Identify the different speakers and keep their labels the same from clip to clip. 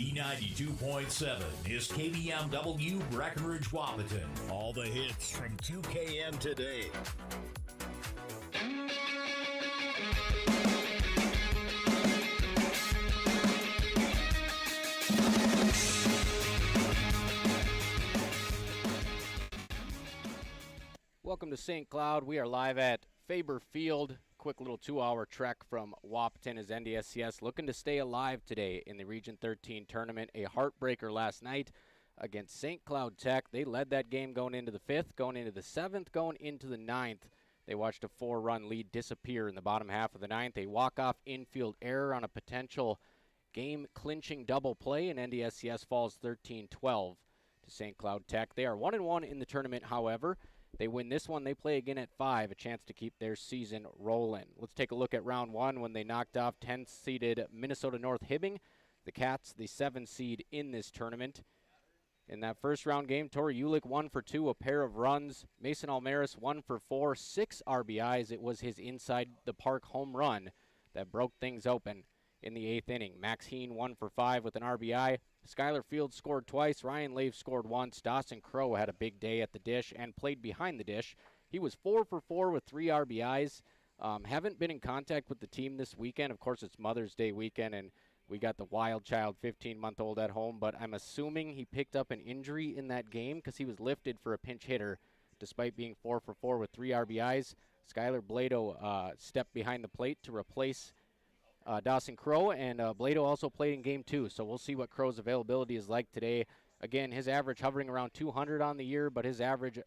Speaker 1: B92.7 is KBMW Breckenridge Wapaton. All the hits from 2KM today.
Speaker 2: Welcome to St. Cloud. We are live at Faber Field. Quick little 2-hour trek from Wapaton as NDSCS looking to stay alive today in the Region 13 tournament. A heartbreaker last night against St. Cloud Tech. They led that game going into the 5th, going into the 7th, going into the 9th. They watched a 4-run lead disappear in the bottom half of the 9th. A walk-off infield error on a potential game-clinching double play, and NDSCS falls 13-12 to St. Cloud Tech. They are 1-1 in the tournament, however. They win this one, they play again at 5, a chance to keep their season rolling. Let's take a look at round 1 when they knocked off 10th-seeded Minnesota North Hibbing. The Cats, the 7th seed in this tournament. In that first round game, Tori Ulick 1 for 2, a pair of runs. Mason Almaris 1 for 4, 6 RBIs. It was his inside-the-park home run that broke things open in the 8th inning. Max Heen 1 for 5 with an RBI. Skylar Fields scored twice. Ryan Lave scored once. Dawson Crow had a big day at the dish and played behind the dish. He was 4 for 4 with 3 RBIs. Haven't been in contact with the team this weekend. Of course, it's Mother's Day weekend, and we got the wild child, 15-month-old at home. But I'm assuming he picked up an injury in that game because he was lifted for a pinch hitter despite being 4 for 4 with 3 RBIs. Skylar Blado stepped behind the plate to replace Dawson Crow, and Blado also played in Game 2, so we'll see what Crow's availability is like today. Again, his average hovering around 200 on the year, but his average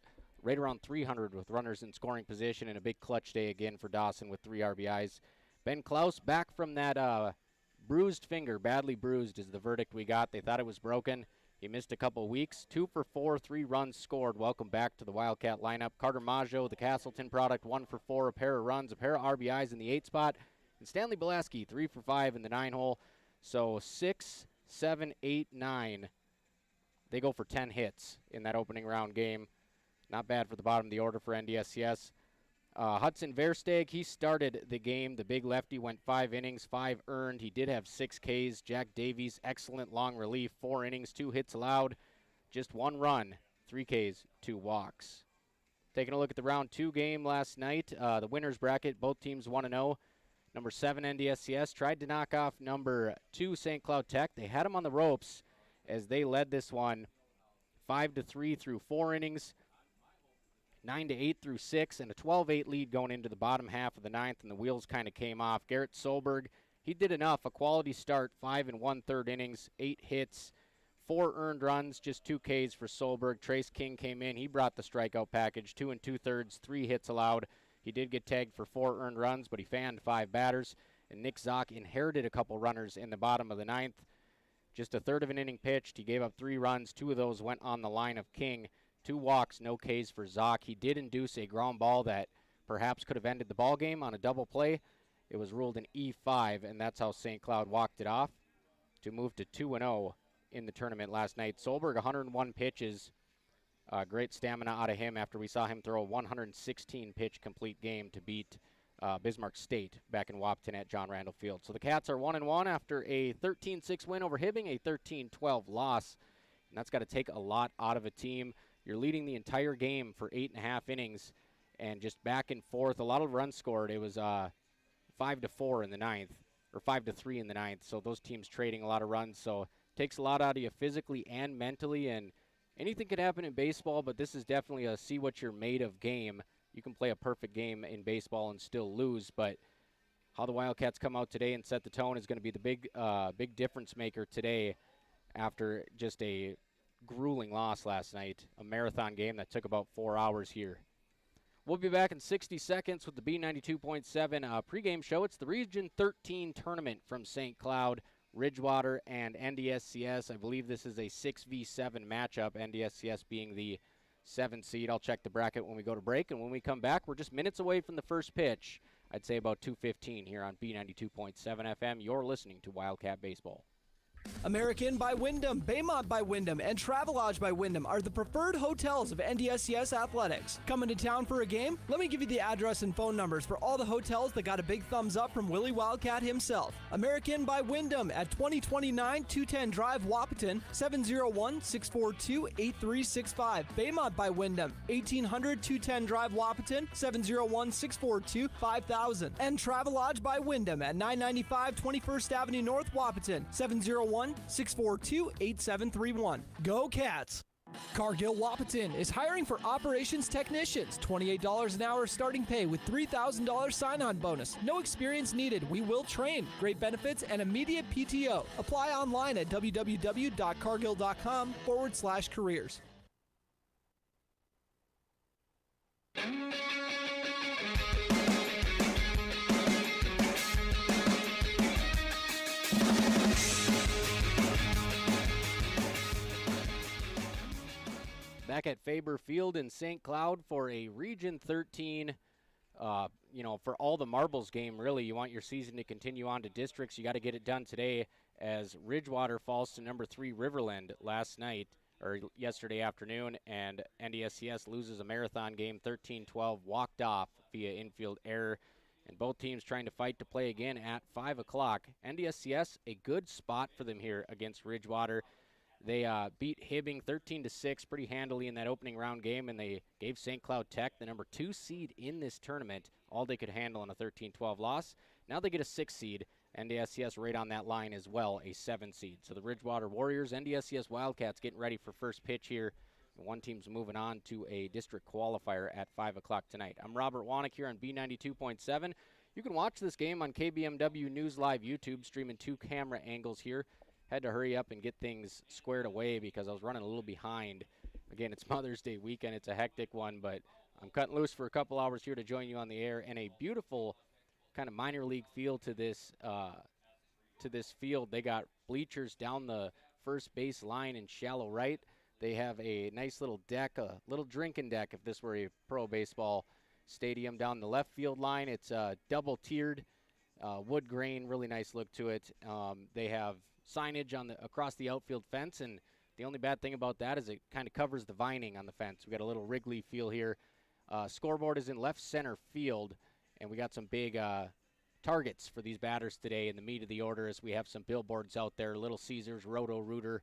Speaker 2: right around 300 with runners in scoring position, and a big clutch day again for Dawson with 3 RBIs. Ben Klaus back from that bruised finger, badly bruised is the verdict we got. They thought it was broken. He missed a couple weeks. 2 for 4, 3 runs scored. Welcome back to the Wildcat lineup. Carter Maggio, the Castleton product, 1 for 4, a pair of runs, a pair of RBIs in the 8 spot. And Stanley Belaski, 3 for 5 in the 9 hole. So 6, 7, 8, 9. They go for 10 hits in that opening round game. Not bad for the bottom of the order for NDSCS. Hudson Versteeg, he started the game. The big lefty went 5 innings, 5 earned. He did have 6 Ks. Jack Davies, excellent long relief, 4 innings, 2 hits allowed. Just 1 run, 3 Ks, 2 walks. Taking a look at the round 2 game last night. The winner's bracket, both teams 1-0. Number 7, NDSCS, tried to knock off number 2, St. Cloud Tech. They had them on the ropes as they led this one 5-3 through 4 innings, 9-8 through 6, and a 12-8 lead going into the bottom half of the 9th, and the wheels kind of came off. Garrett Solberg, he did enough. A quality start, 5 1/3 innings, 8 hits, 4 earned runs, just 2 Ks for Solberg. Trace King came in. He brought the strikeout package, 2 2/3, 3 hits allowed. He did get tagged for 4 earned runs, but he fanned 5 batters. And Nick Zock inherited a couple runners in the bottom of the 9th. Just a third of an inning pitched. He gave up 3 runs. 2 of those went on the line of King. 2 walks, no Ks for Zock. He did induce a ground ball that perhaps could have ended the ball game on a double play. It was ruled an E5, and that's how St. Cloud walked it off to move to 2-0 in the tournament last night. Solberg, 101 pitches. Great stamina out of him after we saw him throw a 116-pitch complete game to beat Bismarck State back in Wapaton at John Randall Field. So the Cats are 1-1 after a 13-6 win over Hibbing, a 13-12 loss. And that's got to take a lot out of a team. You're leading the entire game for 8.5 innings and just back and forth. A lot of runs scored. It was 5-4 in the 9th, or 5-3 in the 9th. So those teams trading a lot of runs. So it takes a lot out of you physically and mentally, and anything could happen in baseball, but this is definitely a see what you're made of game. You can play a perfect game in baseball and still lose, but how the Wildcats come out today and set the tone is going to be the big difference maker today after just a grueling loss last night, a marathon game that took about 4 hours here. We'll be back in 60 seconds with the B92.7 pregame show. It's the Region 13 tournament from St. Cloud, Ridgewater, and NDSCS. I believe this is a 6v7 matchup, NDSCS being the 7th seed. I'll check the bracket when we go to break, and when we come back, we're just minutes away from the first pitch. I'd say about 2:15 here on B92.7 FM. You're listening to Wildcat Baseball.
Speaker 3: American by Wyndham, Baymont by Wyndham, and Travelodge by Wyndham are the preferred hotels of NDSCS Athletics. Coming to town for a game? Let me give you the address and phone numbers for all the hotels that got a big thumbs up from Willie Wildcat himself. American by Wyndham at 2029 210 Drive, Wapaton, 701-642-8365. Baymont by Wyndham, 1800 210 Drive, Wapaton, 701-642-5000. And Travelodge by Wyndham at 995 21st Avenue North, Wapaton, 701-642-8731. Go Cats! Cargill Wapaton is hiring for operations technicians. $28 an hour starting pay with $3,000 sign-on bonus. No experience needed. We will train. Great benefits and immediate PTO. Apply online at www.cargill.com/careers.
Speaker 2: Back at Faber Field in St. Cloud for a Region 13, for all the marbles game, really. You want your season to continue on to districts. You got to get it done today as Ridgewater falls to number 3 Riverland yesterday afternoon, and NDSCS loses a marathon game 13-12, walked off via infield error. And both teams trying to fight to play again at 5 o'clock. NDSCS, a good spot for them here against Ridgewater. They beat Hibbing 13-6 pretty handily in that opening round game, and they gave St. Cloud Tech, the number 2 seed in this tournament, all they could handle in a 13-12 loss. Now they get a 6 seed. NDSCS right on that line as well, a 7 seed. So the Ridgewater Warriors, NDSCS Wildcats getting ready for first pitch here. One team's moving on to a district qualifier at 5 o'clock tonight. I'm Robert Wanek here on B92.7. You can watch this game on KBMW News Live YouTube, streaming 2 camera angles here. Had to hurry up and get things squared away because I was running a little behind. Again, it's Mother's Day weekend. It's a hectic one, but I'm cutting loose for a couple hours here to join you on the air. And a beautiful kind of minor league feel to this field. They got bleachers down the first base line in shallow right. They have a nice little deck, a little drinking deck if this were a pro baseball stadium down the left field line. It's double tiered, wood grain, really nice look to it. They have signage across the outfield fence, and the only bad thing about that is it kind of covers the vining on the fence. We got a little Wrigley feel here. Scoreboard is in left center field, and we got some big targets for these batters today in the meat of the order as we have some billboards out there, Little Caesars, Roto-Rooter,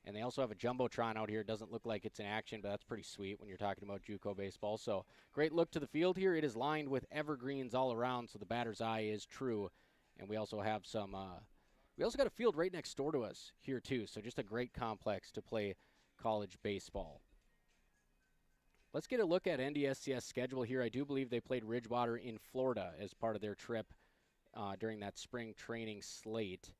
Speaker 2: and they also have a Jumbotron out here. It doesn't look like it's in action, but that's pretty sweet when you're talking about JUCO baseball. So great look to the field here. It is lined with evergreens all around, so the batter's eye is true. And we also have some we also got a field right next door to us here, too, so just a great complex to play college baseball. Let's get a look at NDSCS schedule here. I do believe they played Ridgewater in Florida as part of their trip during that spring training slate.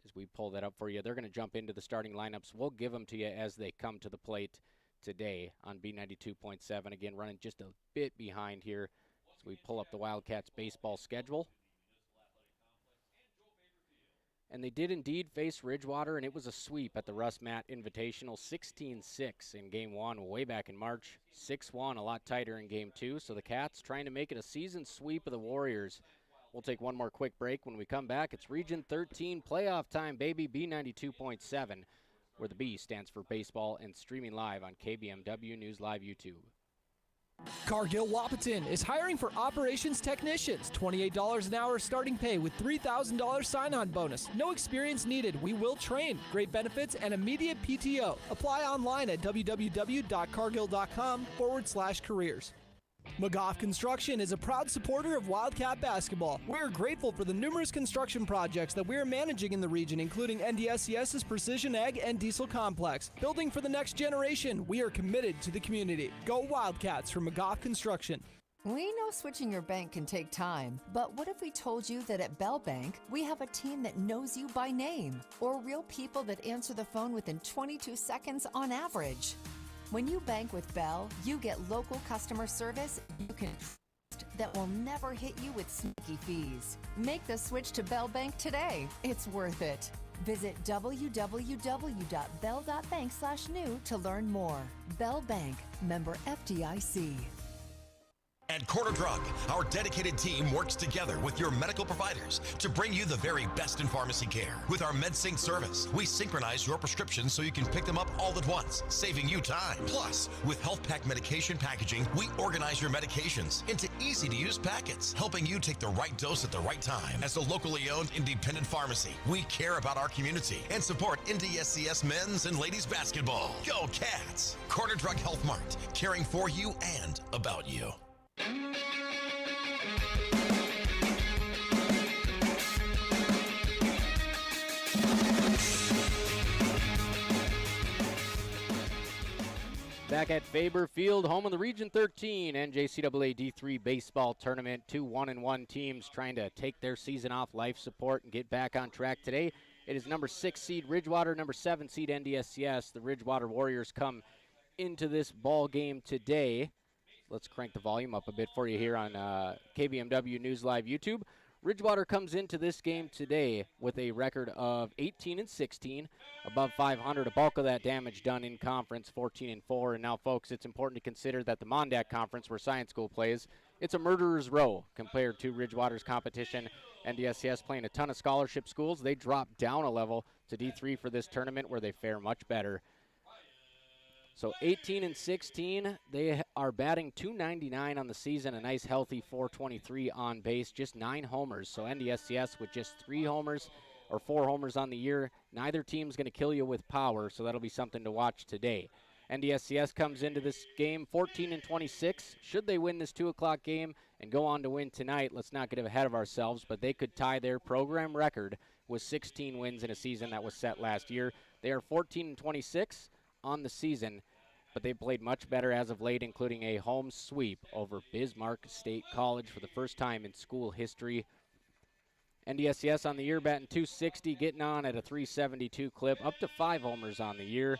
Speaker 2: As we pull that up for you, they're going to jump into the starting lineups. We'll give them to you as they come to the plate today on B92.7. Again, running just a bit behind here as we pull up the Wildcats baseball schedule. And they did indeed face Ridgewater, and it was a sweep at the Russ Matt Invitational, 16-6 in Game 1 way back in March, 6-1, a lot tighter in Game 2. So the Cats trying to make it a season sweep of the Warriors. We'll take one more quick break. When we come back, it's Region 13 playoff time, baby, B92.7, where the B stands for baseball, and streaming live on KBMW News Live YouTube.
Speaker 3: Cargill Wapaton is hiring for operations technicians. $28 an hour starting pay with $3,000 sign-on bonus. No experience needed. We will train. Great benefits and immediate PTO. Apply online at www.cargill.com/careers. McGough Construction is a proud supporter of Wildcat basketball. We're grateful for the numerous construction projects that we're managing in the region, including NDSCS's Precision Ag and Diesel Complex. Building for the next generation, we are committed to the community. Go Wildcats from McGough Construction.
Speaker 4: We know switching your bank can take time, but what if we told you that at Bell Bank, we have a team that knows you by name, or real people that answer the phone within 22 seconds on average? When you bank with Bell, you get local customer service you can trust that will never hit you with sneaky fees. Make the switch to Bell Bank today. It's worth it. Visit www.bell.bank/new to learn more. Bell Bank, member FDIC.
Speaker 5: At Corner Drug, our dedicated team works together with your medical providers to bring you the very best in pharmacy care. With our MedSync service, we synchronize your prescriptions so you can pick them up all at once, saving you time. Plus, with Health Pack medication packaging, we organize your medications into easy-to-use packets, helping you take the right dose at the right time. As a locally owned independent pharmacy, we care about our community and support NDSCS men's and ladies basketball. Go Cats! Corner Drug Health Mart, caring for you and about you.
Speaker 2: Back at Faber Field, home of the Region 13 NJCAA D3 baseball tournament. Two 1-1 teams trying to take their season off life support and get back on track today. It is number 6 seed Ridgewater, number 7 seed NDSCS. The Ridgewater Warriors come into this ball game today. Let's crank the volume up a bit for you here on KBMW News Live YouTube. Ridgewater comes into this game today with a record of 18-16, above 500. A bulk of that damage done in conference, 14-4. And now, folks, it's important to consider that the Mondac Conference, where Science School plays, it's a murderer's row compared to Ridgewater's competition. NDSCS playing a ton of scholarship schools. They drop down a level to D3 for this tournament, where they fare much better. So 18-16, they are batting .299 on the season, a nice healthy .423 on base, just 9 homers. So NDSCS with just 3 homers or 4 homers on the year. Neither team's going to kill you with power, so that'll be something to watch today. NDSCS comes into this game 14-26. Should they win this 2 o'clock game and go on to win tonight, let's not get ahead of ourselves, but they could tie their program record with 16 wins in a season that was set last year. They are 14-26 on the season, but they played much better as of late, including a home sweep over Bismarck State College for the first time in school history. NDSCS on the year batting .260, getting on at a .372 clip, up to 5 homers on the year,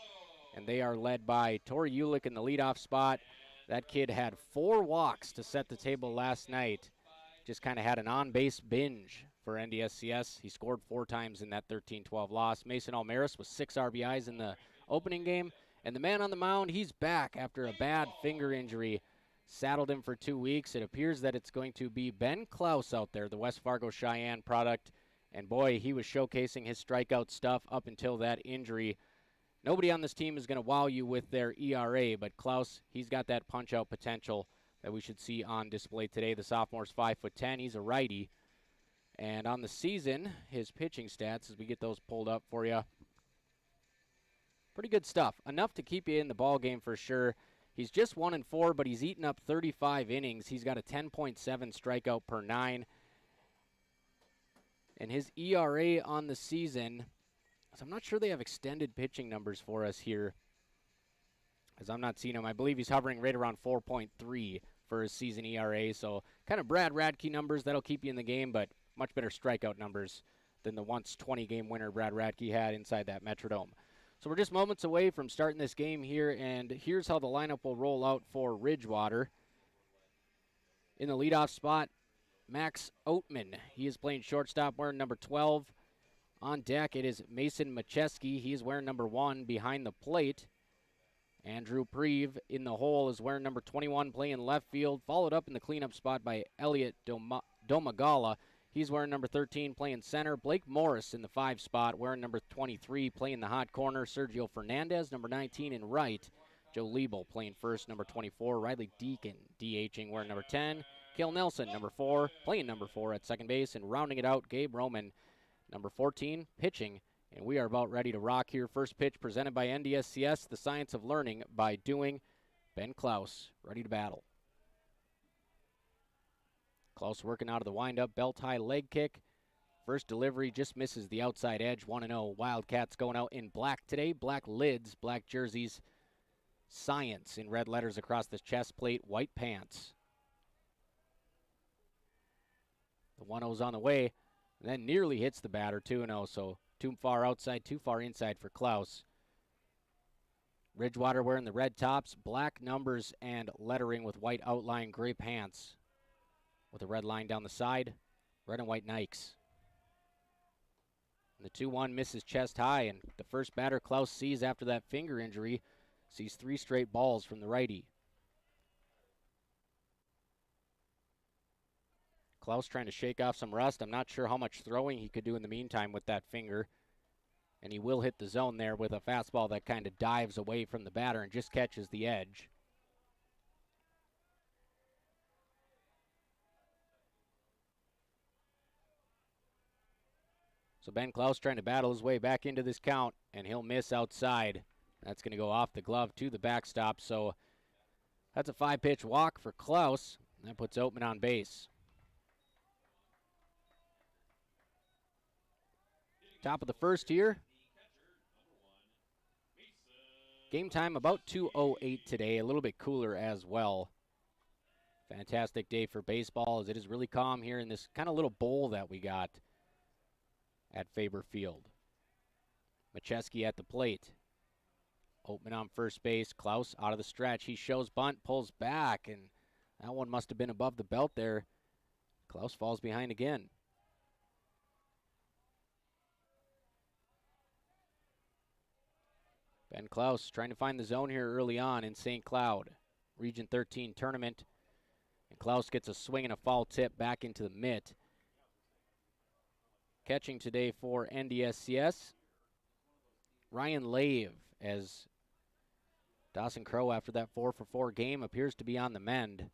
Speaker 2: and they are led by Tori Ulick in the leadoff spot. That kid had 4 walks to set the table last night. Just kind of had an on-base binge for NDSCS. He scored 4 times in that 13-12 loss. Mason Almaris with 6 RBIs in the opening game. And the man on the mound, he's back after a bad finger injury. Saddled him for 2 weeks. It appears that it's going to be Ben Klaus out there, the West Fargo Cheyenne product. And boy, he was showcasing his strikeout stuff up until that injury. Nobody on this team is going to wow you with their ERA, but Klaus, he's got that punch-out potential that we should see on display today. The sophomore's 5'10". He's a righty. And on the season, his pitching stats, as we get those pulled up for you, pretty good stuff. Enough to keep you in the ball game for sure. He's just 1-4, but he's eaten up 35 innings. He's got a 10.7 strikeout per 9. And his ERA on the season, so I'm not sure they have extended pitching numbers for us here, as I'm not seeing them. I believe he's hovering right around 4.3 for his season ERA. So kind of Brad Radke numbers that'll keep you in the game, but much better strikeout numbers than the once 20-game winner Brad Radke had inside that Metrodome. So we're just moments away from starting this game here, and here's how the lineup will roll out for Ridgewater. In the leadoff spot, Max Oatman. He is playing shortstop, wearing number 12. On deck, it is Mason Macheski. He is wearing number 1 behind the plate. Andrew Preve in the hole is wearing number 21, playing left field, followed up in the cleanup spot by Elliot Domagala. He's wearing number 13, playing center. Blake Morris in the 5 spot, wearing number 23, playing the hot corner. Sergio Fernandez, number 19, in right. Joe Liebel playing first, number 24. Riley Deacon DHing, wearing number 10. Kale Nelson, number 4, playing number 4 at second base. And rounding it out, Gabe Roman, number 14, pitching. And we are about ready to rock here. First pitch presented by NDSCS, the science of learning by doing. Ben Klaus, ready to battle. Klaus working out of the windup, belt-high leg kick. First delivery just misses the outside edge, 1-0. Wildcats going out in black today. Black lids, black jerseys. Science in red letters across the chest plate, white pants. The 1-0's on the way, and then nearly hits the batter, 2-0. So too far outside, too far inside for Klaus. Ridgewater wearing the red tops, black numbers and lettering with white outline, gray pants, with a red line down the side, red and white Nikes. And the 2-1 misses chest high, and the first batter Klaus sees after that finger injury sees 3 straight balls from the righty. Klaus trying to shake off some rust. I'm not sure how much throwing he could do in the meantime with that finger. And he will hit the zone there with a fastball that kind of dives away from the batter and just catches the edge. So Ben Klaus trying to battle his way back into this count, and he'll miss outside. That's going to go off the glove to the backstop. So that's a 5-pitch walk for Klaus. That puts Oatman on base. Top of the first here. Game time about 2:08 today, a little bit cooler as well. Fantastic day for baseball as it is really calm here in this kind of little bowl that we got at Faber Field. Macheski at the plate. Oatman on first base. Klaus out of the stretch. He shows bunt, pulls back, and that one must have been above the belt there. Klaus falls behind again. Ben Klaus trying to find the zone here early on in St. Cloud. Region 13 tournament. And Klaus gets a swing and a foul tip back into the mitt. Catching today for NDSCS, Ryan Lave, as Dawson Crow, after that 4-for-4 game, appears to be on the mend.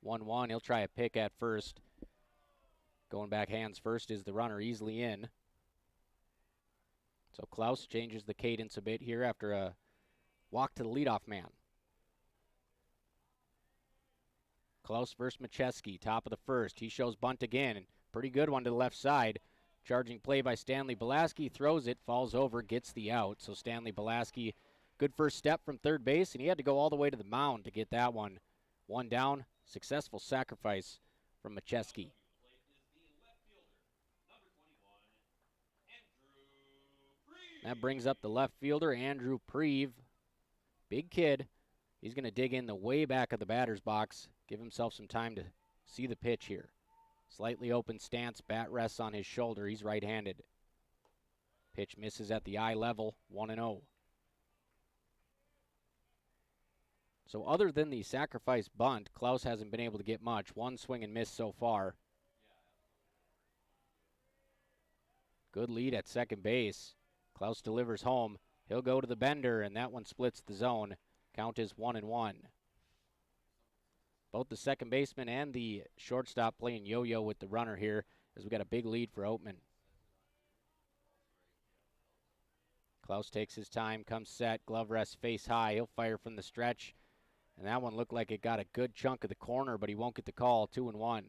Speaker 2: 1-1, he'll try a pick at first. Going back hands first is the runner, easily in. So Klaus changes the cadence a bit here after a walk to the leadoff man. Klaus versus Macheski, top of the first. He shows bunt again, and pretty good one to the left side. Charging play by Stanley Belaski, throws it, falls over, gets the out. So Stanley Belaski, good first step from third base, and he had to go all the way to the mound to get that one. One down, successful sacrifice from Macheski. That brings up the left fielder, Andrew Preve. Big kid. He's going to dig in the way back of the batter's box, give himself some time to see the pitch here. Slightly open stance, bat rests on his shoulder. He's right-handed. Pitch misses at the eye level, 1-0. So other than the sacrifice bunt, Klaus hasn't been able to get much. One swing and miss so far. Good lead at second base. Klaus delivers home. He'll go to the bender, and that one splits the zone. Count is 1-1. Both the second baseman and the shortstop playing yo-yo with the runner here as we got a big lead for Oatman. Klaus takes his time, comes set, glove rest face high. He'll fire from the stretch, and that one looked like it got a good chunk of the corner, but he won't get the call. 2-1.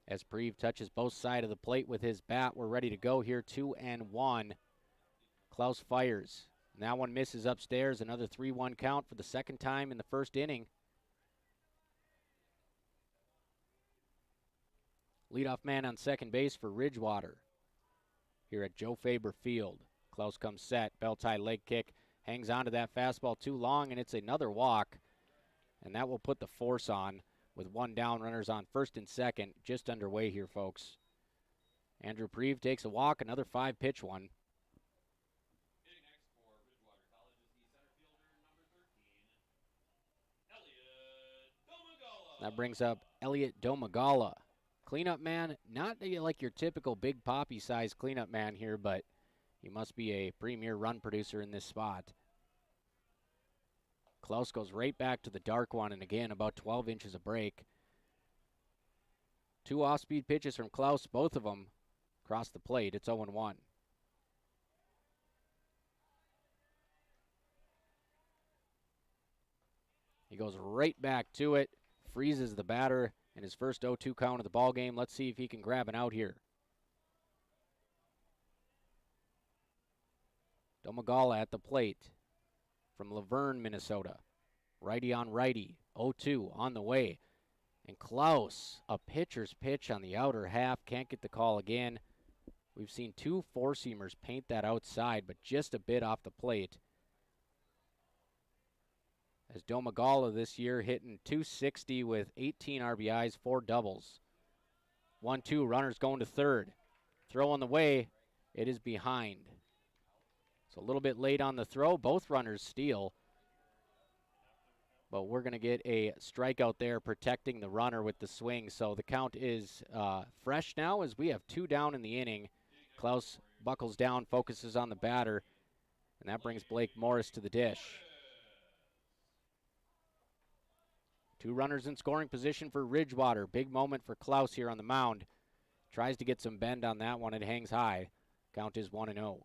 Speaker 2: As Preve touches both sides of the plate with his bat, we're ready to go here. 2-1. Klaus fires. And that one misses upstairs. Another 3-1 count for the second time in the first inning. Leadoff man on second base for Ridgewater here at Joe Faber Field. Klaus comes set. Bell-tie leg kick. Hangs onto that fastball too long, and it's another walk. And that will put the force on. With one down, runners on first and second, just underway here, folks. Andrew Preve takes a walk, another 5-pitch one. That brings up Elliot Domagala. Cleanup man, not like your typical Big Poppy size cleanup man here, but he must be a premier run producer in this spot. Klaus goes right back to the dark one, and again, about 12 inches of break. Two off-speed pitches from Klaus, both of them across the plate. It's 0-1. He goes right back to it, freezes the batter in his first 0-2 count of the ball game. Let's see if he can grab an out here. Domagala at the plate from Laverne, Minnesota. Righty on righty, 0-2 on the way. And Klaus, a pitcher's pitch on the outer half, can't get the call again. We've seen two four-seamers paint that outside, but just a bit off the plate. As Domagala this year hitting .260 with 18 RBIs, 4 doubles. 1-2, runners going to third. Throw on the way, it is behind. So a little bit late on the throw, both runners steal. But we're going to get a strikeout there protecting the runner with the swing. So the count is fresh now as we have 2 down in the inning. Klaus buckles down, focuses on the batter, and that brings Blake Morris to the dish. 2 runners in scoring position for Ridgewater. Big moment for Klaus here on the mound. Tries to get some bend on that one. It hangs high. Count is 1-0.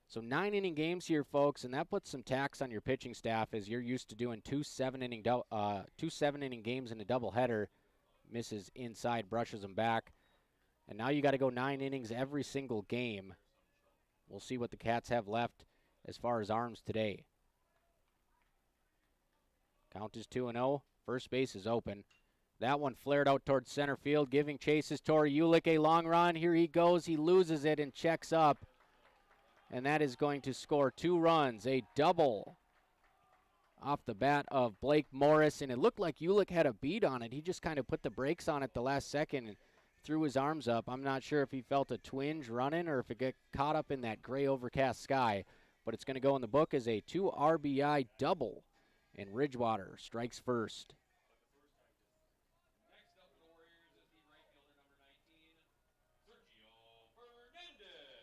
Speaker 2: So 9-inning games here, folks, and that puts some tax on your pitching staff as you're used to doing 2 7-inning games in a doubleheader. Misses inside, brushes them back. And now you got to go 9 innings every single game. We'll see what the Cats have left as far as arms today. Count is 2-0. First base is open. That one flared out towards center field, giving chase is Tori Ulick a long run. Here he goes. He loses it and checks up. And that is going to score 2 runs. A double off the bat of Blake Morris. And it looked like Ulick had a beat on it. He just kind of put the brakes on it the last second and threw his arms up. I'm not sure if he felt a twinge running or if it got caught up in that gray overcast sky. But it's going to go in the book as a 2 RBI double. And Ridgewater strikes first.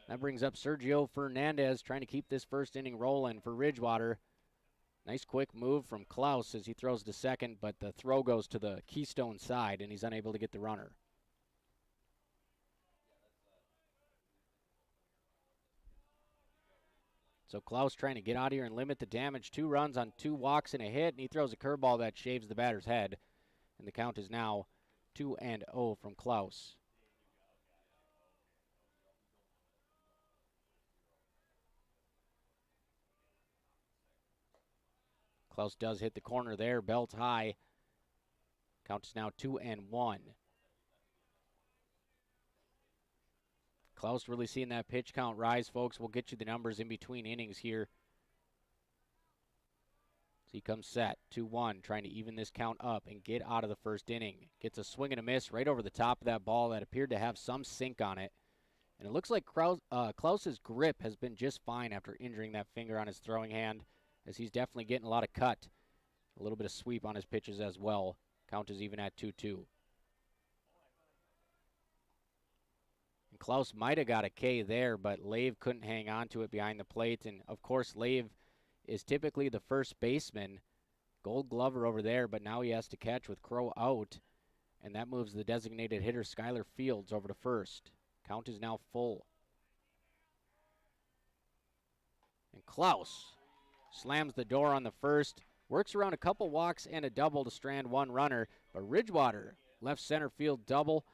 Speaker 2: That brings up Sergio Fernandez, trying to keep this first inning rolling for Ridgewater. Nice quick move from Klaus as he throws to second, but the throw goes to the Keystone side, and he's unable to get the runner. So Klaus trying to get out of here and limit the damage. 2 runs on 2 walks and a hit, and he throws a curveball that shaves the batter's head. And the count is now 2-0 from Klaus. Klaus does hit the corner there, belt high. Count is now 2-1. Klaus really seeing that pitch count rise, folks. We'll get you the numbers in between innings here. So he comes set, 2-1, trying to even this count up and get out of the first inning. Gets a swing and a miss right over the top of that ball that appeared to have some sink on it. And it looks like Klaus's grip has been just fine after injuring that finger on his throwing hand, as he's definitely getting a lot of cut. A little bit of sweep on his pitches as well. Count is even at 2-2. And Klaus might have got a K there, but Lave couldn't hang on to it behind the plate. And, of course, Lave is typically the first baseman. Gold Glover over there, but now he has to catch with Crow out. And that moves the designated hitter Skylar Fields over to first. Count is now full. And Klaus slams the door on the first. Works around a couple walks and a double to strand 1 runner. But Ridgewater, left center field double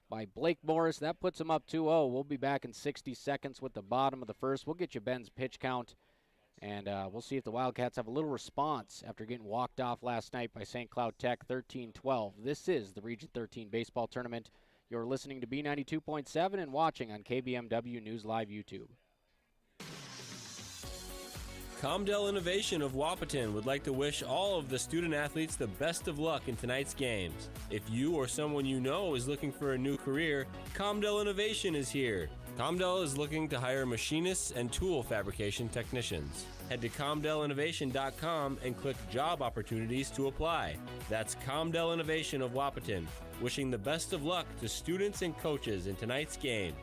Speaker 2: by Blake Morris. That puts him up 2-0. We'll be back in 60 seconds with the bottom of the first. We'll get you Ben's pitch count. And we'll see if the Wildcats have a little response after getting walked off last night by St. Cloud Tech 13-12. This is the Region 13 Baseball Tournament. You're listening to B92.7 and watching on KBMW News Live YouTube.
Speaker 6: Comdell Innovation of Wapaton would like to wish all of the student athletes the best of luck in tonight's games. If you or someone you know is looking for a new career, Comdell Innovation is here. Comdell is looking to hire machinists and tool fabrication technicians. Head to ComdellInnovation.com and click Job Opportunities to apply. That's Comdell Innovation of Wapaton, wishing the best of luck to students and coaches in tonight's game.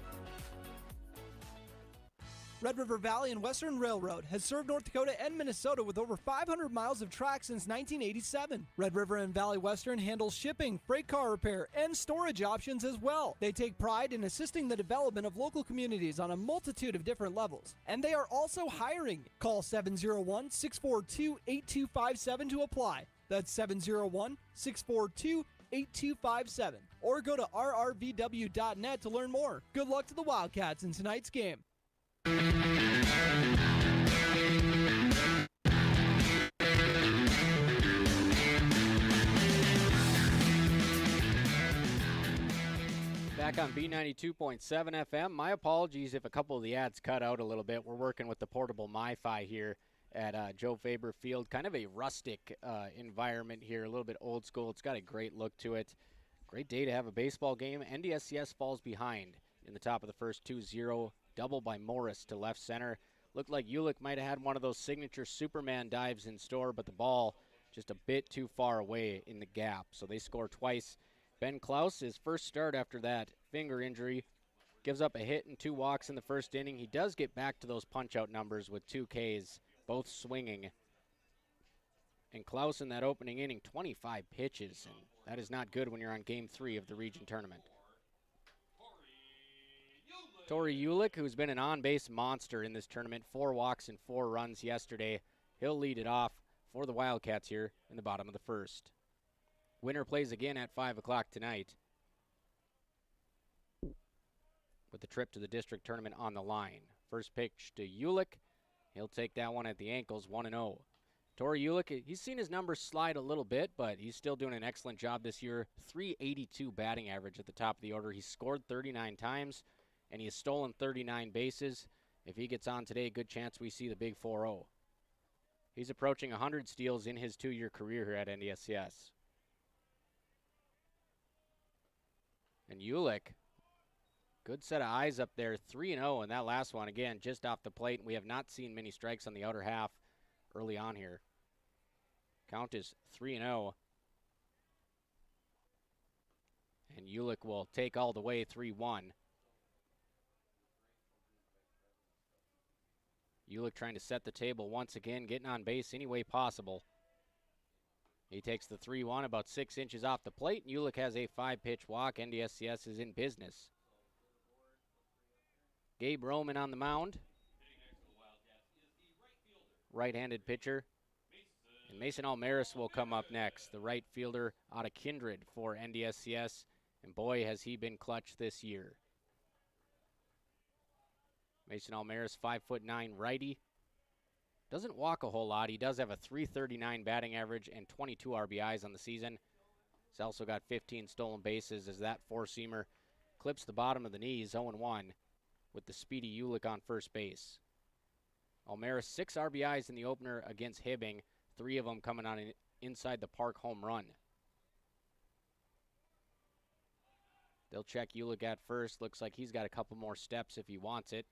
Speaker 3: Red River Valley and Western Railroad has served North Dakota and Minnesota with over 500 miles of track since 1987. Red River and Valley Western handles shipping, freight car repair, and storage options as well. They take pride in assisting the development of local communities on a multitude of different levels. And they are also hiring. Call 701-642-8257 to apply. That's 701-642-8257. Or go to rrvw.net to learn more. Good luck to the Wildcats in tonight's game.
Speaker 2: Back on B92.7 FM. My apologies if a couple of the ads cut out a little bit. We're working with the portable MiFi here at Joe Faber Field. Kind of a rustic environment here, a little bit old school. It's got a great look to it. Great day to have a baseball game. NDSCS falls behind in the top of the first, 2-0. Double by Morris to left center. Looked like Ulick might have had one of those signature Superman dives in store, but the ball just a bit too far away in the gap. So they score twice. Ben Klaus, his first start after that finger injury, gives up a hit and 2 walks in the first inning. He does get back to those punch-out numbers with 2 Ks, both swinging. And Klaus in that opening inning, 25 pitches, and that is not good when you're on Game 3 of the region tournament. Tori Ulick, who's been an on-base monster in this tournament, 4 walks and 4 runs yesterday. He'll lead it off for the Wildcats here in the bottom of the first. Winner plays again at 5 o'clock tonight with the trip to the district tournament on the line. First pitch to Ulick. He'll take that one at the ankles, 1-0. Tori Ulick, he's seen his numbers slide a little bit, but he's still doing an excellent job this year. .382 batting average at the top of the order. He's scored 39 times, and he has stolen 39 bases. If he gets on today, good chance we see the big 4-0. He's approaching 100 steals in his 2-year career here at NDSCS. And Ulick, good set of eyes up there, 3-0 in that last one. Again, just off the plate, and we have not seen many strikes on the outer half early on here. Count is 3-0. And Ulick will take all the way, 3-1. Ulick trying to set the table once again, getting on base any way possible. He takes the 3-1 about 6 inches off the plate, and Ulick has a 5-pitch walk. NDSCS is in business. Gabe Roman on the mound. Right-handed pitcher. And Mason Almaris will come up next, the right fielder out of Kindred for NDSCS. And boy, has he been clutch this year. Mason Almaris, 5'9" righty. Doesn't walk a whole lot. He does have a .339 batting average and 22 RBIs on the season. He's also got 15 stolen bases as that four-seamer clips the bottom of the knees, 0-1, with the speedy Ulick on first base. Almaris, 6 RBIs in the opener against Hibbing, 3 of them coming on an inside the park home run. They'll check Ulick at first. Looks like he's got a couple more steps if he wants it.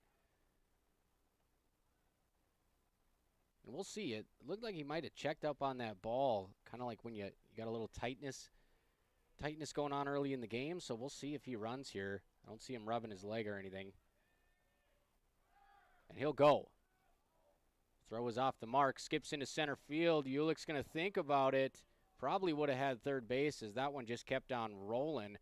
Speaker 2: And we'll see. It looked like he might have checked up on that ball, kind of like when you got a little tightness going on early in the game. So we'll see if he runs here. I don't see him rubbing his leg or anything. And he'll go. Throw is off the mark. Skips into center field. Ulick's going to think about it. Probably would have had third base as that one just kept on rolling.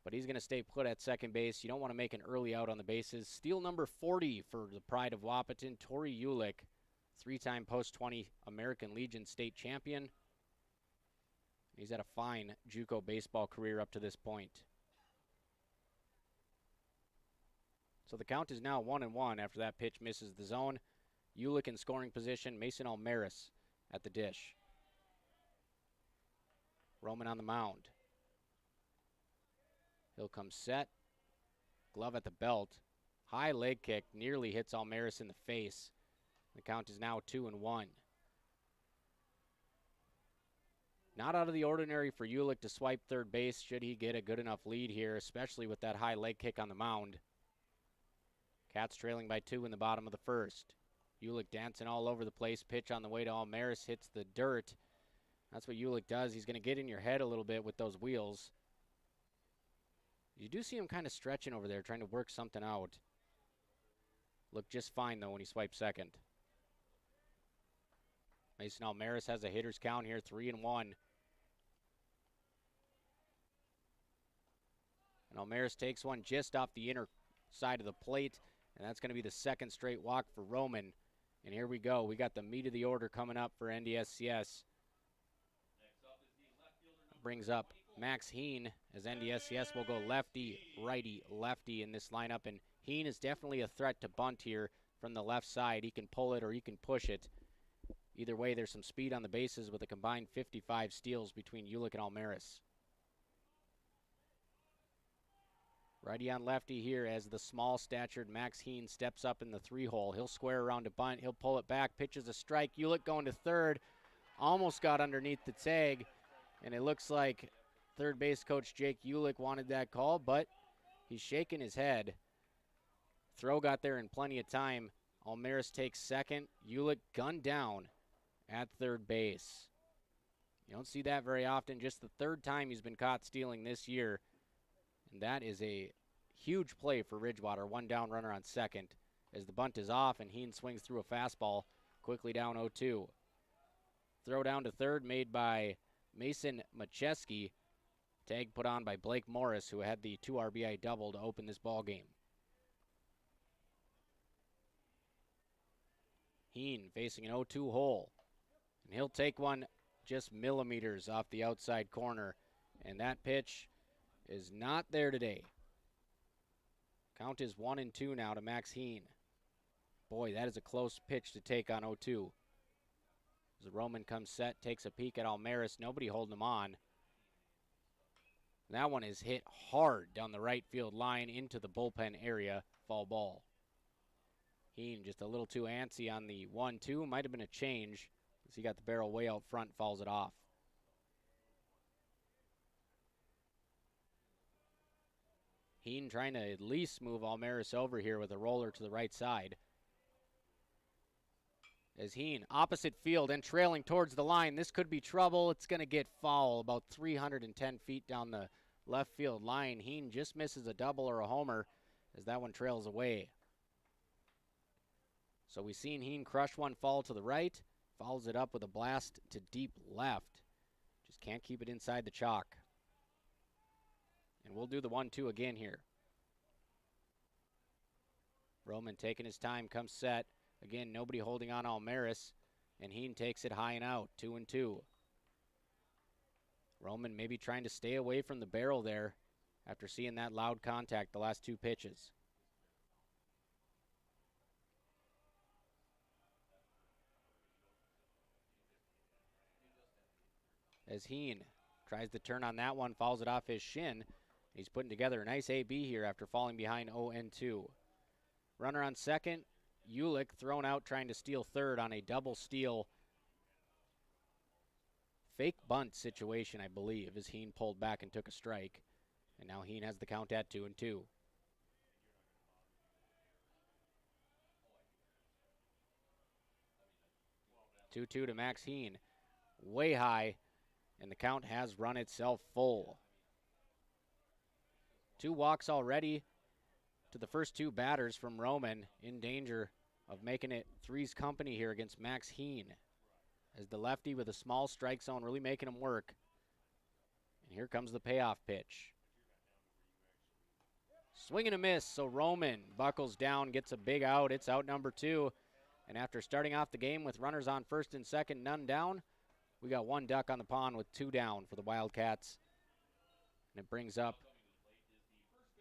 Speaker 2: But he's going to stay put at second base. You don't want to make an early out on the bases. Steal number 40 for the pride of Wahpeton, Tori Ulick, 3-time post-20 American Legion state champion. He's had a fine JUCO baseball career up to this point. So the count is now 1-1 after that pitch misses the zone. Ulick in scoring position, Mason Almaris at the dish. Roman on the mound. He'll come set. Glove at the belt. High leg kick nearly hits Almaris in the face. The count is now 2-1. Not out of the ordinary for Ulick to swipe third base should he get a good enough lead here, especially with that high leg kick on the mound. Cats trailing by 2 in the bottom of the first. Ulick dancing all over the place. Pitch on the way to Almaris hits the dirt. That's what Ulick does. He's going to get in your head a little bit with those wheels. You do see him kind of stretching over there, trying to work something out. Looked just fine, though, when he swiped second. Mason Almaris has a hitter's count here, 3-1. And Almaris takes one just off the inner side of the plate, and that's going to be the second straight walk for Roman. And here we go. We got the meat of the order coming up for NDSCS. Brings up Max Heen as NDSCS will go lefty, righty, lefty in this lineup. And Heen is definitely a threat to bunt here from the left side. He can pull it or he can push it. Either way, there's some speed on the bases with a combined 55 steals between Ulick and Almaris. Righty on lefty here as the small-statured Max Heen steps up in the 3-hole. He'll square around to bunt. He'll pull it back. Pitches a strike. Ulick going to third. Almost got underneath the tag. And it looks like third base coach Jake Ulick wanted that call, but he's shaking his head. throw got there in plenty of time. Almaris takes second. Ulick gunned down at third base. You don't see that very often. Just the third time he's been caught stealing this year. And that is a huge play for Ridgewater. One down runner on second as the bunt is off and Heen swings through a fastball quickly down 0-2. Throw down to third made by Mason Macheski. Tag put on by Blake Morris, who had the 2 RBI double to open this ball game. Heen facing an 0-2 hole. And he'll take one just millimeters off the outside corner. And that pitch is not there today. Count is 1-2 now to Max Heen. Boy, that is a close pitch to take on 0-2. As Roman comes set, takes a peek at Almaris. Nobody holding him on. That one is hit hard down the right field line into the bullpen area. Foul ball. Heen just a little too antsy on the 1-2. Might have been a change as he got the barrel way out front, fouls it off. Heen trying to at least move Almaris over here with a roller to the right side. As Heen, opposite field and trailing towards the line. This could be trouble. It's going to get foul about 310 feet down the left field line. Heen just misses a double or a homer as that one trails away. So we've seen Heen crush one fall to the right. Follows it up with a blast to deep left. Just can't keep it inside the chalk. And we'll do the 1-2 again here. Roman taking his time, comes set. Again, nobody holding on Almaris. And Heen takes it high and out, 2-2. Roman maybe trying to stay away from the barrel there after seeing that loud contact the last 2 pitches. As Heen tries to turn on that one, fouls it off his shin. He's putting together a nice AB here after falling behind 0-2. Runner on second. Ulick thrown out trying to steal third on a double steal. Fake bunt situation, I believe, as Heen pulled back and took a strike. And now Heen has the count at 2-2. Two-two to Max Heen. Way high, and the count has run itself full. 2 walks already to the first 2 batters from Roman, in danger of making it three's company here against Max Heen. As the lefty with a small strike zone really making him work. And here comes the payoff pitch. Swing and a miss, so Roman buckles down, gets a big out. It's out number 2. And after starting off the game with runners on first and second, none down, we got 1 duck on the pond with 2 down for the Wildcats. And it brings up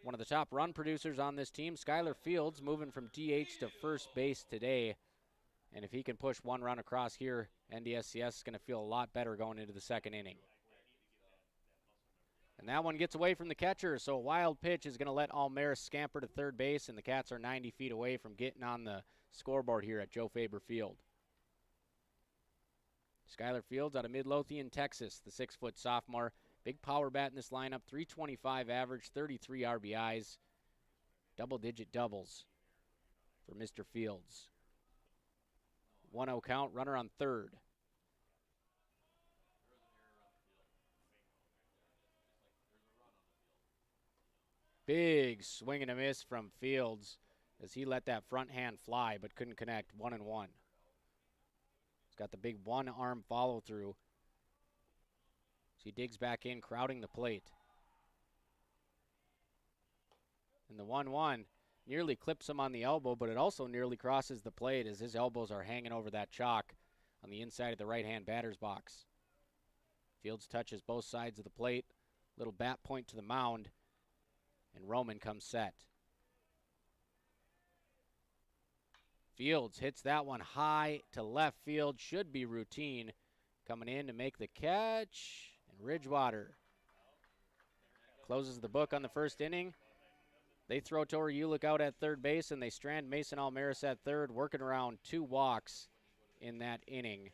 Speaker 2: one of the top run producers on this team, Skylar Fields, moving from DH to first base today. And if he can push 1 run across here, NDSCS is going to feel a lot better going into the second inning. And that one gets away from the catcher, so a wild pitch is going to let Almaris scamper to third base, and the Cats are 90 feet away from getting on the scoreboard here at Joe Faber Field. Skylar Fields out of Midlothian, Texas, the 6-foot sophomore. Big power bat in this lineup, 325 average, 33 RBIs, double-digit doubles for Mr. Fields. 1-0 count, runner on third. Big swing and a miss from Fields as he let that front hand fly but couldn't connect. 1-1. He's got the big one-arm follow-through. So he digs back in, crowding the plate. And the 1-1 nearly clips him on the elbow, but it also nearly crosses the plate as his elbows are hanging over that chalk on the inside of the right-hand batter's box. Fields touches both sides of the plate. Little bat point to the mound, and Roman comes set. Fields hits that one high to left field. Should be routine. Coming in to make the catch. And Ridgewater closes the book on the first inning. They throw Tori Ulick out at third base, and they strand Mason Almaris at third, working around 2 walks in that inning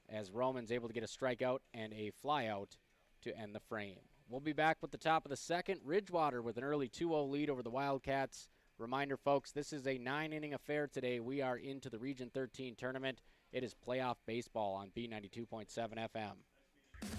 Speaker 2: as Roman's able to get a strikeout and a flyout to end the frame. We'll be back with the top of the second. Ridgewater with an early 2-0 lead over the Wildcats. Reminder, folks, this is a 9-inning affair today. We are into the Region 13 tournament. It is playoff baseball on B92.7 FM.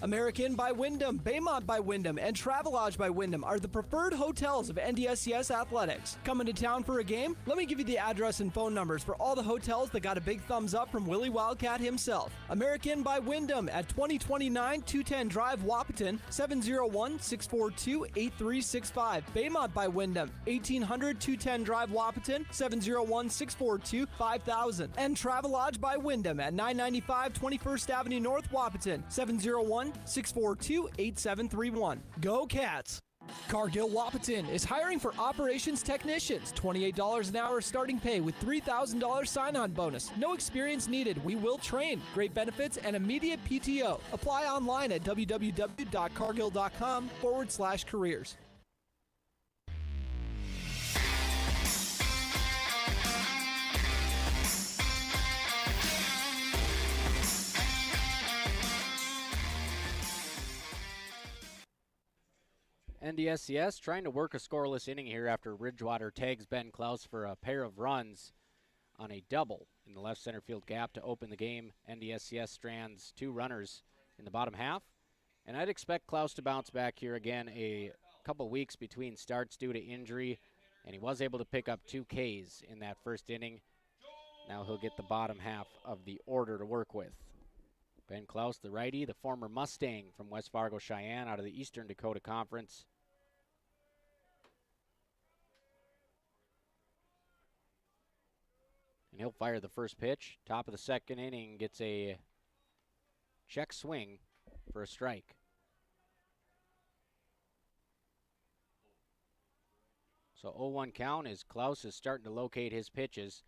Speaker 3: American by Wyndham, Baymont by Wyndham, and Travelodge by Wyndham are the preferred hotels of NDSCS Athletics. Coming to town for a game? Let me give you the address and phone numbers for all the hotels that got a big thumbs up from Willie Wildcat himself. American by Wyndham at 2029 210 Drive, Wapaton, 701-642-8365. Baymont by Wyndham, 1800 210 Drive, Wapaton, 701-642-5000. And Travelodge by Wyndham at 995 21st Avenue North, Wapaton, 701-642-8731. Go Cats! Cargill Wapaton is hiring for operations technicians. $28 an hour starting pay with $3,000 sign-on bonus. No experience needed. We will train. Great benefits and immediate PTO. Apply online at www.cargill.com/careers.
Speaker 2: NDSCS trying to work a scoreless inning here after Ridgewater tags Ben Klaus for a pair of runs on a double in the left center field gap to open the game. NDSCS strands 2 runners in the bottom half, and I'd expect Klaus to bounce back here again. A couple weeks between starts due to injury, and he was able to pick up 2 Ks in that first inning. Now he'll get the bottom half of the order to work with. Ben Klaus, the righty, the former Mustang from West Fargo Cheyenne out of the Eastern Dakota Conference. And he'll fire the first pitch. Top of the second inning, gets a check swing for a strike. So 0-1 count as Klaus is starting to locate his pitches.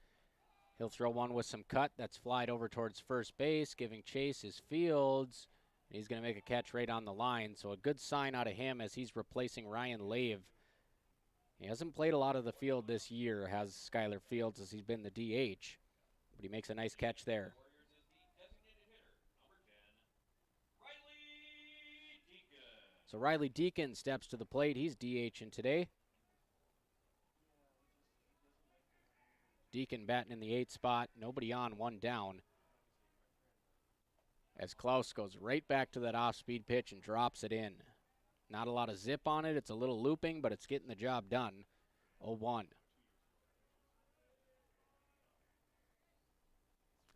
Speaker 2: He'll throw one with some cut that's flied over towards first base, giving chase is Fields. He's going to make a catch right on the line, so a good sign out of him as he's replacing Ryan Lave. He hasn't played a lot of the field this year, has Skylar Fields, as he's been the DH, but he makes a nice catch there. So Riley Deacon steps to the plate. He's DHing today. Deacon batting in the 8th spot. Nobody on, 1 down. As Klaus goes right back to that off-speed pitch and drops it in. Not a lot of zip on it. It's a little looping, but it's getting the job done. 0-1.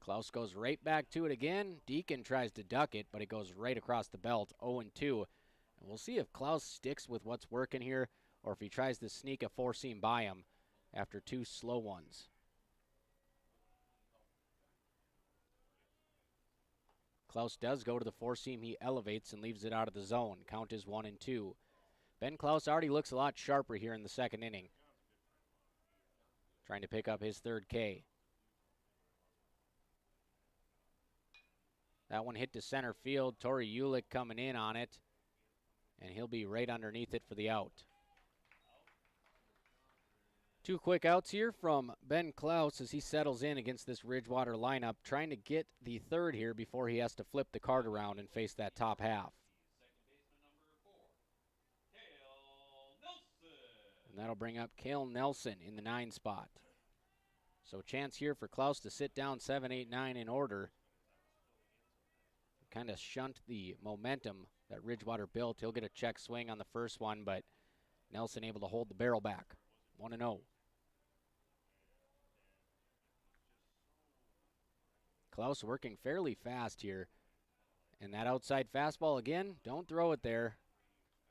Speaker 2: Klaus goes right back to it again. Deacon tries to duck it, but it goes right across the belt. 0-2. And we'll see if Klaus sticks with what's working here or if he tries to sneak a 4-seam by him after 2 slow ones. Klaus does go to the 4-seam. He elevates and leaves it out of the zone. Count is 1-2. Ben Klaus already looks a lot sharper here in the second inning. Trying to pick up his 3rd K. That one hit to center field. Torrey Ulick coming in on it. And he'll be right underneath it for the out. 2 quick outs here from Ben Klaus as he settles in against this Ridgewater lineup, trying to get the 3rd here before he has to flip the card around and face that top half. And that'll bring up Cale Nelson in the 9 spot. So a chance here for Klaus to sit down 7, 8, 9 in order. Kind of shunt the momentum that Ridgewater built. He'll get a check swing on the first one, but Nelson able to hold the barrel back. 1-0. Klaus working fairly fast here. And that outside fastball again, don't throw it there.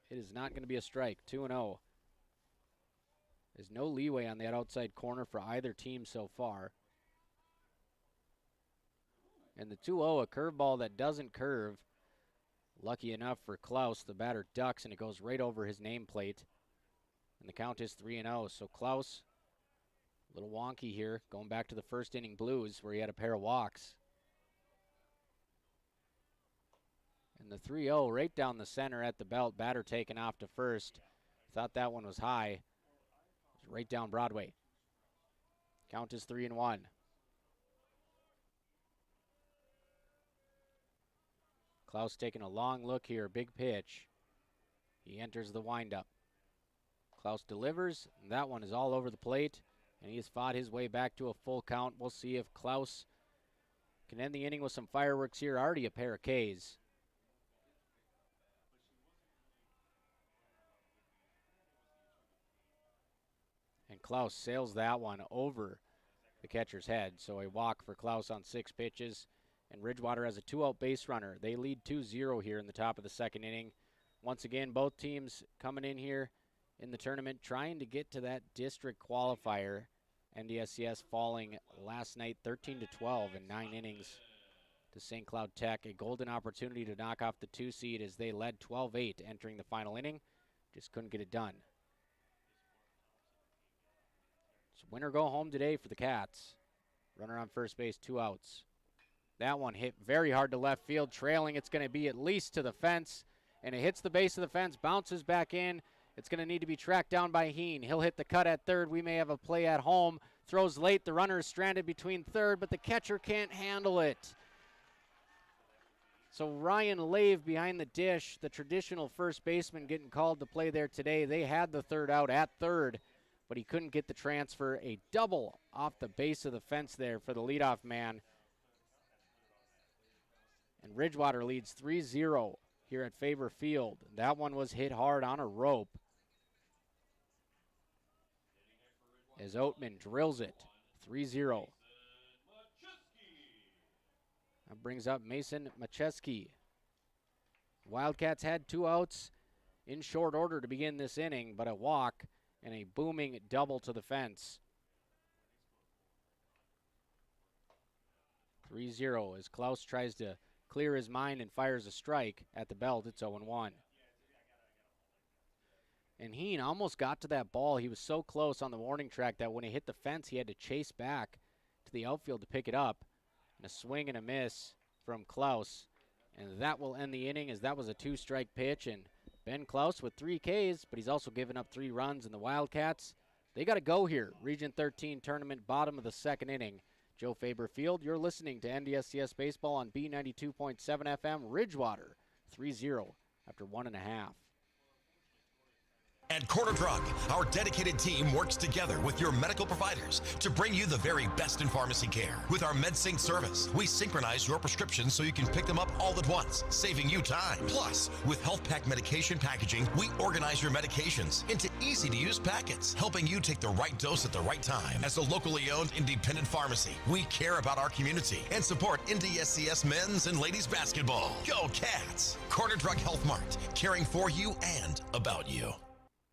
Speaker 2: It is not going to be a strike. 2-0. There's no leeway on that outside corner for either team so far. And the 2-0, a curveball that doesn't curve. Lucky enough for Klaus, the batter ducks and it goes right over his nameplate. And the count is 3-0. So Klaus, a little wonky here, going back to the first inning blues where he had a pair of walks. And the 3-0 right down the center at the belt. Batter taken off to first. Thought that one was high. It was right down Broadway. Count is 3-1. Klaus taking a long look here. Big pitch. He enters the windup. Klaus delivers. And that one is all over the plate, and he has fought his way back to a full count. We'll see if Klaus can end the inning with some fireworks here. Already a pair of Ks. And Klaus sails that one over the catcher's head. So a walk for Klaus on 6 pitches. And Ridgewater has a 2-out base runner. They lead 2-0 here in the top of the second inning. Once again, both teams coming in here in the tournament trying to get to that district qualifier. NDSCS falling last night 13-12 in 9 innings to St. Cloud Tech. A golden opportunity to knock off the 2 seed as they led 12-8 entering the final inning. Just couldn't get it done. So win or go home today for the Cats. Runner on first base, 2 outs. That one hit very hard to left field. Trailing, it's going to be at least to the fence. And it hits the base of the fence, bounces back in. It's going to need to be tracked down by Heen. He'll hit the cut at third. We may have a play at home. Throws late. The runner is stranded between third, but the catcher can't handle it. So Ryan Lave behind the dish, the traditional first baseman getting called to play there today. They had the third out at third, but he couldn't get the transfer. A double off the base of the fence there for the leadoff man. And Ridgewater leads 3-0 here at Faber Field. That one was hit hard on a rope as Oatman drills it. 3-0. That brings up Mason Macheski. Wildcats had 2 outs in short order to begin this inning, but a walk and a booming double to the fence. 3-0 as Klaus tries to clear his mind and fires a strike at the belt. It's 0-1. And Heen almost got to that ball. He was so close on the warning track that when it hit the fence, he had to chase back to the outfield to pick it up. And a swing and a miss from Klaus. And that will end the inning as that was a 2-strike pitch. And Ben Klaus with 3 Ks, but he's also given up 3 runs. And the Wildcats, they got to go here. Region 13 tournament, bottom of the second inning. Joe Faber Field, you're listening to NDSCS Baseball on B92.7 FM, Ridgewater, 3-0 after 1.5.
Speaker 5: At Corner Drug, our dedicated team works together with your medical providers to bring you the very best in pharmacy care. With our MedSync service, we synchronize your prescriptions so you can pick them up all at once, saving you time. Plus, with Health Pack medication packaging, we organize your medications into easy-to-use packets, helping you take the right dose at the right time. As a locally owned independent pharmacy, we care about our community and support NDSCS men's and ladies basketball. Go Cats! Corner Drug Health Mart, caring for you and about you.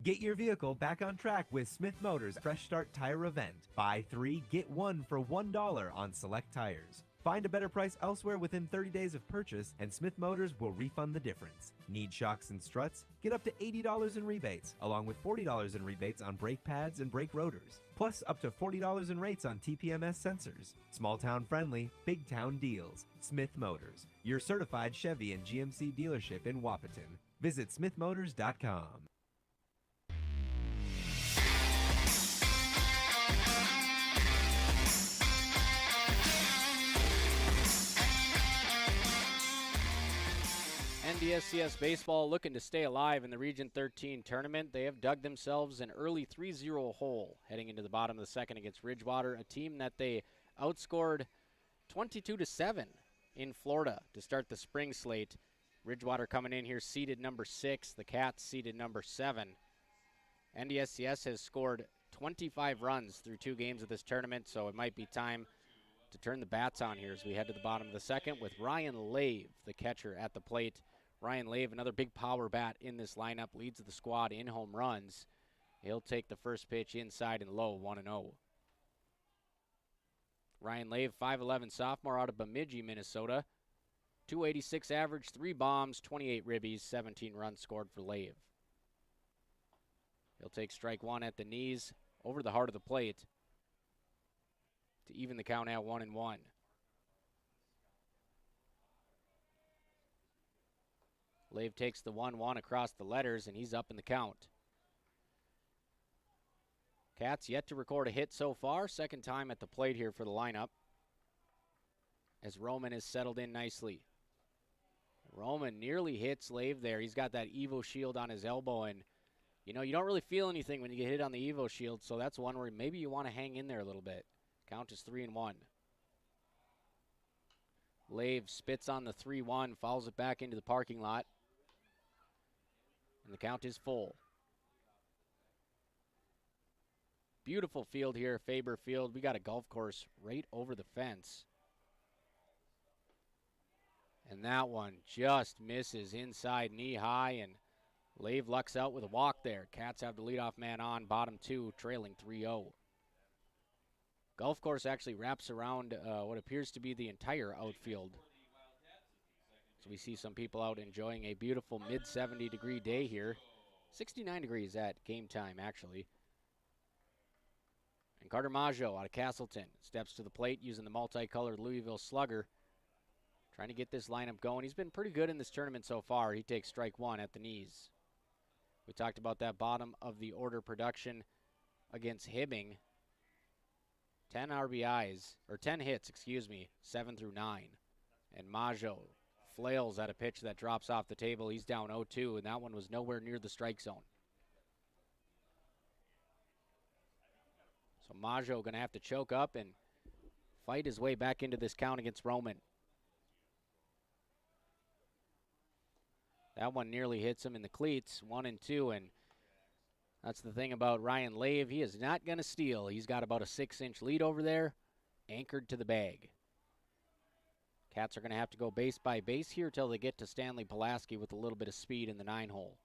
Speaker 7: Get your vehicle back on track with Smith Motors Fresh Start Tire Event. Buy 3, get 1 for $1 on select tires. Find a better price elsewhere within 30 days of purchase, and Smith Motors will refund the difference. Need shocks and struts? Get up to $80 in rebates, along with $40 in rebates on brake pads and brake rotors. Plus up to $40 in rates on TPMS sensors. Small town friendly, big town deals. Smith Motors, your certified Chevy and GMC dealership in Wapaton. Visit smithmotors.com.
Speaker 2: NDSCS Baseball looking to stay alive in the Region 13 tournament. They have dug themselves an early 3-0 hole heading into the bottom of the second against Ridgewater, a team that they outscored 22-7 in Florida to start the spring slate. Ridgewater coming in here seeded number 6, the Cats seeded number 7. NDSCS has scored 25 runs through 2 games of this tournament, so it might be time to turn the bats on here as we head to the bottom of the second with Ryan Lave, the catcher, at the plate. Ryan Lave, another big power bat in this lineup, leads the squad in home runs. He'll take the first pitch inside and low, 1-0. Ryan Lave, 5'11 sophomore out of Bemidji, Minnesota. 286 average, 3 bombs, 28 ribbies, 17 runs scored for Lave. He'll take strike 1 at the knees, over the heart of the plate to even the count at 1-1. Lave takes the 1-1 across the letters, and he's up in the count. Cats yet to record a hit so far. Second time at the plate here for the lineup as Roman is settled in nicely. Roman nearly hits Lave there. He's got that Evo shield on his elbow, and You know, you don't really feel anything when you get hit on the Evo shield, so that's one where maybe you want to hang in there a little bit. Count is 3-1. Lave spits on the 3-1, fouls it back into the parking lot. And the count is full. Beautiful field here, Faber Field. We got a golf course right over the fence. And that one just misses inside knee high, and Lave lucks out with a walk there. Cats have the leadoff man on, bottom 2, trailing 3-0. Golf course actually wraps around what appears to be the entire outfield. So we see some people out enjoying a beautiful mid-70 degree day here. 69 degrees at game time, actually. And Carter Maggio out of Castleton steps to the plate using the multicolored Louisville Slugger. Trying to get this lineup going. He's been pretty good in this tournament so far. He takes strike 1 at the knees. We talked about that bottom of the order production against Hibbing. 10 RBIs, or 10 hits, 7 through 9. And Maggio flails at a pitch that drops off the table. He's down 0-2, and that one was nowhere near the strike zone. So Maggio going to have to choke up and fight his way back into this count against Roman. That one nearly hits him in the cleats, 1-2, and that's the thing about Ryan Lave. He is not going to steal. He's got about a 6-inch lead over there, anchored to the bag. Cats are going to have to go base by base here till they get to Stanley Pulaski with a little bit of speed in the 9-hole.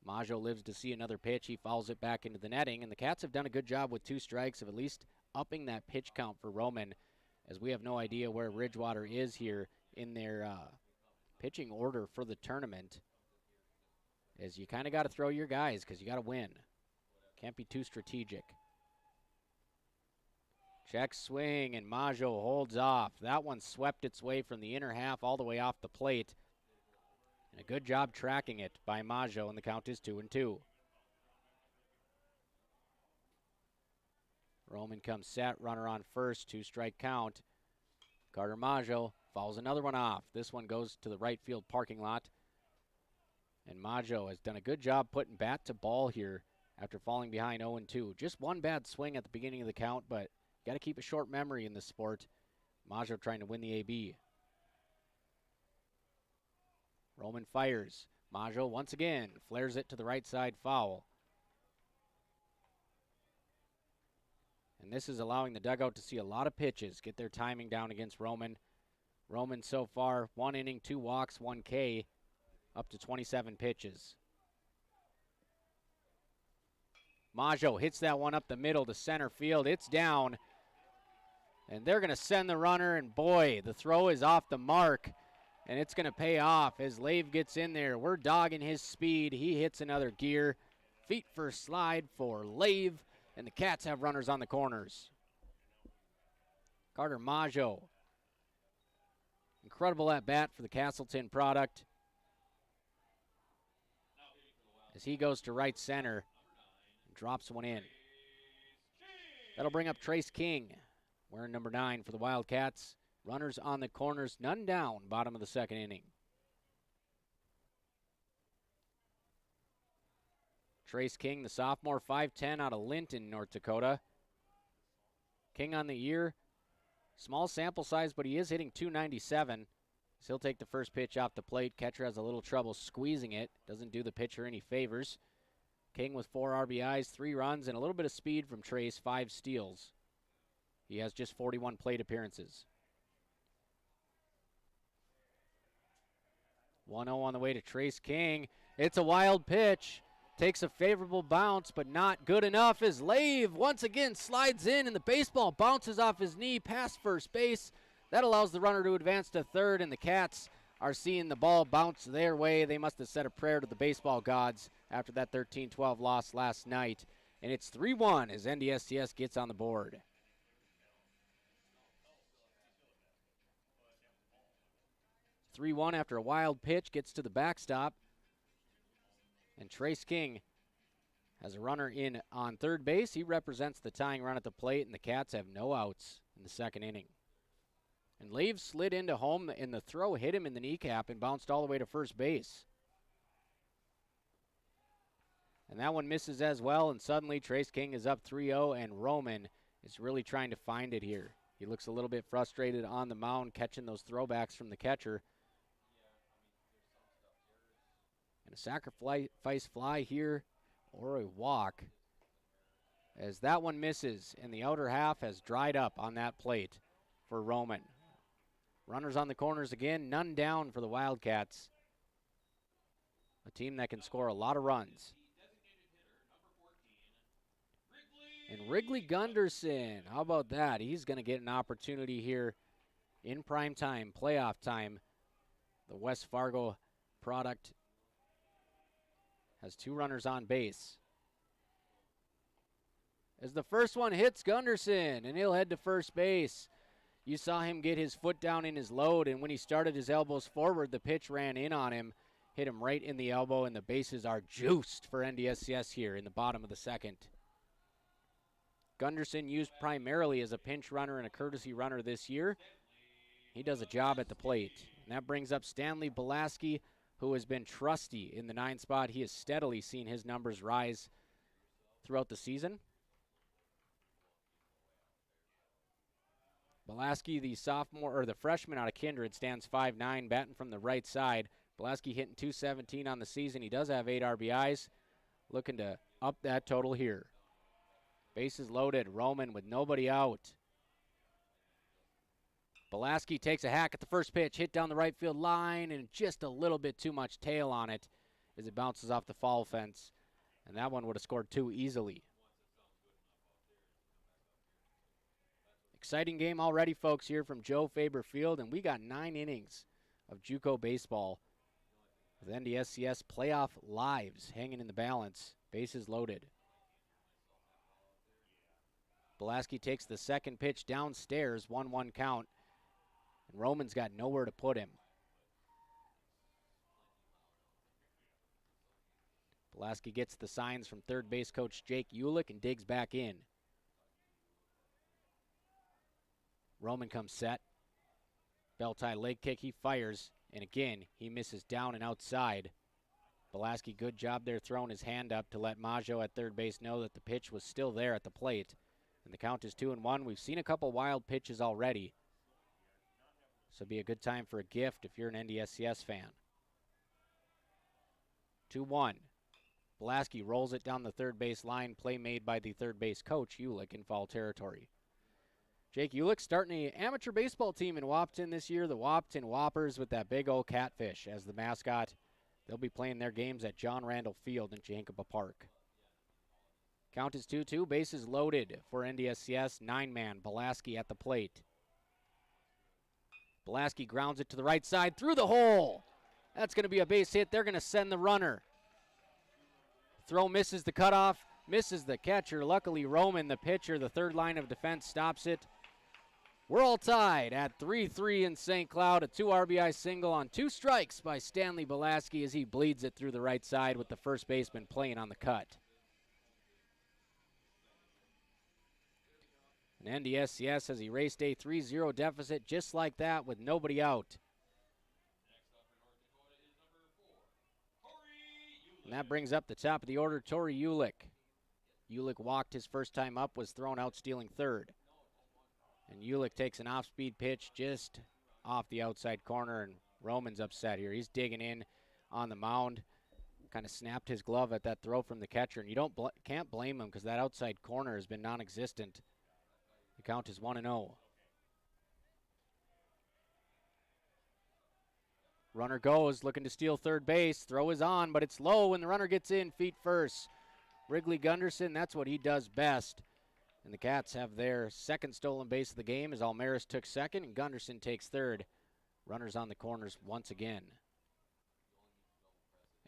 Speaker 2: Maggio lives to see another pitch. He fouls it back into the netting, and the Cats have done a good job with 2 strikes of at least upping that pitch count for Roman, as we have no idea where Ridgewater is here in their pitching order for the tournament. As you kind of got to throw your guys because you got to win. Can't be too strategic. Check swing, and Maggio holds off. That one swept its way from the inner half all the way off the plate. And a good job tracking it by Maggio, and the count is 2-2. Roman comes set, runner on first, 2-strike count. Carter Maggio fouls another one off. This one goes to the right field parking lot. And Maggio has done a good job putting bat to ball here after falling behind 0-2. Just one bad swing at the beginning of the count, but you got to keep a short memory in this sport. Maggio trying to win the AB. Roman fires. Maggio once again flares it to the right side, foul. And this is allowing the dugout to see a lot of pitches, get their timing down against Roman. Roman so far, 1 inning, 2 walks, 1 K, up to 27 pitches. Maggio hits that one up the middle to center field. It's down. And they're going to send the runner, and boy, the throw is off the mark. And it's going to pay off as Lave gets in there. We're dogging his speed. He hits another gear. Feet first slide for Lave, and the Cats have runners on the corners. Carter Maggio. Incredible at bat for the Castleton product. As he goes to right center and drops one in. That'll bring up Trace King, wearing number 9 for the Wildcats. Runners on the corners, none down, bottom of the 2nd inning. Trace King, the sophomore, 5'10", out of Linton, North Dakota. King on the year, small sample size, but he is hitting .297. So he'll take the first pitch off the plate. Catcher has a little trouble squeezing it. Doesn't do the pitcher any favors. King with 4 RBIs, 3 runs, and a little bit of speed from Trace, 5 steals. He has just 41 plate appearances. 1-0 on the way to Trace King. It's a wild pitch. Takes a favorable bounce, but not good enough as Lave once again slides in, and the baseball bounces off his knee past first base. That allows the runner to advance to third, and the Cats are seeing the ball bounce their way. They must have said a prayer to the baseball gods after that 13-12 loss last night. And it's 3-1 as NDSCS gets on the board. 3-1 after a wild pitch, gets to the backstop. And Trace King has a runner in on third base. He represents the tying run at the plate, and the Cats have no outs in the 2nd inning. And Lave slid into home, and the throw hit him in the kneecap and bounced all the way to first base. And that one misses as well, and suddenly Trace King is up 3-0, and Roman is really trying to find it here. He looks a little bit frustrated on the mound, catching those throwbacks from the catcher. And a sacrifice fly here, or a walk, as that one misses, and the outer half has dried up on that plate for Roman. Runners on the corners again, none down for the Wildcats. A team that can score a lot of runs. And Wrigley Gunderson, how about that? He's going to get an opportunity here in prime time, playoff time. The West Fargo product has 2 runners on base. As the first one hits Gunderson, and he'll head to first base. You saw him get his foot down in his load, and when he started his elbows forward, the pitch ran in on him, hit him right in the elbow, and the bases are juiced for NDSCS here in the bottom of the second. Gunderson used primarily as a pinch runner and a courtesy runner this year. He does a job at the plate. And that brings up Stanley Belaski, who has been trusty in the 9 spot. He has steadily seen his numbers rise throughout the season. Belaski, the freshman out of Kindred, stands 5'9", batting from the right side. Belaski hitting .217 on the season. He does have 8 RBIs. Looking to up that total here. Bases loaded. Roman with nobody out. Belaski takes a hack at the first pitch, hit down the right field line, and just a little bit too much tail on it as it bounces off the foul fence. And that one would have scored 2 easily. Exciting game already, folks, here from Joe Faber Field, and we got 9 innings of JUCO baseball with NDSCS playoff lives hanging in the balance. Bases loaded. Belaski takes the second pitch downstairs, 1-1 count, and Roman's got nowhere to put him. Belaski gets the signs from third base coach Jake Ulick and digs back in. Roman comes set. Bell tie leg kick, he fires, and again, he misses down and outside. Belaski, good job there throwing his hand up to let Maggio at third base know that the pitch was still there at the plate. And the count is 2-1. We've seen a couple wild pitches already. So it'd be a good time for a gift if you're an NDSCS fan. 2-1. Belaski rolls it down the third base line. Play made by the third base coach, Ulick, in foul territory. Jake Ulick starting an amateur baseball team in Wahpeton this year. The Wahpeton Whoppers with that big old catfish as the mascot. They'll be playing their games at John Randall Field in Chankaba Park. Count is 2-2. Bases loaded for NDSCS. 9-man. Belaski at the plate. Belaski grounds it to the right side through the hole. That's going to be a base hit. They're going to send the runner. Throw misses the cutoff. Misses the catcher. Luckily, Roman, the pitcher, the third line of defense, stops it. We're all tied at 3-3 in St. Cloud. A 2 RBI single on 2 strikes by Stanley Belaski as he bleeds it through the right side with the first baseman playing on the cut. And NDSCS has erased a 3-0 deficit just like that with nobody out. And that brings up the top of the order, Tori Ulick. Ulick walked his first time up, was thrown out stealing third. And Ulick takes an off-speed pitch just off the outside corner, and Roman's upset here. He's digging in on the mound. Kind of snapped his glove at that throw from the catcher, and you can't blame him because that outside corner has been non-existent. The count is 1-0. Runner goes, looking to steal third base. Throw is on, but it's low, and the runner gets in, feet first. Wrigley Gunderson, that's what he does best. And the Cats have their second stolen base of the game as Almaris took second, and Gunderson takes third. Runners on the corners once again.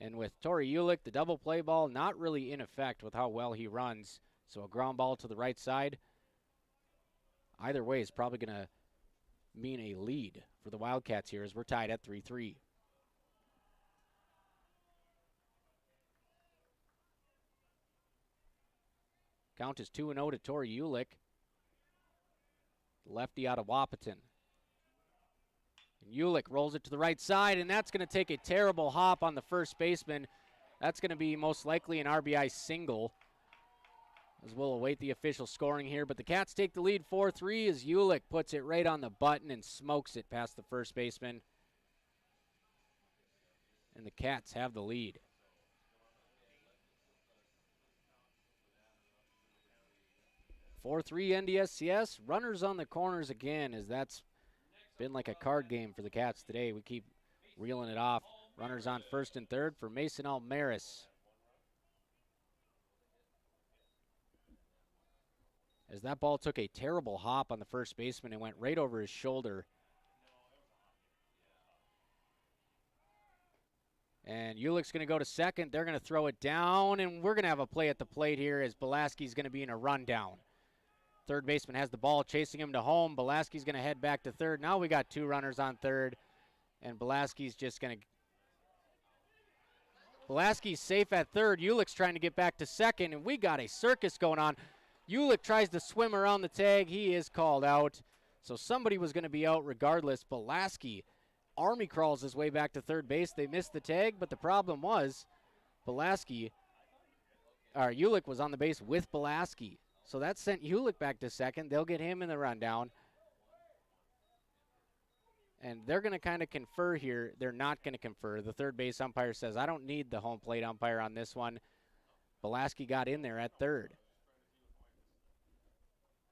Speaker 2: And with Tori Ulick, the double play ball not really in effect with how well he runs. So a ground ball to the right side. Either way is probably going to mean a lead for the Wildcats here as we're tied at 3-3. Count is 2-0 to Tori Ulick. Lefty out of Wahpeton. And Ulick rolls it to the right side, and that's going to take a terrible hop on the first baseman. That's going to be most likely an RBI single, as we'll await the official scoring here. But the Cats take the lead 4-3 as Ulick puts it right on the button and smokes it past the first baseman. And the Cats have the lead. (4-3) NDSCS. Runners on the corners again, as that's been like a card game for the Cats today. We keep reeling it off. Runners on first and third for Mason Almaris. As that ball took a terrible hop on the first baseman and went right over his shoulder. And Ulick's going to go to second. They're going to throw it down, and we're going to have a play at the plate here as Belaski's going to be in a rundown. Third baseman has the ball, chasing him to home. Belaski's going to head back to third. Now we got 2 runners on third, and Belaski's just going to... Belaski's safe at third. Ulick's trying to get back to second, and we got a circus going on. Ulick tries to swim around the tag. He is called out. So somebody was going to be out regardless. Belaski army crawls his way back to third base. They missed the tag, but the problem was Ulick was on the base with Belaski. So that sent Ulick back to second. They'll get him in the rundown. And they're going to kind of confer here. They're not going to confer. The third base umpire says, I don't need the home plate umpire on this one. Belaski got in there at third.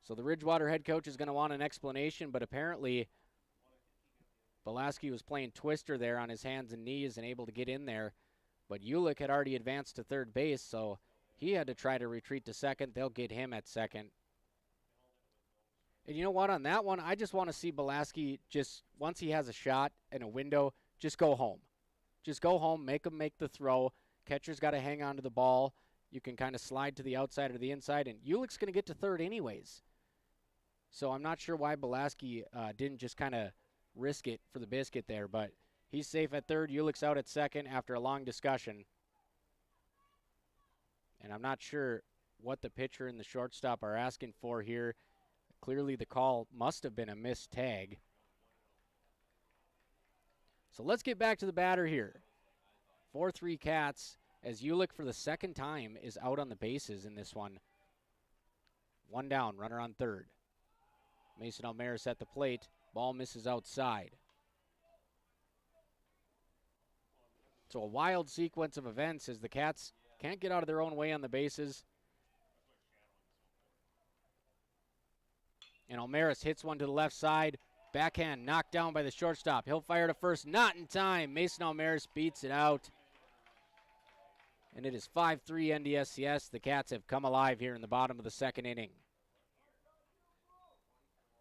Speaker 2: So the Ridgewater head coach is going to want an explanation, but apparently Belaski was playing twister there on his hands and knees and able to get in there. But Ulick had already advanced to third base, so he had to try to retreat to second. They'll get him at second. And you know what? On that one, I just want to see Belaski just, once he has a shot and a window, just go home. Just go home, make him make the throw. Catcher's got to hang on to the ball. You can kind of slide to the outside or the inside, and Ulick's going to get to third anyways. So I'm not sure why Belaski didn't just kind of risk it for the biscuit there, but he's safe at third. Ulick's out at second after a long discussion. And I'm not sure what the pitcher and the shortstop are asking for here. Clearly the call must have been a missed tag. So let's get back to the batter here. 4-3 Cats, as Ulick for the second time is out on the bases in this one. One down, runner on third. Mason Almaris at the plate. Ball misses outside. So a wild sequence of events as the Cats can't get out of their own way on the bases. And Almaris hits one to the left side. Backhand knocked down by the shortstop. He'll fire to first, not in time. Mason Almaris beats it out. And it is 5-3 NDSCS. The Cats have come alive here in the bottom of the second inning.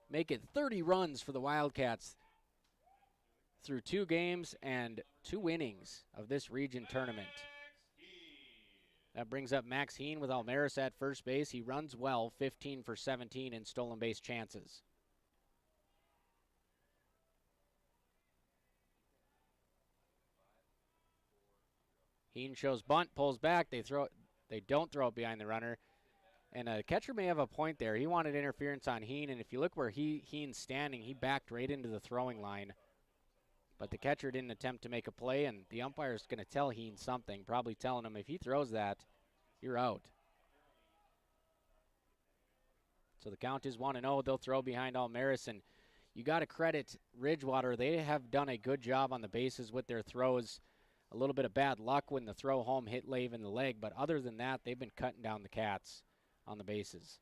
Speaker 2: Make it 30 runs for the Wildcats through 2 games and 2 innings of this region tournament. That brings up Max Heen with Almaris at first base. He runs well, 15 for 17 in stolen base chances. Heen shows bunt, pulls back. They don't throw it behind the runner. And a catcher may have a point there. He wanted interference on Heen, and if you look where Heen's standing, he backed right into the throwing line. But the catcher didn't attempt to make a play, and the umpire's going to tell Heen something, probably telling him if he throws that, you're out. So the count is 1-0. They'll throw behind Almaris, and you got to credit Ridgewater. They have done a good job on the bases with their throws. A little bit of bad luck when the throw home hit Lave in the leg, but other than that, they've been cutting down the Cats on the bases.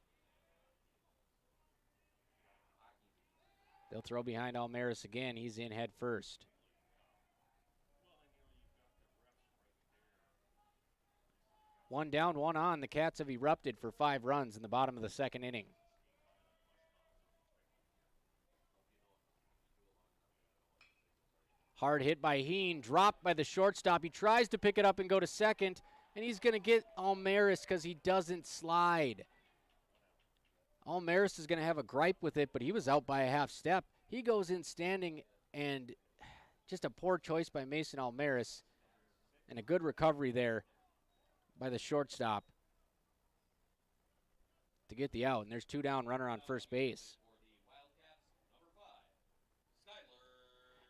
Speaker 2: They'll throw behind Almaris again. He's in head first. One down, one on. The Cats have erupted for 5 runs in the bottom of the second inning. Hard hit by Heen, dropped by the shortstop. He tries to pick it up and go to second, and he's going to get Almaris because he doesn't slide. Almaris is going to have a gripe with it, but he was out by a half step. He goes in standing, and just a poor choice by Mason Almaris, and a good recovery there by the shortstop to get the out. And there's 2 down, runner on first base.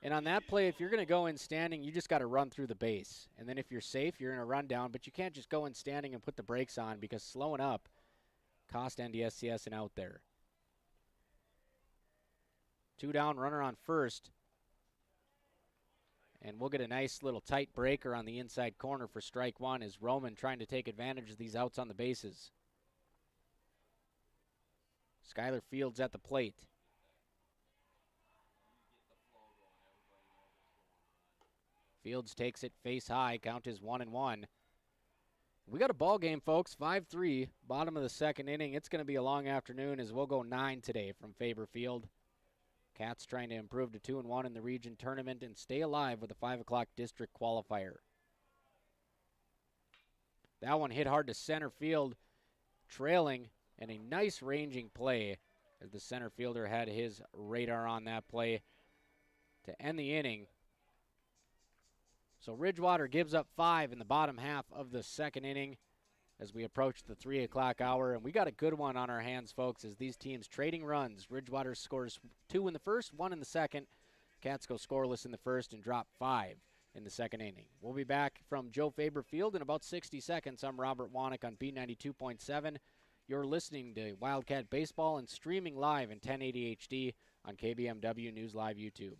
Speaker 2: And on that play, if you're going to go in standing, you just got to run through the base. And then if you're safe, you're in a rundown, but you can't just go in standing and put the brakes on because slowing up cost NDSCS an out there. 2 down, runner on first. And we'll get a nice little tight breaker on the inside corner for strike one as Roman trying to take advantage of these outs on the bases. Skylar Fields at the plate. Fields takes it face high. Count is 1-1. We got a ball game, folks. 5-3, bottom of the second inning. It's going to be a long afternoon as we'll go 9 today from Faber Field. Cats trying to improve to 2-1 in the region tournament and stay alive with a 5 o'clock district qualifier. That one hit hard to center field, trailing, and a nice ranging play as the center fielder had his radar on that play to end the inning. So Ridgewater gives up 5 in the bottom half of the second inning as we approach the 3 o'clock hour. And we got a good one on our hands, folks, as these teams trading runs. Ridgewater scores 2 in the first, 1 in the second. Cats go scoreless in the first and drop 5 in the second inning. We'll be back from Joe Faber Field in about 60 seconds. I'm Robert Wanick on B92.7. You're listening to Wildcat Baseball and streaming live in 1080 HD on KBMW News Live YouTube.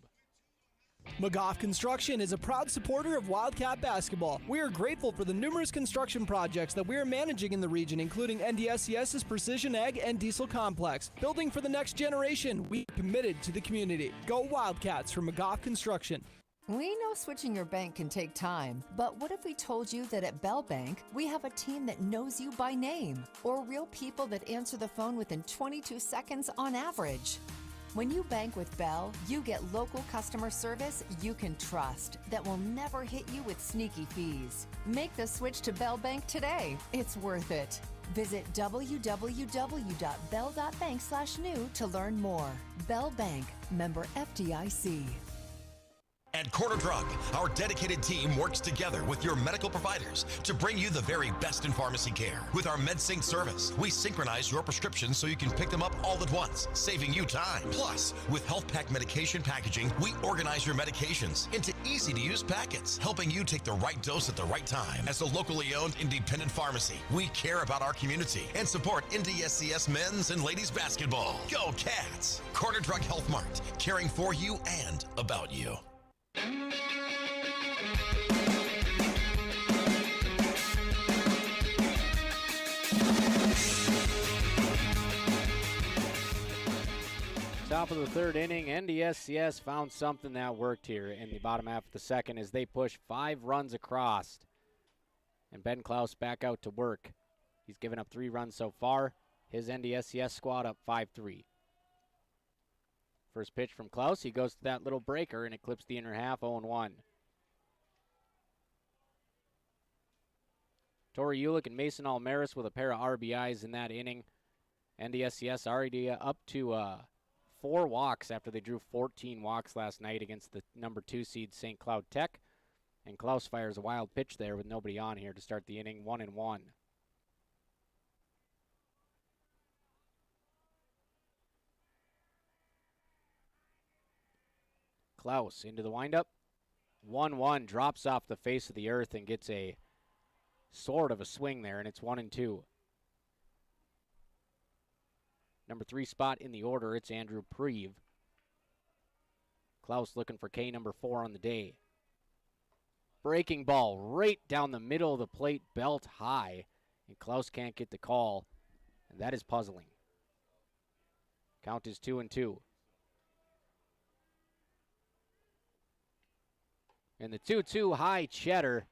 Speaker 3: McGough Construction is a proud supporter of Wildcat basketball. We are grateful for the numerous construction projects that we are managing in the region, including NDSCS's Precision Ag and Diesel Complex. Building for the next generation, we are committed to the community. Go Wildcats from McGough Construction.
Speaker 4: We know switching your bank can take time, but what if we told you that at Bell Bank, we have a team that knows you by name, or real people that answer the phone within 22 seconds on average? When you bank with Bell, you get local customer service you can trust that will never hit you with sneaky fees. Make the switch to Bell Bank today. It's worth it. Visit www.bell.bank/new to learn more. Bell Bank, member FDIC.
Speaker 5: At Corner Drug, our dedicated team works together with your medical providers to bring you the very best in pharmacy care. With our MedSync service, we synchronize your prescriptions so you can pick them up all at once, saving you time. Plus, with Health Pack medication packaging, we organize your medications into easy-to-use packets, helping you take the right dose at the right time. As a locally owned independent pharmacy, we care about our community and support NDSCS men's and ladies basketball. Go Cats! Corner Drug Health Mart, caring for you and about you.
Speaker 2: Top of the third inning, NDSCS found something that worked here in the bottom half of the second as they push 5 runs across. And Ben Klaus back out to work. He's given up 3 runs so far. His NDSCS squad up 5-3. First pitch from Klaus. He goes to that little breaker and it clips the inner half, 0-1. Torrey Ulick and Mason Almaris with a pair of RBIs in that inning. NDSCS already up to 4 walks after they drew 14 walks last night against the number 2 seed St. Cloud Tech. And Klaus fires a wild pitch there with nobody on here to start the inning, 1-1. Klaus into the windup. 1-1, drops off the face of the earth and gets a sort of a swing there, and it's 1-2. Number 3 spot in the order, it's Andrew Preve. Klaus looking for K number 4 on the day. Breaking ball right down the middle of the plate, belt high, and Klaus can't get the call, and that is puzzling. Count is 2-2. And the 2-2 high cheddar,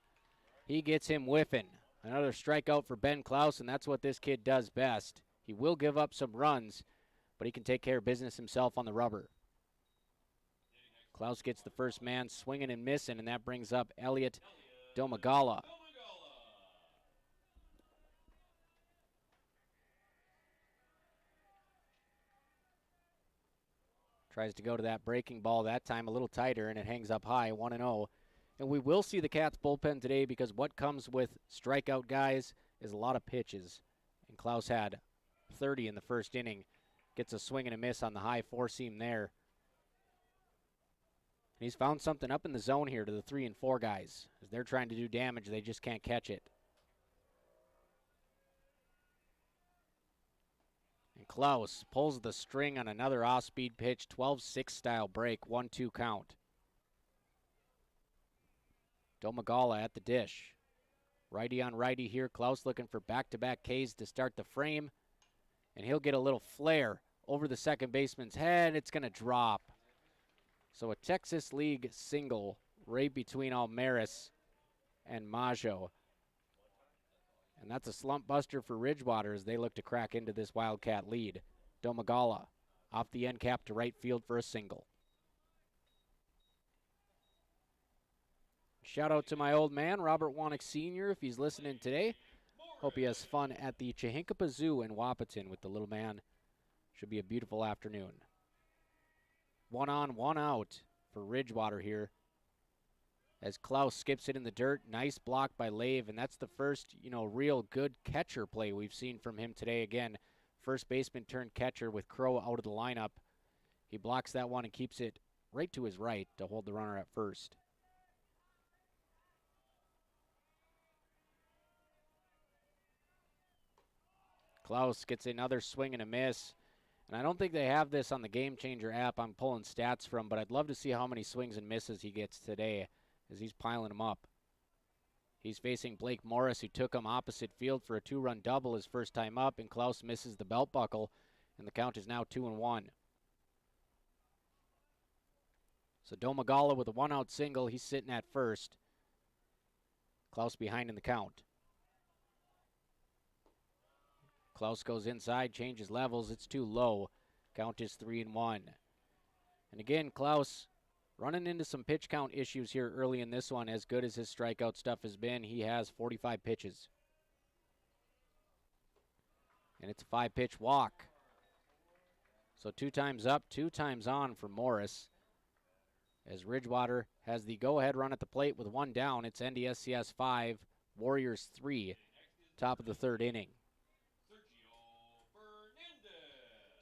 Speaker 2: he gets him whiffing. Another strikeout for Ben Klaus, and that's what this kid does best. He will give up some runs, but he can take care of business himself on the rubber. Klaus gets the first man swinging and missing, and that brings up Elliot Domagala. Tries to go to that breaking ball that time a little tighter, and it hangs up high, 1-0. And we will see the Cats bullpen today because what comes with strikeout guys is a lot of pitches. And Klaus had 30 in the first inning. Gets a swing and a miss on the high 4-seam there. And he's found something up in the zone here to the 3 and 4 guys. As they're trying to do damage, they just can't catch it. And Klaus pulls the string on another off-speed pitch, 12-6 style break, 1-2 count. Domagala at the dish. Righty on righty here. Klaus looking for back-to-back Ks to start the frame. And he'll get a little flare over the second baseman's head. It's going to drop. So a Texas League single right between Almaris and Majo. And that's a slump buster for Ridgewater as they look to crack into this Wildcat lead. Domagala off the end cap to right field for a single. Shout out to my old man, Robert Wannick Sr., if he's listening today. Hope he has fun at the Chihinkapa Zoo in Wahpeton with the little man. Should be a beautiful afternoon. 1 on, 1 out for Ridgewater here. As Klaus skips it in the dirt, nice block by Lave, and that's the first, real good catcher play we've seen from him today. Again, first baseman turned catcher with Crow out of the lineup. He blocks that one and keeps it right to his right to hold the runner at first. Klaus gets another swing and a miss. And I don't think they have this on the Game Changer app I'm pulling stats from, but I'd love to see how many swings and misses he gets today as he's piling them up. He's facing Blake Morris, who took him opposite field for a 2-run double his first time up, and Klaus misses the belt buckle, and the count is now 2-1. So Domagala with a 1-out single. He's sitting at first. Klaus behind in the count. Klaus goes inside, changes levels. It's too low. Count is 3-1. And again, Klaus running into some pitch count issues here early in this one. As good as his strikeout stuff has been, he has 45 pitches. And it's a 5-pitch walk. So 2 times up, 2 times on for Morris. As Ridgewater has the go-ahead run at the plate with 1 down. It's NDSCS 5, Warriors 3, top of the 3rd inning.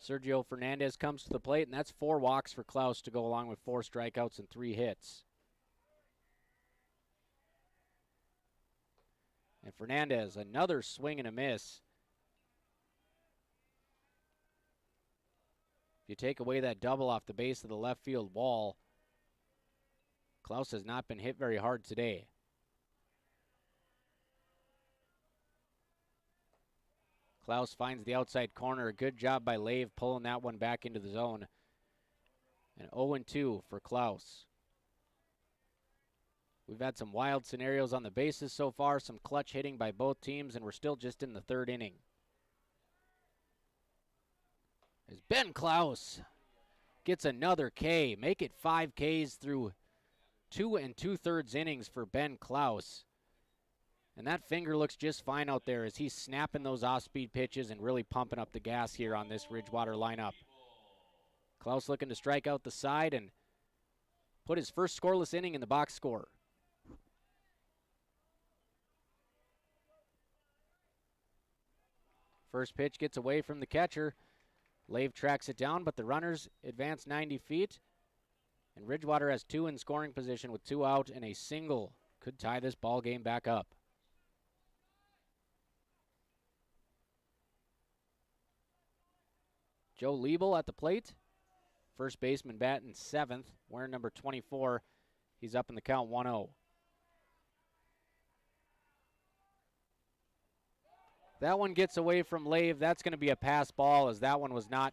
Speaker 2: Sergio Fernandez comes to the plate, and that's 4 walks for Klaus to go along with 4 strikeouts and 3 hits. And Fernandez, another swing and a miss. If you take away that double off the base of the left field wall, Klaus has not been hit very hard today. Klaus finds the outside corner. A good job by Lave pulling that one back into the zone. And 0-2 for Klaus. We've had some wild scenarios on the bases so far, some clutch hitting by both teams, and we're still just in the 3rd inning. As Ben Klaus gets another K. Make it 5 Ks through 2 2/3 innings for Ben Klaus. And that finger looks just fine out there as he's snapping those off-speed pitches and really pumping up the gas here on this Ridgewater lineup. Klaus looking to strike out the side and put his first scoreless inning in the box score. First pitch gets away from the catcher. Lave tracks it down, but the runners advance 90 feet. And Ridgewater has 2 in scoring position with 2 out, and a single could tie this ball game back up. Joe Liebel at the plate. First baseman batting 7th, wearing number 24. He's up in the count 1-0. That one gets away from Lave. That's going to be a pass ball, as that one was not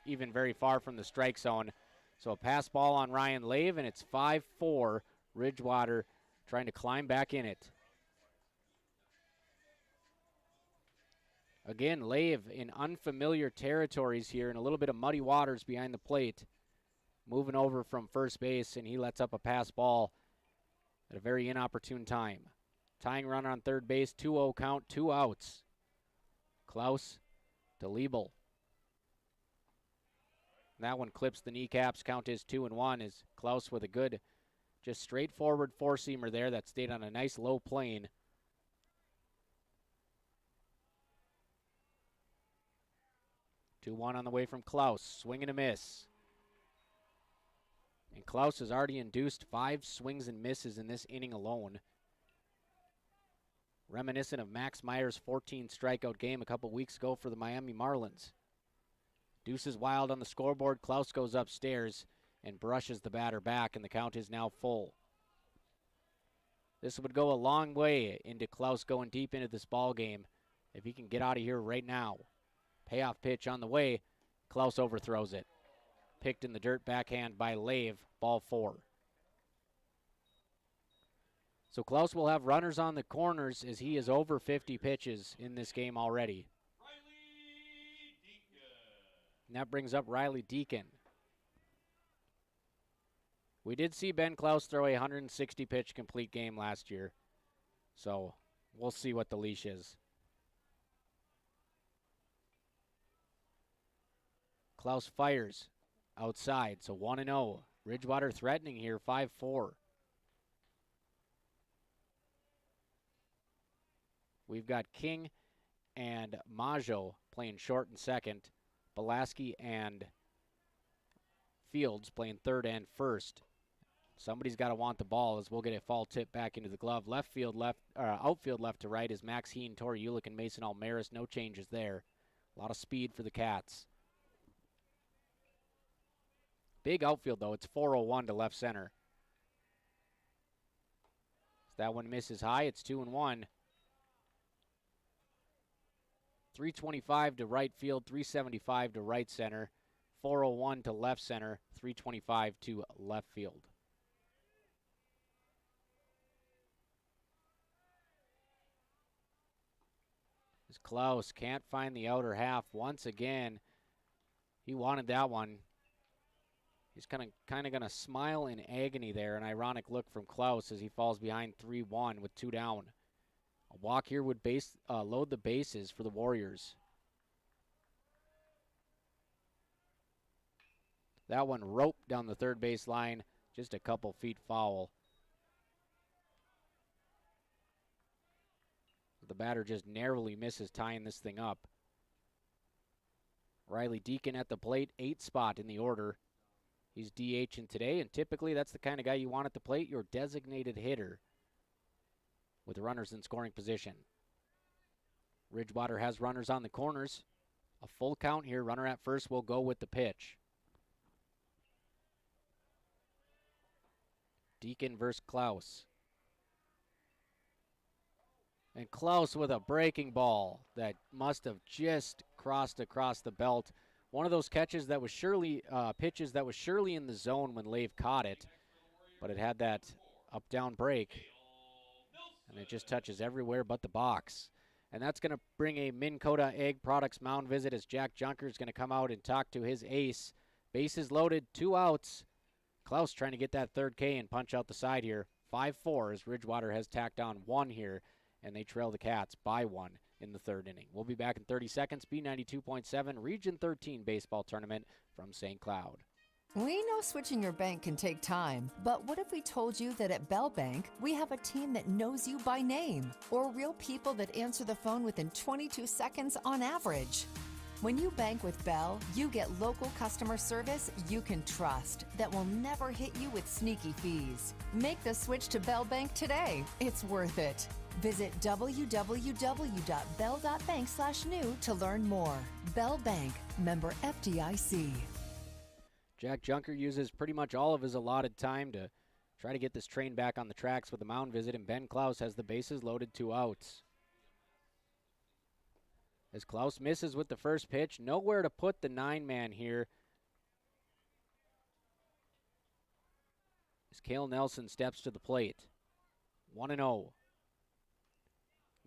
Speaker 2: even very far from the strike zone. So a pass ball on Ryan Lave, and it's 5-4. Ridgewater trying to climb back in it. Again, Lave in unfamiliar territories here and a little bit of muddy waters behind the plate. Moving over from first base, and he lets up a pass ball at a very inopportune time. Tying run on third base, 2-0 count, 2 outs. Klaus to Liebel. That one clips the kneecaps. Count is 2-1 as Klaus with a good, just straightforward four-seamer there that stayed on a nice low plane. Two-one on the way from Klaus. Swing and a miss. And Klaus has already induced 5 swings and misses in this inning alone. Reminiscent of Max Meyer's 14 strikeout game a couple weeks ago for the Miami Marlins. Deuce is wild on the scoreboard. Klaus goes upstairs and brushes the batter back, and the count is now full. This would go a long way into Klaus going deep into this ball game if he can get out of here right now. Payoff pitch on the way. Klaus overthrows it. Picked in the dirt, backhand by Lave, ball 4. So Klaus will have runners on the corners as he is over 50 pitches in this game already. And that brings up Riley Deacon. We did see Ben Klaus throw a 160-pitch complete game last year, so we'll see what the leash is. Klaus fires outside, so 1-0. Ridgewater threatening here, 5-4. We've got King and Majo playing short and second. Belaski and Fields playing third and first. Somebody's got to want the ball as we'll get a foul tip back into the glove. Outfield left to right is Max Heen, Tori Ulick, and Mason Almaris. No changes there. A lot of speed for the Cats. Big outfield, though. It's 401 to left center. That one misses high. It's 2-1. 325 to right field, 375 to right center, 401 to left center, 325 to left field. As Klaus can't find the outer half once again. He wanted that one. He's kind of going to smile in agony there. An ironic look from Klaus as he falls behind 3-1 with 2 down. A walk here would load the bases for the Warriors. That one roped down the third base line, just a couple feet foul. The batter just narrowly misses tying this thing up. Riley Deacon at the plate, 8th spot in the order. He's DHing today, and typically that's the kind of guy you want at the plate, your designated hitter, with runners in scoring position. Ridgewater has runners on the corners. A full count here. Runner at first will go with the pitch. Deacon versus Klaus. And Klaus with a breaking ball that must have just crossed across the belt. One of those catches that was surely, pitches that was surely in the zone when Lave caught it, but it had that up-down break, and it just touches everywhere but the box. And that's going to bring a Minn Kota Egg Products mound visit as Jack Junker is going to come out and talk to his ace. Bases loaded, 2 outs. Klaus trying to get that third K and punch out the side here. 5-4 as Ridgewater has tacked on 1 here, and they trail the Cats by 1 in the third inning. We'll be back in 30 seconds. B92.7 Region 13 baseball tournament from St. Cloud.
Speaker 4: We know switching your bank can take time, but what if we told you that at Bell Bank, we have a team that knows you by name, or real people that answer the phone within 22 seconds on average? When you bank with Bell, you get local customer service you can trust that will never hit you with sneaky fees. Make the switch to Bell Bank today. It's worth it. Visit www.bell.bank/new to learn more. Bell Bank, member FDIC.
Speaker 2: Jack Junker uses pretty much all of his allotted time to try to get this train back on the tracks with the mound visit, and Ben Klaus has the bases loaded, 2 outs. As Klaus misses with the first pitch, nowhere to put the 9-man here. As Cale Nelson steps to the plate. 1-0.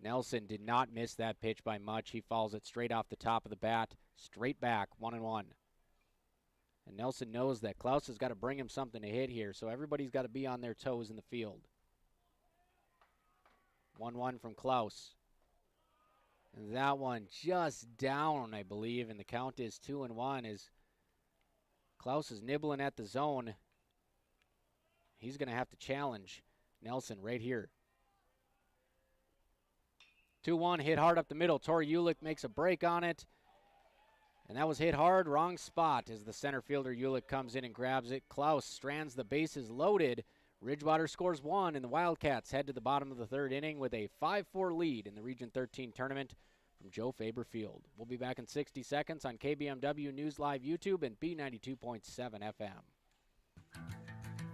Speaker 2: Nelson did not miss that pitch by much. He fouls it straight off the top of the bat, straight back, 1-1. And Nelson knows that Klaus has got to bring him something to hit here, so everybody's got to be on their toes in the field. 1-1 from Klaus. And that one just down, I believe, and the count is 2-1 as Klaus is nibbling at the zone. He's going to have to challenge Nelson right here. 2-1, hit hard up the middle. Tori Ulick makes a break on it. And that was hit hard, wrong spot as the center fielder Ulick comes in and grabs it. Klaus strands the bases loaded. Ridgewater scores 1, and the Wildcats head to the bottom of the third inning with a 5-4 lead in the Region 13 tournament from Joe Faber Field. We'll be back in 60 seconds on KBMW News Live YouTube and B92.7 FM.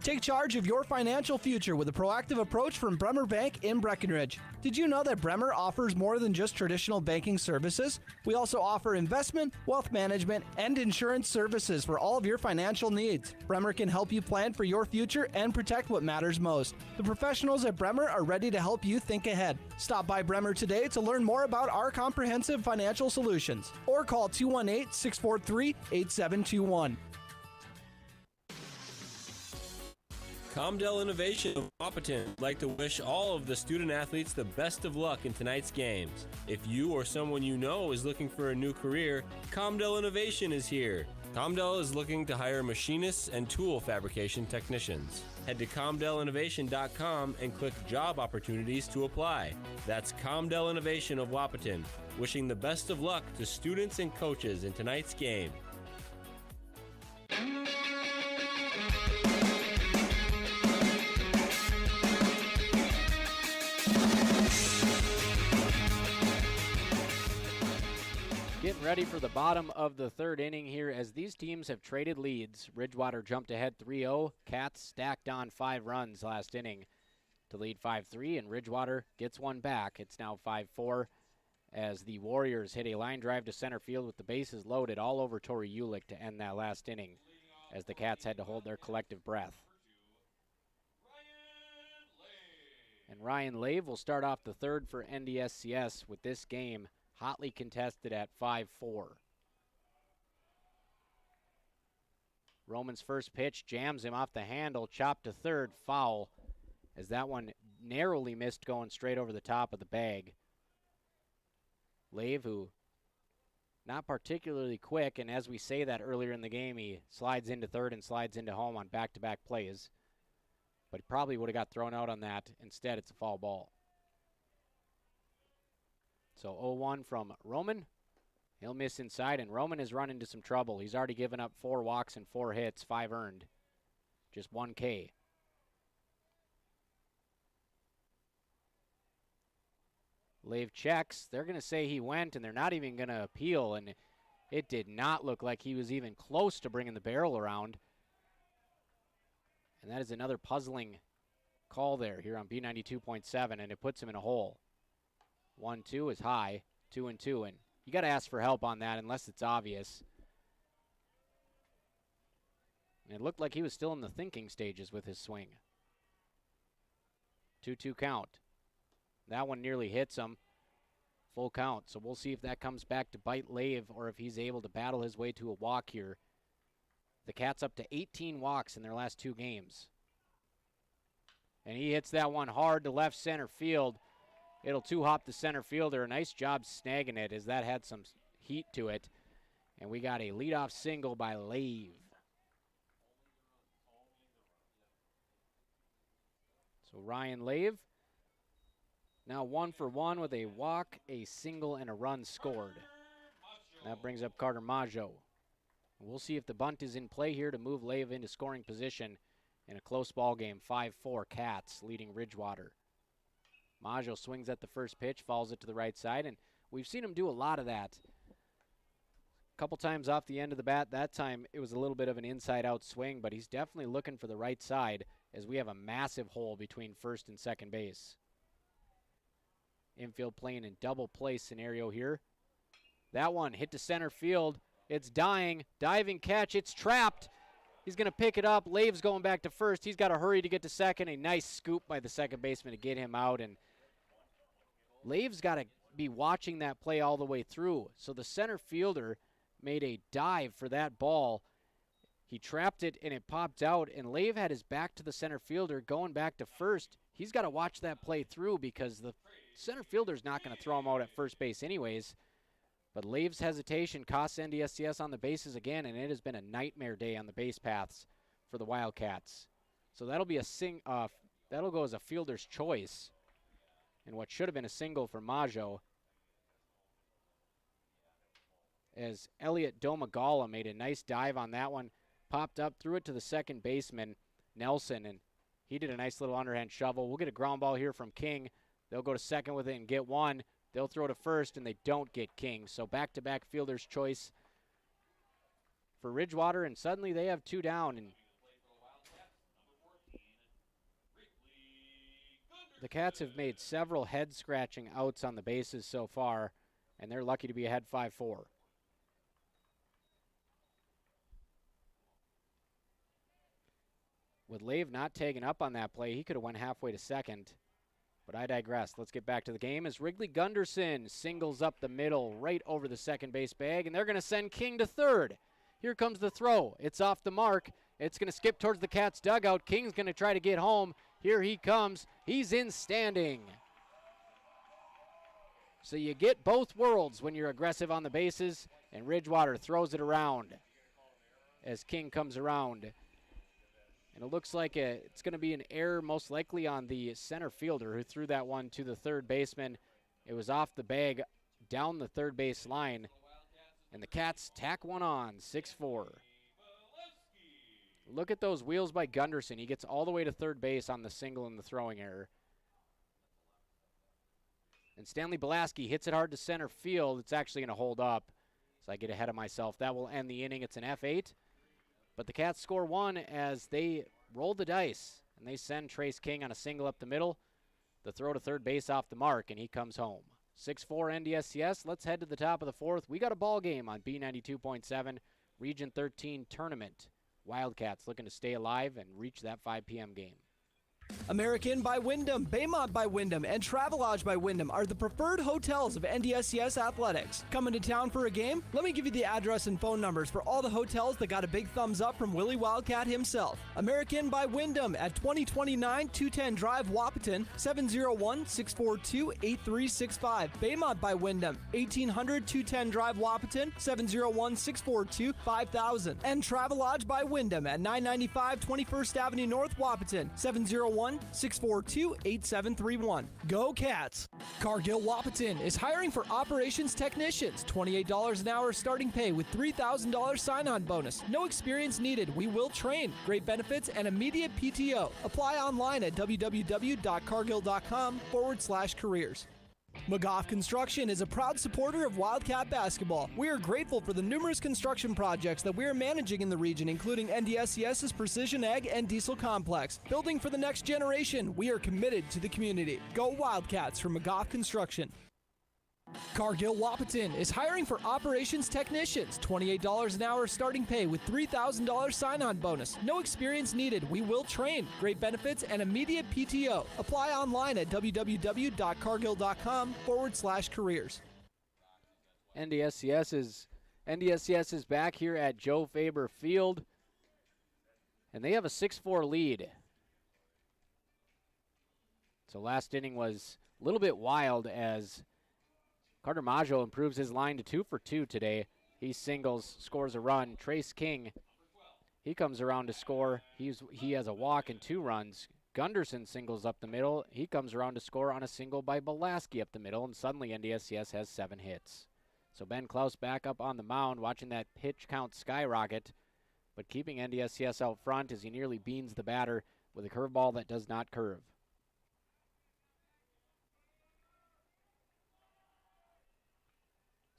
Speaker 3: Take charge of your financial future with a proactive approach from Bremer Bank in Breckenridge. Did you know that Bremer offers more than just traditional banking services? We also offer investment, wealth management, and insurance services for all of your financial needs. Bremer can help you plan for your future and protect what matters most. The professionals at Bremer are ready to help you think ahead. Stop by Bremer today to learn more about our comprehensive financial solutions or call 218-643-8721.
Speaker 6: Comdell Innovation of Wahpeton would like to wish all of the student athletes the best of luck in tonight's games. If you or someone you know is looking for a new career, Comdell Innovation is here. Comdell is looking to hire machinists and tool fabrication technicians. Head to comdellinnovation.com and click Job Opportunities to apply. That's Comdell Innovation of Wahpeton, wishing the best of luck to students and coaches in tonight's game.
Speaker 2: Getting ready for the bottom of the third inning here as these teams have traded leads. Ridgewater jumped ahead 3-0. Cats stacked on 5 runs last inning to lead 5-3, and Ridgewater gets one back. It's now 5-4 as the Warriors hit a line drive to center field with the bases loaded all over Tori Ulick to end that last inning as the Cats had to hold their collective breath. And Ryan Lave will start off the third for NDSCS with this game hotly contested at 5-4. Roman's first pitch jams him off the handle, chopped to third, foul, as that one narrowly missed going straight over the top of the bag. Lave, who not particularly quick, and as we say that earlier in the game, he slides into third and slides into home on back-to-back plays. But he probably would have got thrown out on that. Instead, it's a foul ball. So 0-1 from Roman. He'll miss inside, and Roman has run into some trouble. He's already given up 4 walks and 4 hits, 5 earned. Just 1 K. Lave checks. They're going to say he went, and they're not even going to appeal, and it did not look like he was even close to bringing the barrel around. And that is another puzzling call there here on B92.7, and it puts him in a hole. 1-2 is high, 2-2, and you got to ask for help on that unless it's obvious. And it looked like he was still in the thinking stages with his swing. 2-2 count. That one nearly hits him. Full count, so we'll see if that comes back to bite Lave or if he's able to battle his way to a walk here. The Cats up to 18 walks in their last 2 games. And he hits that one hard to left center field. It'll 2-hop the center fielder. A nice job snagging it as that had some heat to it. And we got a leadoff single by Lave. So Ryan Lave now 1 for 1 with a walk, a single, and a run scored. That brings up Carter Maggio. We'll see if the bunt is in play here to move Lave into scoring position in a close ball game. 5-4 Cats leading Ridgewater. Maggio swings at the first pitch, falls it to the right side, and we've seen him do a lot of that. A couple times off the end of the bat. That time it was a little bit of an inside-out swing, but he's definitely looking for the right side as we have a massive hole between first and second base. Infield playing in double play scenario here. That one hit to center field. It's dying. Diving catch. It's trapped. He's going to pick it up. Lave's going back to first. He's got to hurry to get to second. A nice scoop by the second baseman to get him out. And Lave's got to be watching that play all the way through. So the center fielder made a dive for that ball. He trapped it, and it popped out. And Lave had his back to the center fielder going back to first. He's got to watch that play through because the center fielder's not going to throw him out at first base anyways. But Lave's hesitation costs NDSCS on the bases again, and it has been a nightmare day on the base paths for the Wildcats. So that'll be that'll go as a fielder's choice, and what should have been a single for Maggio. as Elliot Domagala made a nice dive on that one. Popped up, threw it to the second baseman, Nelson, and he did a nice little underhand shovel. We'll get a ground ball here from King. They'll go to second with it and get one. They'll throw to first, and they don't get King. So back-to-back fielder's choice for Ridgewater, and suddenly they have two down. And the Cats have made several head-scratching outs on the bases so far, and they're lucky to be ahead 5-4. With Lave not tagging up on that play, he could have went halfway to second. But I digress. Let's get back to the game as Wrigley Gunderson singles up the middle right over the second base bag, and they're going to send King to third. Here comes the throw. It's off the mark. It's going to skip towards the Cats' dugout. King's going to try to get home. Here he comes. He's in standing. So you get both worlds when you're aggressive on the bases, and Ridgewater throws it around as King comes around. And it looks like it's going to be an error most likely on the center fielder who threw that one to the third baseman. It was off the bag down the third base line. And the Cats tack one on, 6-4. Look at those wheels by Gunderson. He gets all the way to third base on the single and the throwing error. And Stanley Belaski hits it hard to center field. It's actually going to hold up. So I get ahead of myself. That will end the inning. It's an F8. But the Cats score one as they roll the dice, and they send Trace King on a single up the middle. The throw to third base off the mark, and he comes home. 6-4 NDSCS. Let's head to the top of the fourth. We got a ball game on B92.7, Region 13 tournament. Wildcats looking to stay alive and reach that 5 p.m. game.
Speaker 3: American by Wyndham, Baymont by Wyndham, and Travelodge by Wyndham are the preferred hotels of NDSCS athletics. Coming to town for a game? Let me give you the address and phone numbers for all the hotels that got a big thumbs up from Willie Wildcat himself. American by Wyndham at 2029 210 Drive, Wapaton, 701-642-8365. Baymont by Wyndham, 1800 210 Drive, Wapaton, 701-642-5000. And Travelodge by Wyndham at 995 21st Avenue North, Wapaton, 701-642-8731. Go Cats! Cargill Wapaton is hiring for operations technicians. $28 an hour starting pay with $3,000 sign-on bonus. No experience needed. We will train. Great benefits and immediate PTO. Apply online at www.cargill.com/careers. McGough Construction is a proud supporter of Wildcat basketball. We are grateful for the numerous construction projects that we are managing in the region, including NDSCS's Precision Ag and Diesel Complex. Building for the next generation, we are committed to the community. Go Wildcats from McGough Construction. Cargill Wapaton is hiring for operations technicians. $28 an hour starting pay with $3,000 sign-on bonus. No experience needed. We will train. Great benefits and immediate PTO. Apply online at www.cargill.com/careers.
Speaker 2: NDSCS is back here at Joe Faber Field, and they have a 6-4 lead. So last inning was a little bit wild as Carter Maggio improves his line to 2 for 2 today. He singles, scores a run. Trace King, he comes around to score. He has a walk and 2 runs. Gunderson singles up the middle. He comes around to score on a single by Belaski up the middle, and suddenly NDSCS has 7 hits. So Ben Klaus back up on the mound, watching that pitch count skyrocket, but keeping NDSCS out front as he nearly beans the batter with a curveball that does not curve.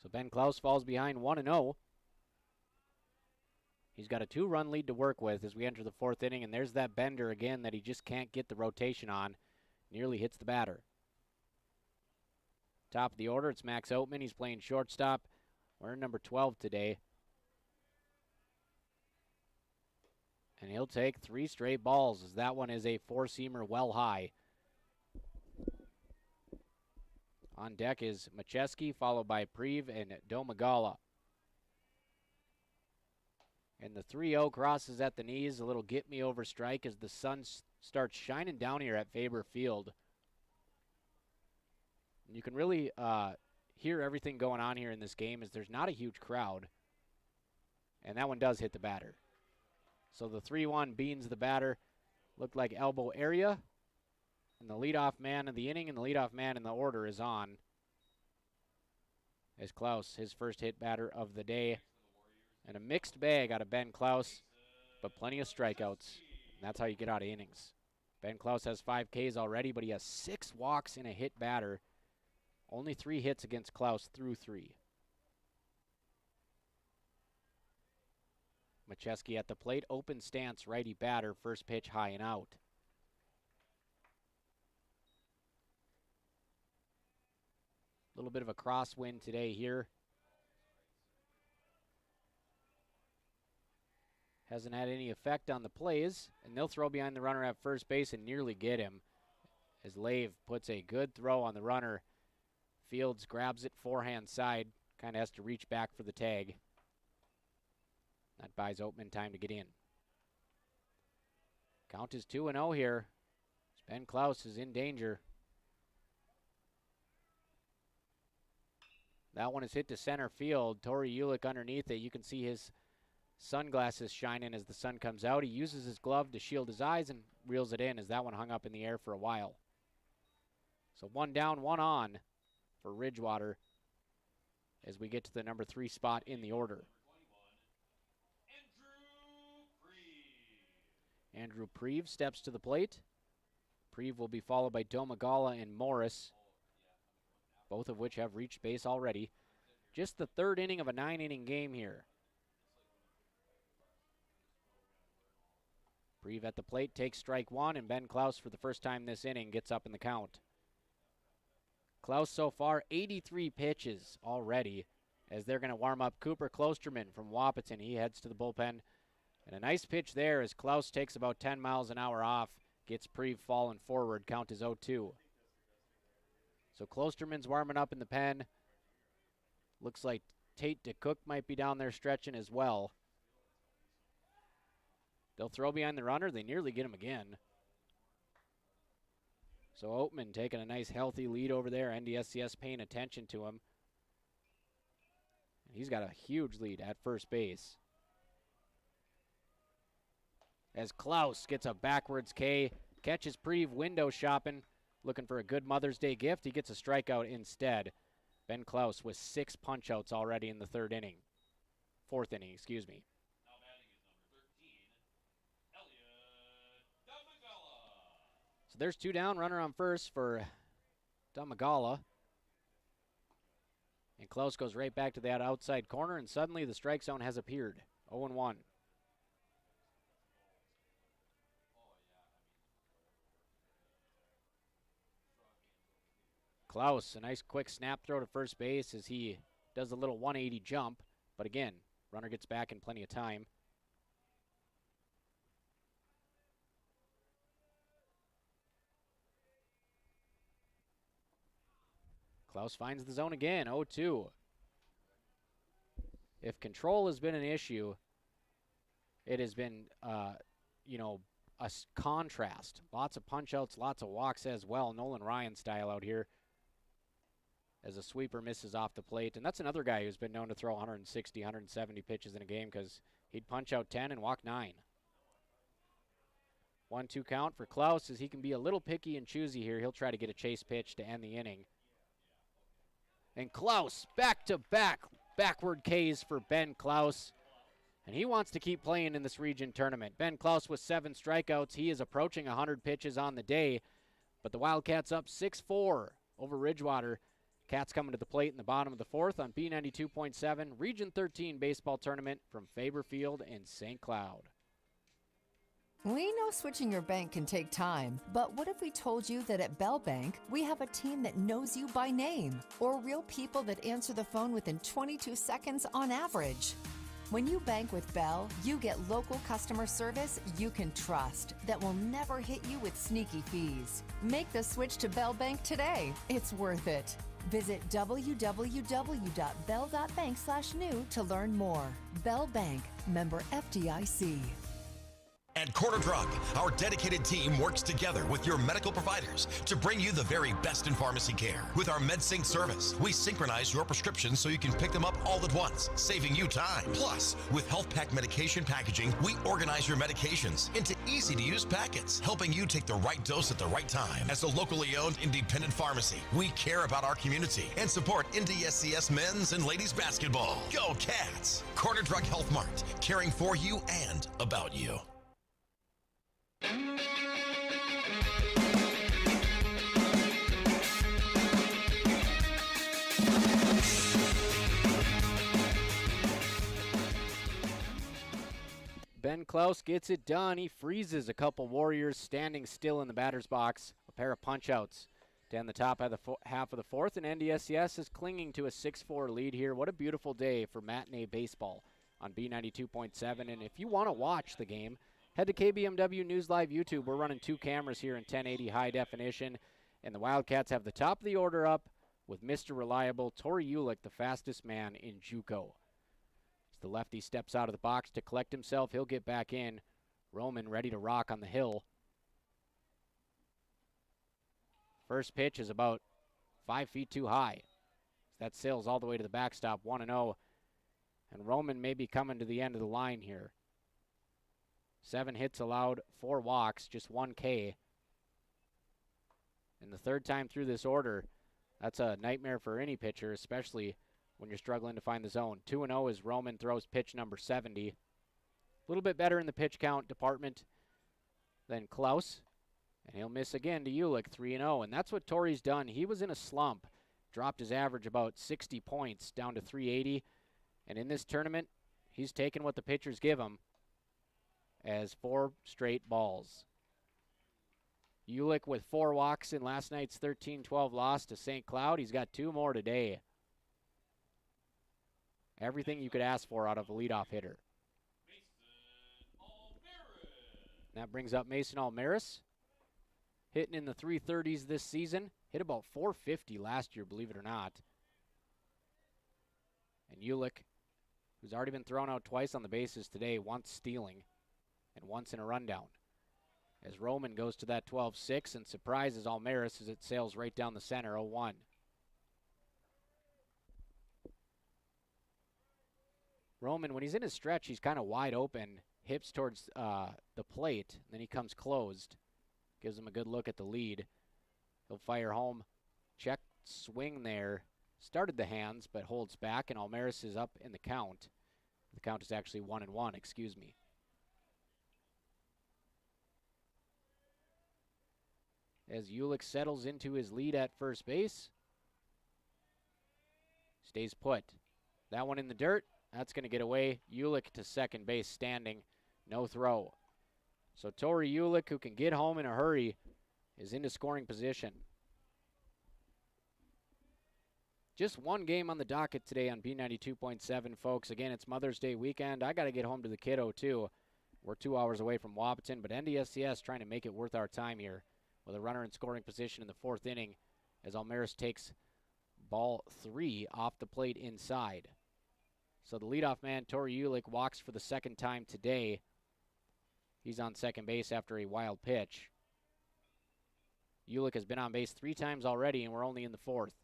Speaker 2: So Ben Klaus falls behind 1-0. He's got a 2-run lead to work with as we enter the 4th inning, and there's that bender again that he just can't get the rotation on. Nearly hits the batter. Top of the order, it's Max Oatman. He's playing shortstop. Wearing number 12 today. And he'll take 3 straight balls as that one is a 4-seamer well high. On deck is Macheski, followed by Preve and Domagala. And the 3-0 crosses at the knees, a little get-me-over strike as the sun starts shining down here at Faber Field. And you can really hear everything going on here in this game as there's not a huge crowd. And that one does hit the batter. So the 3-1 beans the batter. Looked like elbow area. And the leadoff man of the inning and the leadoff man in the order is on. as Klaus, his first hit batter of the day. And a mixed bag out of Ben Klaus, but plenty of strikeouts. And that's how you get out of innings. Ben Klaus has 5 Ks already, but he has 6 walks in a hit batter. Only 3 hits against Klaus through 3. Macheski at the plate, open stance, righty batter, first pitch high and out. A little bit of a crosswind today here. Hasn't had any effect on the plays, and they'll throw behind the runner at first base and nearly get him. As Lave puts a good throw on the runner. Fields grabs it forehand side, kind of has to reach back for the tag. That buys Oatman time to get in. Count is 2-0 here. Ben Klaus is in danger. That one is hit to center field. Tori Ulick underneath it. You can see his sunglasses shining as the sun comes out. He uses his glove to shield his eyes and reels it in as that one hung up in the air for a while. So 1 down, 1 on for Ridgewater as we get to the number 3 spot in the order. Andrew Preve steps to the plate. Preve will be followed by Domagala and Morris, both of which have reached base already. Just the 3rd inning of a 9-inning game here. Preve at the plate takes strike 1, and Ben Klaus for the first time this inning gets up in the count. Klaus so far 83 pitches already as they're going to warm up Cooper Klosterman from Wahpeton. He heads to the bullpen. And a nice pitch there as Klaus takes about 10 miles an hour off, gets Preve falling forward. Count is 0-2. So Klosterman's warming up in the pen. Looks like Tate DeCook might be down there stretching as well. They'll throw behind the runner. They nearly get him again. So Oatman taking a nice healthy lead over there. NDSCS paying attention to him. And he's got a huge lead at first base. As Klaus gets a backwards K, catches Preve window shopping, looking for a good Mother's Day gift. He gets a strikeout instead. Ben Klaus with 6 punch-outs already in the 4th inning, excuse me.
Speaker 8: Now batting is number 13, Elliot Domagala.
Speaker 2: So there's 2 down, runner on first for Domagala. And Klaus goes right back to that outside corner, and suddenly the strike zone has appeared. 0-1. Klaus, a nice quick snap throw to first base as he does a little 180 jump. But again, runner gets back in plenty of time. Klaus finds the zone again, 0-2. If control has been an issue, it has been, a contrast. Lots of punch-outs, lots of walks as well. Nolan Ryan style out here as a sweeper misses off the plate. And that's another guy who's been known to throw 160, 170 pitches in a game because he'd punch out 10 and walk 9. 1-2 count for Klaus as he can be a little picky and choosy here. He'll try to get a chase pitch to end the inning. And Klaus, back-to-back backward Ks for Ben Klaus. And he wants to keep playing in this region tournament. Ben Klaus with 7 strikeouts. He is approaching 100 pitches on the day. But the Wildcats up 6-4 over Ridgewater. Cats coming to the plate in the bottom of the 4th on B92.7 Region 13 baseball tournament from Faber Field in St. Cloud.
Speaker 4: We know switching your bank can take time, but what if we told you that at Bell Bank, we have a team that knows you by name, or real people that answer the phone within 22 seconds on average? When you bank with Bell, you get local customer service you can trust that will never hit you with sneaky fees. Make the switch to Bell Bank today. It's worth it. Visit www.bell.bank/new to learn more. Bell Bank, member FDIC.
Speaker 5: At Corner Drug, our dedicated team works together with your medical providers to bring you the very best in pharmacy care. With our MedSync service, we synchronize your prescriptions so you can pick them up all at once, saving you time. Plus, with Health Pack medication packaging, we organize your medications into easy-to-use packets, helping you take the right dose at the right time. As a locally owned independent pharmacy, we care about our community and support NDSCS men's and ladies basketball. Go Cats! Corner Drug Health Mart, caring for you and about you.
Speaker 2: Ben Klaus gets it done. He freezes a couple Warriors standing still in the batter's box. A pair of punch-outs to end the top of the half of the fourth, and NDSCS is clinging to a 6-4 lead here. What a beautiful day for matinee baseball on B92.7. And if you want to watch the game, head to KBMW News Live YouTube. We're running 2 cameras here in 1080 high definition, and the Wildcats have the top of the order up with Mr. Reliable, Tori Ulick, the fastest man in JUCO. As the lefty steps out of the box to collect himself, he'll get back in. Roman ready to rock on the hill. First pitch is about 5 feet too high. That sails all the way to the backstop, 1-0. And Roman may be coming to the end of the line here. 7 hits allowed, 4 walks, just 1 K. And the third time through this order, that's a nightmare for any pitcher, especially when you're struggling to find the zone. 2-0 as Roman throws pitch number 70. A little bit better in the pitch count department than Klaus. And he'll miss again to Ulick, 3-0. And that's what Tori's done. He was in a slump, dropped his average about 60 points down to 380. And in this tournament, he's taken what the pitchers give him as 4 straight balls. Ulick with 4 walks in last night's 13-12 loss to St. Cloud. He's got 2 more today. Everything you could ask for out of a leadoff hitter. That brings up Mason Almaris. Hitting in the 330s this season. Hit about 450 last year, believe it or not. And Ulick, who's already been thrown out twice on the bases today, once stealing and once in a rundown. As Roman goes to that 12-6 and surprises Almaris as it sails right down the center, 0-1. Roman, when he's in his stretch, he's kind of wide open, hips towards the plate, and then he comes closed. Gives him a good look at the lead. He'll fire home. Check swing there. Started the hands, but holds back, and Almaris is up in the count. The count is actually 1-1, excuse me. As Ulick settles into his lead at first base. Stays put. That one in the dirt. That's going to get away. Ulick to second base standing. No throw. So Tori Ulick, who can get home in a hurry, is into scoring position. Just one game on the docket today on B92.7, folks. Again, it's Mother's Day weekend. I got to get home to the kiddo, too. We're 2 hours away from Wahpeton, but NDSCS trying to make it worth our time here with a runner in scoring position in the 4th inning as Almaris takes ball 3 off the plate inside. So the leadoff man, Tori Ulick, walks for the 2nd time today. He's on second base after a wild pitch. Ulick has been on base 3 times already, and we're only in the 4th.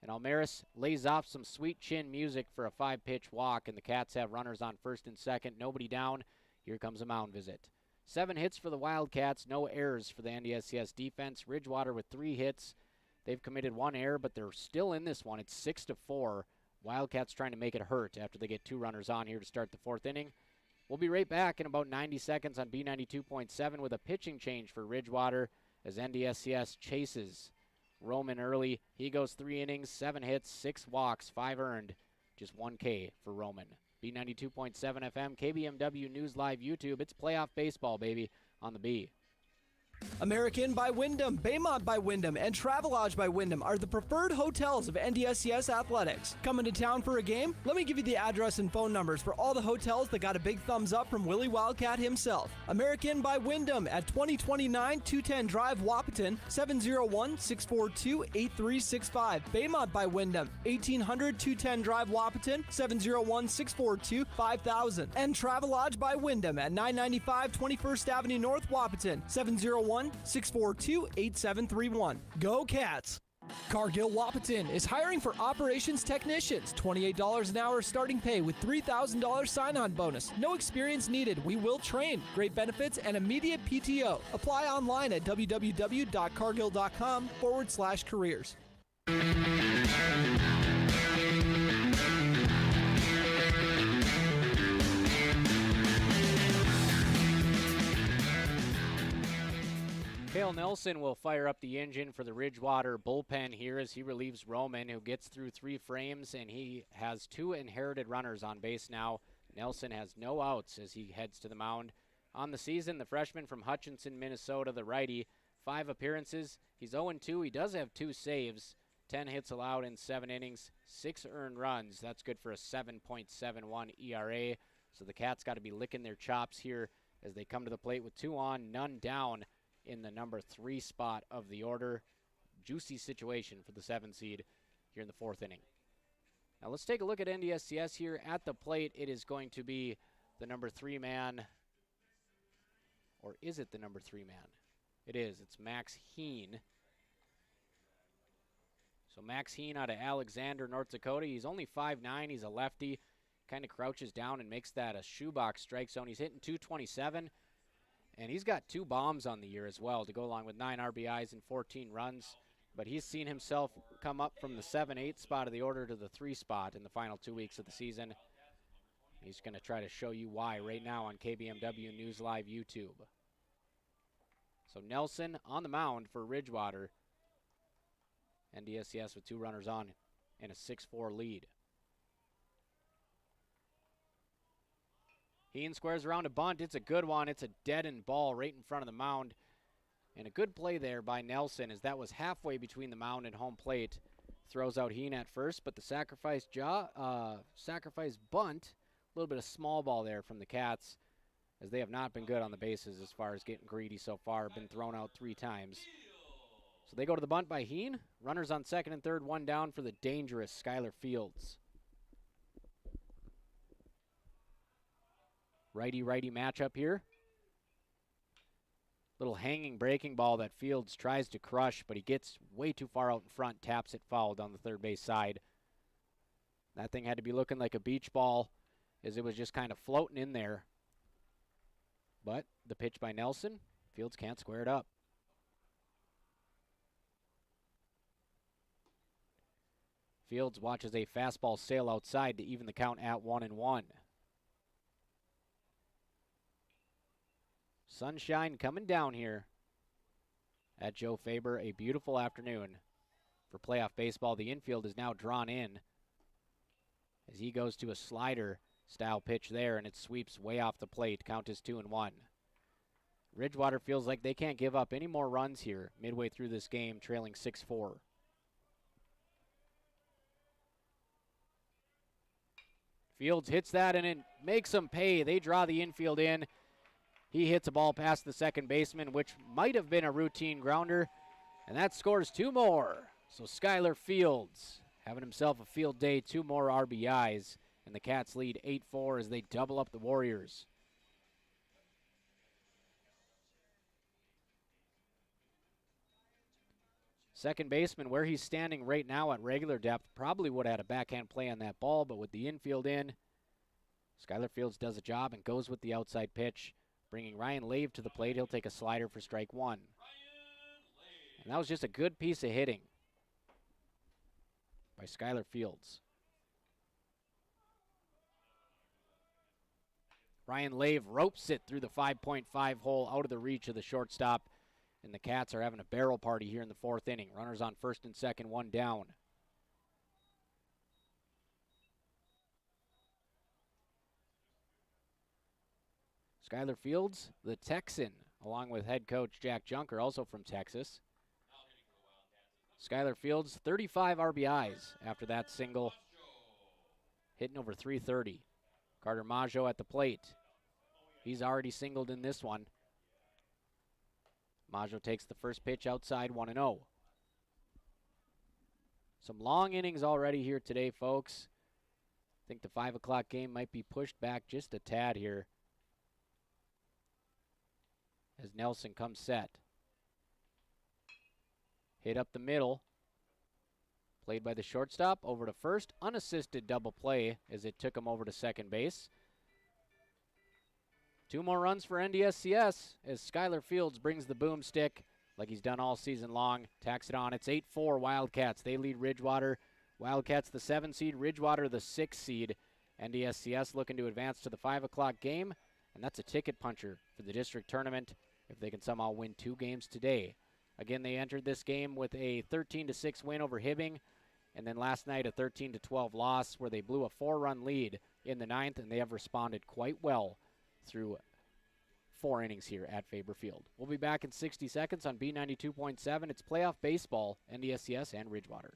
Speaker 2: And Almaris lays off some sweet chin music for a 5-pitch walk, and the Cats have runners on 1st and 2nd. Nobody down. Here comes a mound visit. 7 hits for the Wildcats, no errors for the NDSCS defense. Ridgewater with 3 hits. They've committed 1 error, but they're still in this one. It's 6-4. Wildcats trying to make it hurt after they get 2 runners on here to start the 4th inning. We'll be right back in about 90 seconds on B92.7 with a pitching change for Ridgewater as NDSCS chases Roman early. He goes 3 innings, 7 hits, 6 walks, 5 earned, just 1 K for Roman. B92.7 FM, KBMW News Live YouTube. It's playoff baseball, baby, on the B.
Speaker 3: American by Wyndham, Baymont by Wyndham, and Travelodge by Wyndham are the preferred hotels of NDSCS Athletics. Coming to town for a game? Let me give you the address and phone numbers for all the hotels that got a big thumbs up from Willie Wildcat himself. American by Wyndham at 2029 210 Drive, Wapaton, 701-642-8365. Baymont by Wyndham, 1800 210 Drive, Wapaton, 701-642-5000. And Travelodge by Wyndham at 995 21st Avenue North, Wapaton, 701-642-8731. Go Cats! Cargill Wapaton is hiring for operations technicians. $28 an hour starting pay with $3,000 sign-on bonus. No experience needed. We will train. Great benefits and immediate PTO. Apply online at www.cargill.com/careers.
Speaker 2: Cale Nelson will fire up the engine for the Ridgewater bullpen here as he relieves Roman, who gets through 3 frames, and he has 2 inherited runners on base now. Nelson has no outs as he heads to the mound. On the season, the freshman from Hutchinson, Minnesota, the righty, 5 appearances. He's 0-2. He does have 2 saves, 10 hits allowed in 7 innings, 6 earned runs. That's good for a 7.71 ERA. So the Cats got to be licking their chops here as they come to the plate with 2 on, none down in the number 3 spot of the order. Juicy situation for the 7 seed here in the 4th inning. Now let's take a look at NDSCS here. At the plate, it is going to be the number 3 man. Or is it the number 3 man? It is. It's Max Heen. So Max Heen out of Alexander, North Dakota. He's only 5'9". He's a lefty. Kind of crouches down and makes that a shoebox strike zone. He's hitting .227. And he's got 2 bombs on the year as well to go along with 9 RBIs and 14 runs. But he's seen himself come up from the 7-8 spot of the order to the 3 spot in the final 2 weeks of the season. He's going to try to show you why right now on KBMW News Live YouTube. So Nelson on the mound for Ridgewater. NDSCS with 2 runners on and a 6-4 lead. Heen squares around a bunt. It's a good one. It's a dead-end ball right in front of the mound. And a good play there by Nelson as that was halfway between the mound and home plate. Throws out Heen at first, but the sacrifice bunt, a little bit of small ball there from the Cats as they have not been good on the bases as far as getting greedy so far. Been thrown out 3 times. So they go to the bunt by Heen. Runners on second and third, 1 down for the dangerous Skylar Fields. Righty-righty matchup here. Little hanging breaking ball that Fields tries to crush, but he gets way too far out in front, taps it foul down the third base side. That thing had to be looking like a beach ball as it was just kind of floating in there. But the pitch by Nelson, Fields can't square it up. Fields watches a fastball sail outside to even the count at 1-1. Sunshine coming down here at Joe Faber. A beautiful afternoon for playoff baseball. The infield is now drawn in as he goes to a slider style pitch there, and it sweeps way off the plate. Count is 2-1. Ridgewater feels like they can't give up any more runs here midway through this game, trailing 6-4. Fields hits that, and it makes them pay. They draw the infield in. He hits a ball past the second baseman, which might have been a routine grounder, and that scores 2 more. So Skylar Fields having himself a field day, 2 more RBIs, and the Cats lead 8-4 as they double up the Warriors. Second baseman, where he's standing right now at regular depth, probably would have had a backhand play on that ball, but with the infield in, Skylar Fields does a job and goes with the outside pitch. Bringing Ryan Lave to the plate, he'll take a slider for strike 1. And that was just a good piece of hitting by Skylar Fields. Ryan Lave ropes it through the 5.5 hole out of the reach of the shortstop, and the Cats are having a barrel party here in the 4th inning. Runners on first and second, 1 down. Skylar Fields, the Texan, along with head coach Jack Junker, also from Texas. Skylar Fields, 35 RBIs after that single, hitting over 330. Carter Maggio at the plate. He's already singled in this one. Maggio takes the first pitch outside, 1-0. Some long innings already here today, folks. I think the 5 o'clock game might be pushed back just a tad here as Nelson comes set. Hit up the middle. Played by the shortstop over to first. Unassisted double play as it took him over to second base. 2 more runs for NDSCS as Skylar Fields brings the boomstick like he's done all season long. Tacks it on. It's 8-4 Wildcats. They lead Ridgewater. Wildcats the 7 seed, Ridgewater the 6 seed. NDSCS looking to advance to the 5 o'clock game, and that's a ticket puncher for the district tournament if they can somehow win 2 games today. Again, they entered this game with a 13-6 win over Hibbing, and then last night a 13-12 loss where they blew a 4-run lead in the 9th, and they have responded quite well through 4 innings here at Faber Field. We'll be back in 60 seconds on B92.7. It's playoff baseball, NDSCS and Ridgewater.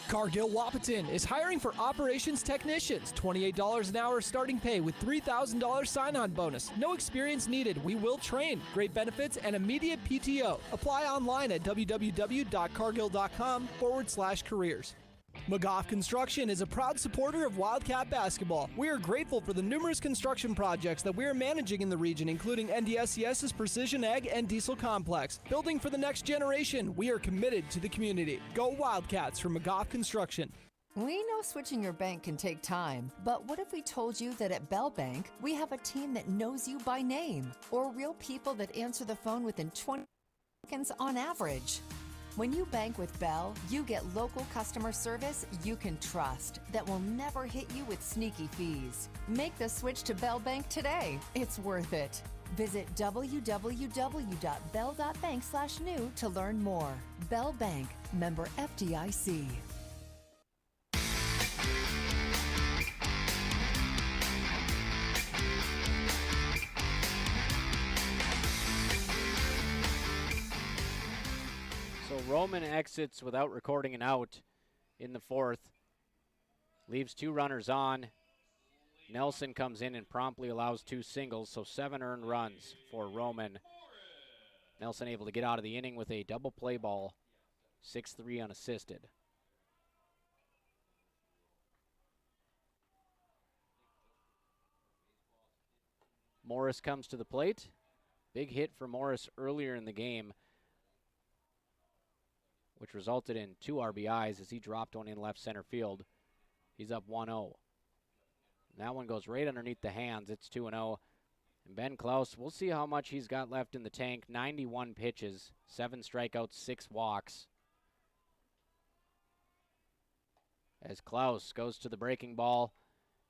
Speaker 3: Cargill Wahpeton is hiring for operations technicians. $28 an hour starting pay with $3,000 sign-on bonus. No experience needed. We will train. Great benefits and immediate PTO. Apply online at www.cargill.com/careers. McGough Construction is a proud supporter of Wildcat basketball. We are grateful for the numerous construction projects that we are managing in the region, including NDSCS's Precision Ag and Diesel Complex. Building for the next generation, we are committed to the community. Go Wildcats from McGough Construction.
Speaker 4: We know switching your bank can take time, but what if we told you that at Bell Bank, we have a team that knows you by name, or real people that answer the phone within 20 seconds on average? When you bank with Bell, you get local customer service you can trust that will never hit you with sneaky fees. Make the switch to Bell Bank today. It's worth it. Visit www.bell.bank/new to learn more. Bell Bank, member FDIC.
Speaker 2: So Roman exits without recording an out in the 4th. Leaves 2 runners on. Nelson comes in and promptly allows 2 singles, so 7 earned runs for Roman. Nelson able to get out of the inning with a double play ball, 6-3 unassisted. Morris comes to the plate. Big hit for Morris earlier in the game, which resulted in 2 RBIs as he dropped one in left center field. He's up 1-0. That one goes right underneath the hands. It's 2-0. And Ben Klaus, we'll see how much he's got left in the tank. 91 pitches, 7 strikeouts, 6 walks. As Klaus goes to the breaking ball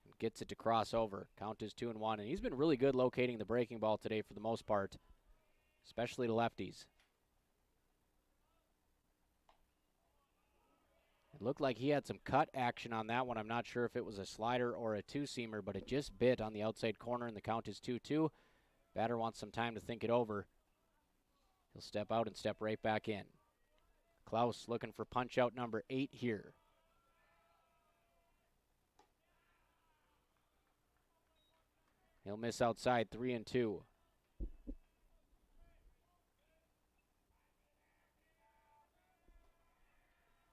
Speaker 2: and gets it to cross over. Count is 2-1. And he's been really good locating the breaking ball today for the most part, especially to lefties. It looked like he had some cut action on that one. I'm not sure if it was a slider or a 2-seamer, but it just bit on the outside corner, and the count is 2-2. Batter wants some time to think it over. He'll step out and step right back in. Klaus looking for punch-out number 8 here. He'll miss outside, 3-2.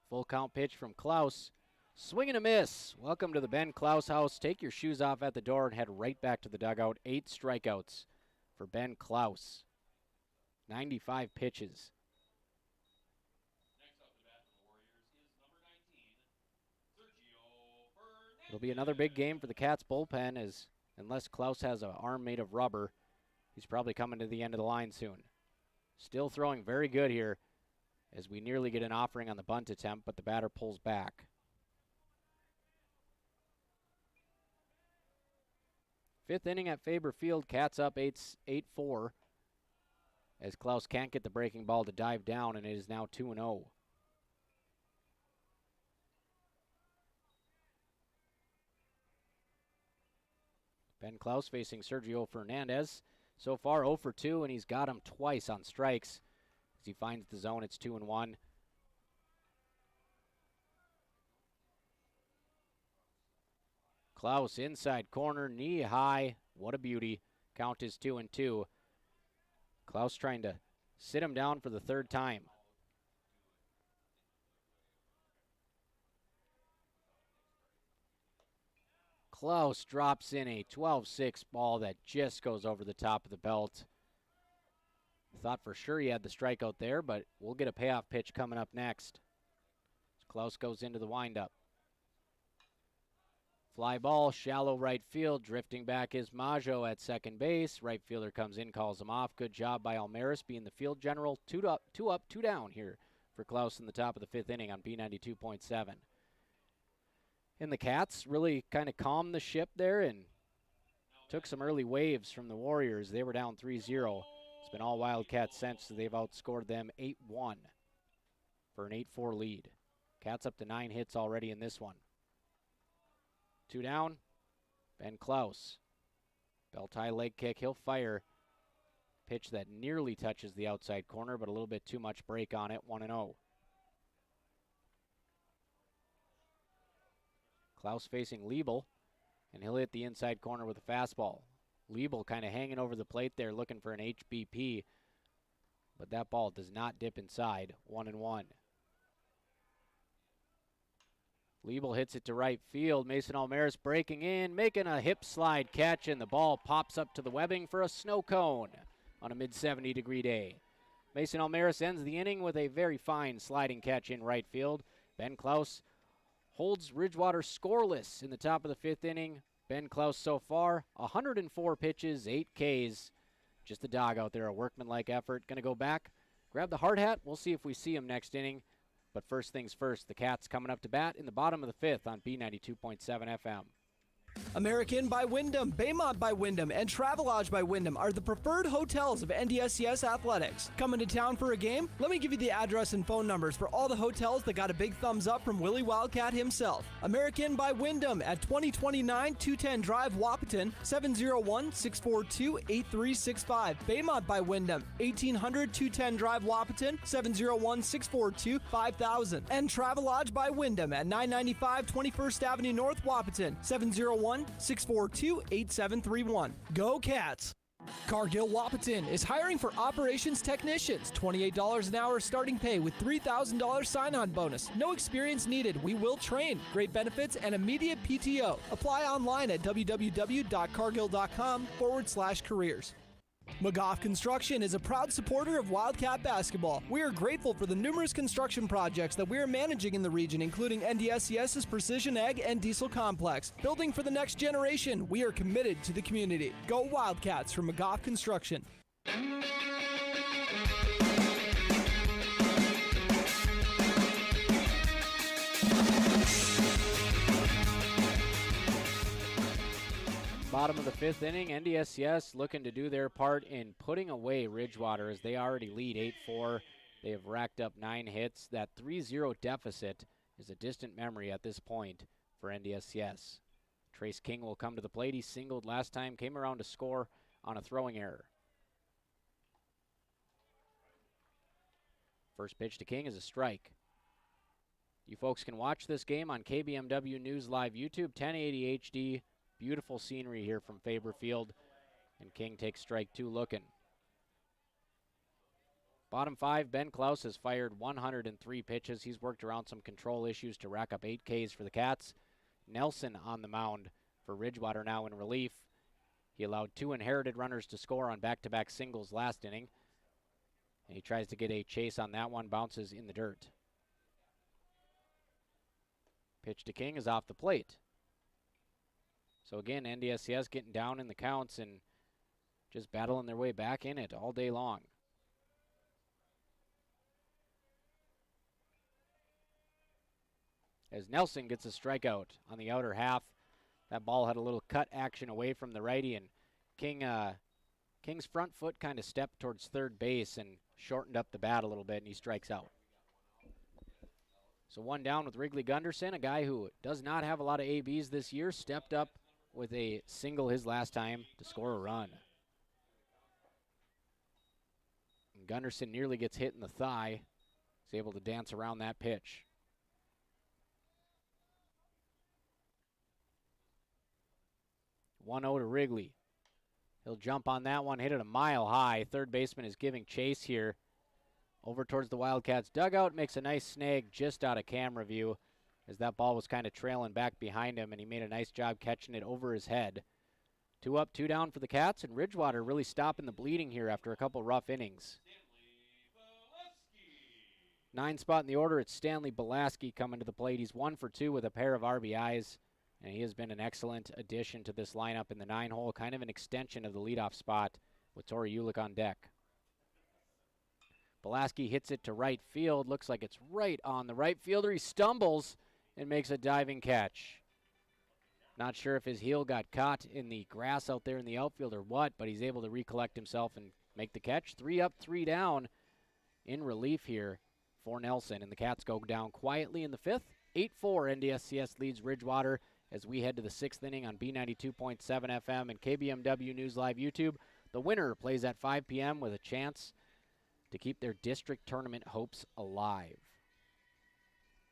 Speaker 2: Full count pitch from Klaus. Swing and a miss. Welcome to the Ben Klaus house. Take your shoes off at the door and head right back to the dugout. 8 strikeouts for Ben Klaus. 95 pitches.
Speaker 8: Next up to bat for the Warriors is number 19, Sergio Fernandez.
Speaker 2: It'll be another big game for the Cats bullpen, as unless Klaus has an arm made of rubber, he's probably coming to the end of the line soon. Still throwing very good here as we nearly get an offering on the bunt attempt, but the batter pulls back. Fifth inning at Faber Field, Cats up 8-4 as Klaus can't get the breaking ball to dive down, and it is now 2-0. Ben Klaus facing Sergio Fernandez. So far 0 for 2, and he's got him twice on strikes. As he finds the zone, it's 2-1. Klaus inside corner, knee high. What a beauty. Count is 2-2. Klaus trying to sit him down for the third time. Klaus drops in a 12-6 ball that just goes over the top of the belt. Thought for sure he had the strikeout there, but we'll get a payoff pitch coming up next. Klaus goes into the windup. Fly ball, shallow right field. Drifting back is Maggio at second base. Right fielder comes in, calls him off. Good job by Almaris being the field general. Two up, two down here for Klaus in the top of the fifth inning on B92.7. And the Cats really kind of calmed the ship there and took some early waves from the Warriors. They were down 3-0. It's been all Wildcats since, so they've outscored them 8-1 for an 8-4 lead. Cats up to 9 hits already in this one. 2 down, Ben Klaus. Belt high leg kick, he'll fire. Pitch that nearly touches the outside corner, but a little bit too much break on it, 1-0. Klaus facing Liebel, and he'll hit the inside corner with a fastball. Liebel kind of hanging over the plate there looking for an HBP, but that ball does not dip inside, 1-1. Liebel hits it to right field. Mason Almaris breaking in, making a hip slide catch, and the ball pops up to the webbing for a snow cone on a mid-70-degree day. Mason Almaris ends the inning with a very fine sliding catch in right field. Ben Klaus holds Ridgewater scoreless in the top of the fifth inning. Ben Klaus so far, 104 pitches, 8 Ks. Just a dog out there, a workmanlike effort. Going to go back, grab the hard hat. We'll see if we see him next inning. But first things first, the Cats coming up to bat in the bottom of the fifth on B92.7 FM.
Speaker 3: American by Wyndham, Baymont by Wyndham, and Travelodge by Wyndham are the preferred hotels of NDSCS Athletics. Coming to town for a game? Let me give you the address and phone numbers for all the hotels that got a big thumbs up from Willie Wildcat himself. American by Wyndham at 2029 210 Drive, Wahpeton, 701-642-8365. Baymont by Wyndham, 1800 210 Drive, Wahpeton, 701-642-5000. And Travelodge by Wyndham at 995 21st Avenue North, Wahpeton, 701-642-8731. Go Cats! Cargill Wahpeton is hiring for operations technicians. $28 an hour starting pay with $3,000 sign-on bonus. No experience needed. We will train. Great benefits and immediate PTO. Apply online at www.cargill.com/careers. McGough Construction is a proud supporter of Wildcat basketball. We are grateful for the numerous construction projects that we are managing in the region, including NDSCS's Precision Ag and Diesel Complex. Building for the next generation, we are committed to the community. Go Wildcats from McGough Construction.
Speaker 2: Bottom of the fifth inning, NDSCS looking to do their part in putting away Ridgewater as they already lead 8-4. They have racked up 9 hits. That 3-0 deficit is a distant memory at this point for NDSCS. Trace King will come to the plate. He singled last time, came around to score on a throwing error. First pitch to King is a strike. You folks can watch this game on KBMW News Live YouTube, 1080 HD. Beautiful scenery here from Faber Field, and King takes strike 2 looking. Bottom 5, Ben Klaus has fired 103 pitches. He's worked around some control issues to rack up 8 Ks for the Cats. Nelson on the mound for Ridgewater now in relief. He allowed 2 inherited runners to score on back-to-back singles last inning. And he tries to get a chase on that one, bounces in the dirt. Pitch to King is off the plate. So again, NDSCS getting down in the counts and just battling their way back in it all day long. As Nelson gets a strikeout on the outer half, that ball had a little cut action away from the righty, and King's front foot kind of stepped towards third base and shortened up the bat a little bit, and he strikes out. So 1 down with Wrigley Gunderson, a guy who does not have a lot of ABs this year, stepped up with a single his last time to score a run. Gunderson nearly gets hit in the thigh. He's able to dance around that pitch. 1-0 to Wrigley. He'll jump on that one, hit it a mile high. Third baseman is giving chase here. Over towards the Wildcats dugout, makes a nice snag just out of camera view as that ball was kind of trailing back behind him, and he made a nice job catching it over his head. 2 up, 2 down for the Cats, and Ridgewater really stopping the bleeding here after a couple rough innings. 9 spot in the order, it's Stanley Belaski coming to the plate. He's 1 for 2 with a pair of RBIs, and he has been an excellent addition to this lineup in the 9-hole, kind of an extension of the leadoff spot with Tori Ulick on deck. Belaski hits it to right field. Looks like it's right on the right fielder. He stumbles and makes a diving catch. Not sure if his heel got caught in the grass out there in the outfield or what, but he's able to recollect himself and make the catch. 3 up, 3 down in relief here for Nelson, and the Cats go down quietly in the 5th. 8-4, NDSCS leads Ridgewater as we head to the 6th inning on B92.7 FM and KBMW News Live YouTube. The winner plays at 5 p.m. with a chance to keep their district tournament hopes alive.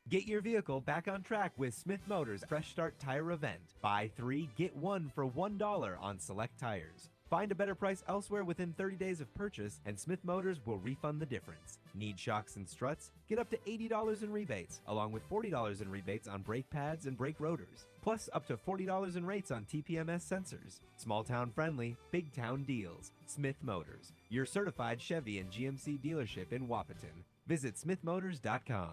Speaker 7: Get your vehicle back on track with Smith Motors Fresh Start Tire Event. Buy 3, get 1 for $1 on select tires. Find a better price elsewhere within 30 days of purchase, and Smith Motors will refund the difference. Need shocks and struts? Get up to $80 in rebates, along with $40 in rebates on brake pads and brake rotors. Plus, up to $40 in rates on TPMS sensors. Small town friendly, big town deals. Smith Motors, your certified Chevy and GMC dealership in Wapaton. Visit smithmotors.com.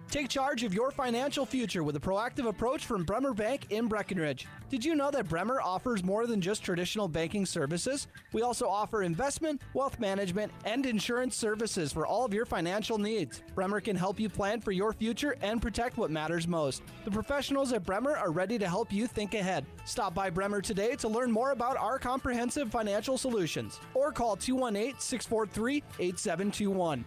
Speaker 3: Take charge of your financial future with a proactive approach from Bremer Bank in Breckenridge. Did you know that Bremer offers more than just traditional banking services? We also offer investment, wealth management, and insurance services for all of your financial needs. Bremer can help you plan for your future and protect what matters most. The professionals at Bremer are ready to help you think ahead. Stop by Bremer today to learn more about our comprehensive financial solutions, or call 218-643-8721.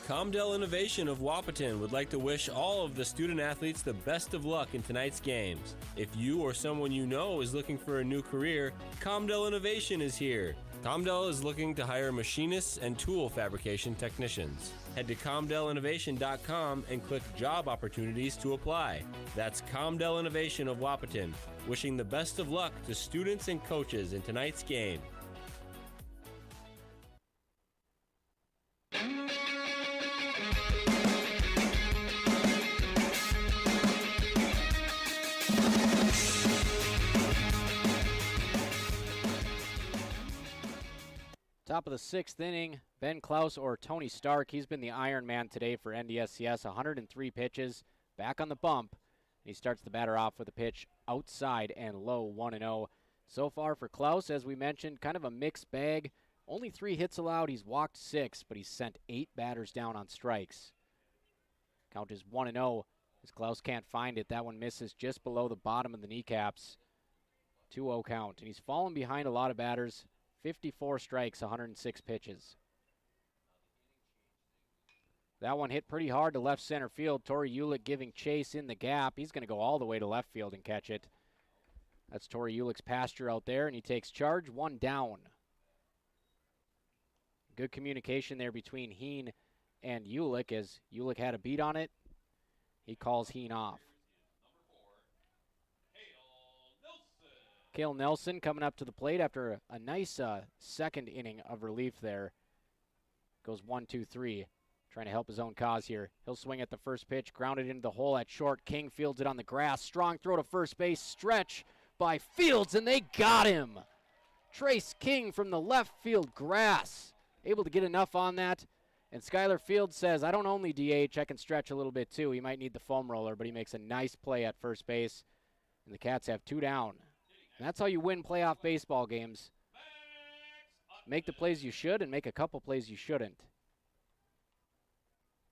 Speaker 6: Comdell Innovation of Wapaton would like to wish all of the student athletes the best of luck in tonight's games. If you or someone you know is looking for a new career, Comdell Innovation is here. Comdell is looking to hire machinists and tool fabrication technicians. Head to ComdellInnovation.com and click Job Opportunities to apply. That's Comdell Innovation of Wapaton, wishing the best of luck to students and coaches in tonight's game.
Speaker 2: Top of the 6th inning, Ben Klaus or Tony Stark. He's been the Iron Man today for NDSCS. 103 pitches, back on the bump. He starts the batter off with a pitch outside and low, 1-0. So far for Klaus, as we mentioned, kind of a mixed bag. Only 3 hits allowed. He's walked 6, but he's sent 8 batters down on strikes. Count is 1-0 as Klaus can't find it. That one misses just below the bottom of the kneecaps. 2-0 count, and he's fallen behind a lot of batters. 54 strikes, 106 pitches. That one hit pretty hard to left center field. Tori Ulick giving chase in the gap. He's going to go all the way to left field and catch it. That's Tori Ulick's pasture out there, and he takes charge, 1 down. Good communication there between Heen and Ulick as Ulick had a beat on it. He calls Heen off. Cale Nelson coming up to the plate after a nice second inning of relief there. Goes 1-2-3, trying to help his own cause here. He'll swing at the first pitch, grounded into the hole at short. King fields it on the grass. Strong throw to first base, stretch by Fields, and they got him. Trace King from the left field grass, able to get enough on that. And Skylar Fields says, I don't only DH, I can stretch a little bit too. He might need the foam roller, but he makes a nice play at first base. And the Cats have 2 down. And that's how you win playoff baseball games. Make the plays you should and make a couple plays you shouldn't.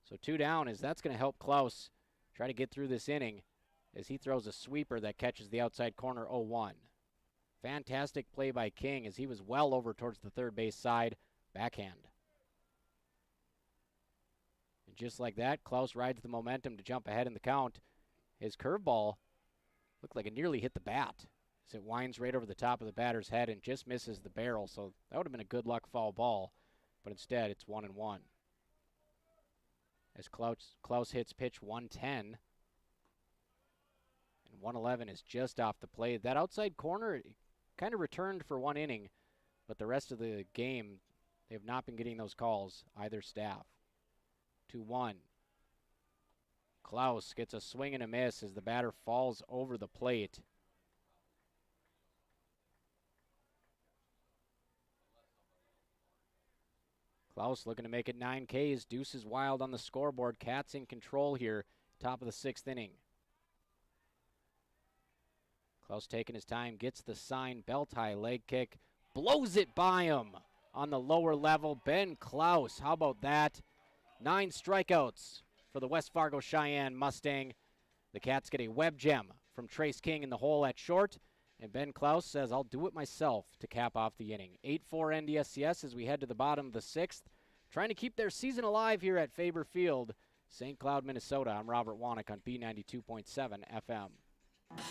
Speaker 2: So 2 down as that's going to help Klaus try to get through this inning as he throws a sweeper that catches the outside corner 0-1. Fantastic play by King as he was well over towards the third base side. Backhand. And just like that, Klaus rides the momentum to jump ahead in the count. His curveball looked like it nearly hit the bat. as it winds right over the top of the batter's head and just misses the barrel. So that would have been a good luck foul ball, but instead it's 1-1. As Klaus hits pitch 110. And 111 is just off the plate. That outside corner kind of returned for one inning, but the rest of the game, they have not been getting those calls, either staff. 2-1. Klaus gets a swing and a miss as the batter falls over the plate. Klaus looking to make it 9 Ks. Deuce is wild on the scoreboard. Cats in control here, top of the 6th inning. Klaus taking his time, gets the sign, belt high leg kick, blows it by him on the lower level. Ben Klaus, how about that? 9 strikeouts for the West Fargo Cheyenne Mustang. The Cats get a web gem from Trace King in the hole at short, and Ben Klaus says, I'll do it myself to cap off the inning. 8-4 NDSCS as we head to the bottom of the 6th, trying to keep their season alive here at Faber Field, St. Cloud, Minnesota. I'm Robert Wannick on B92.7 FM.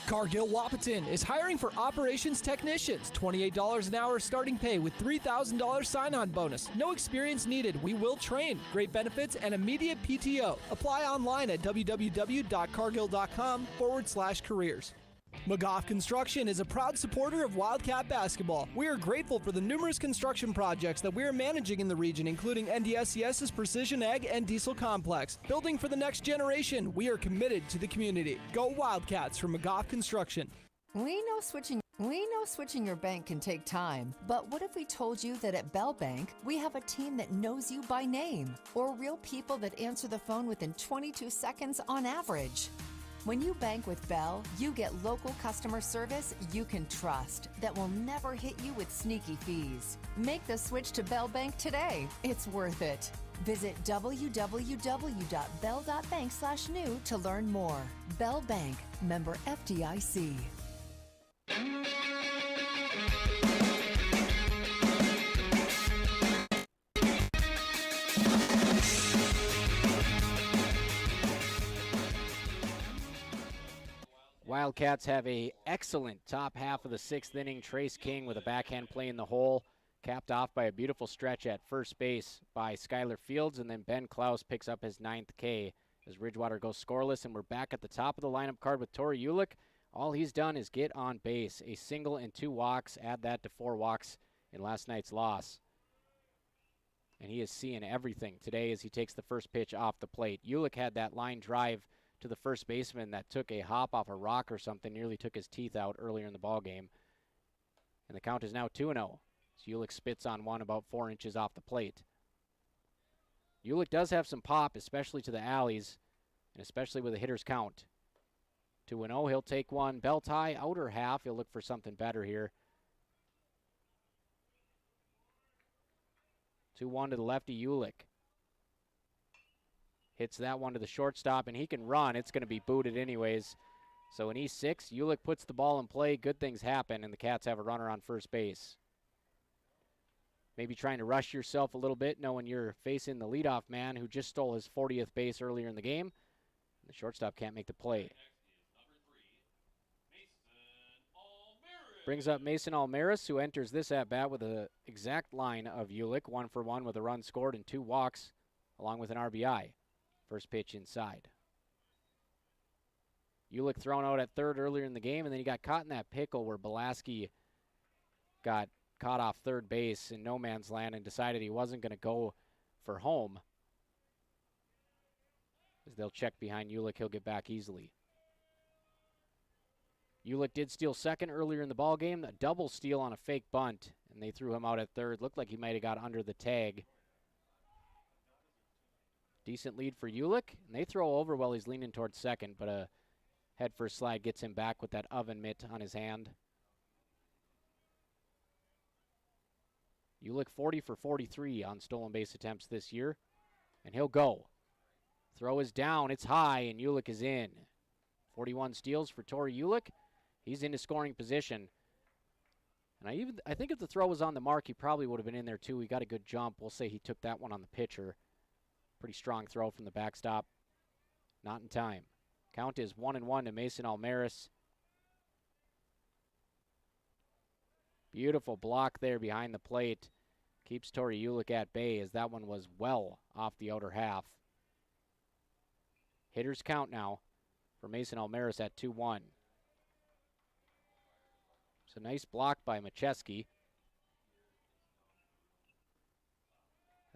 Speaker 3: Cargill Wahpeton is hiring for operations technicians. $28 an hour starting pay with $3,000 sign-on bonus. No experience needed. We will train. Great benefits and immediate PTO. Apply online at www.cargill.com/careers. McGough Construction is a proud supporter of Wildcat basketball. We are grateful for the numerous construction projects that we are managing in the region, including NDSCS's Precision Ag and Diesel Complex. Building for the next generation, we are committed to the community. Go Wildcats from McGough Construction.
Speaker 4: We know switching your bank can take time, but what if we told you that at Bell Bank, we have a team that knows you by name, or real people that answer the phone within 22 seconds on average? When you bank with Bell, you get local customer service you can trust that will never hit you with sneaky fees. Make the switch to Bell Bank today. It's worth it. Visit www.bell.bank/new to learn more. Bell Bank, member FDIC.
Speaker 2: Wildcats have a excellent top half of the 6th inning. Trace King with a backhand play in the hole, capped off by a beautiful stretch at first base by Skylar Fields, and then Ben Klaus picks up his 9th K as Ridgewater goes scoreless, and we're back at the top of the lineup card with Tori Ulick. All he's done is get on base, a single and 2 walks, add that to 4 walks in last night's loss. And he is seeing everything today as he takes the first pitch off the plate. Ulick had that line drive to the first baseman that took a hop off a rock or something, nearly took his teeth out earlier in the ball game. And the count is now 2-0. So Ulick spits on one about 4 inches off the plate. Ulick does have some pop, especially to the alleys, and especially with a hitter's count. 2-0, he'll take one belt high, outer half. He'll look for something better here. 2-1 to the lefty Ulick. Hits that one to the shortstop, and he can run. It's going to be booted anyways. So in E6, Ulick puts the ball in play. Good things happen, and the Cats have a runner on first base. Maybe trying to rush yourself a little bit, knowing you're facing the leadoff man who just stole his 40th base earlier in the game. The shortstop can't make the play. Brings up Mason Almaris, who enters this at-bat with an exact line of Ulick, 1 for 1 with a run scored and 2 walks, along with an RBI. First pitch inside. Ulick thrown out at third earlier in the game, and then he got caught in that pickle where Belaski got caught off third base in no man's land and decided he wasn't going to go for home. As they'll check behind Ulick, he'll get back easily. Ulick did steal second earlier in the ball game, a double steal on a fake bunt, and they threw him out at third. Looked like he might have got under the tag. Decent lead for Ulick, and they throw over while he's leaning towards second, but a head first slide gets him back with that oven mitt on his hand. Ulick 40 for 43 on stolen base attempts this year, and he'll go. Throw is down, it's high, and Ulick is in. 41 steals for Tori Ulick. He's into scoring position. And I think if the throw was on the mark, he probably would have been in there too. He got a good jump. We'll say he took that one on the pitcher. Pretty strong throw from the backstop. Not in time. Count is 1-1 to Mason Almaris. Beautiful block there behind the plate. Keeps Tori Ulick at bay as that one was well off the outer half. Hitters count now for Mason Almaris at 2-1. It's a nice block by Macheski.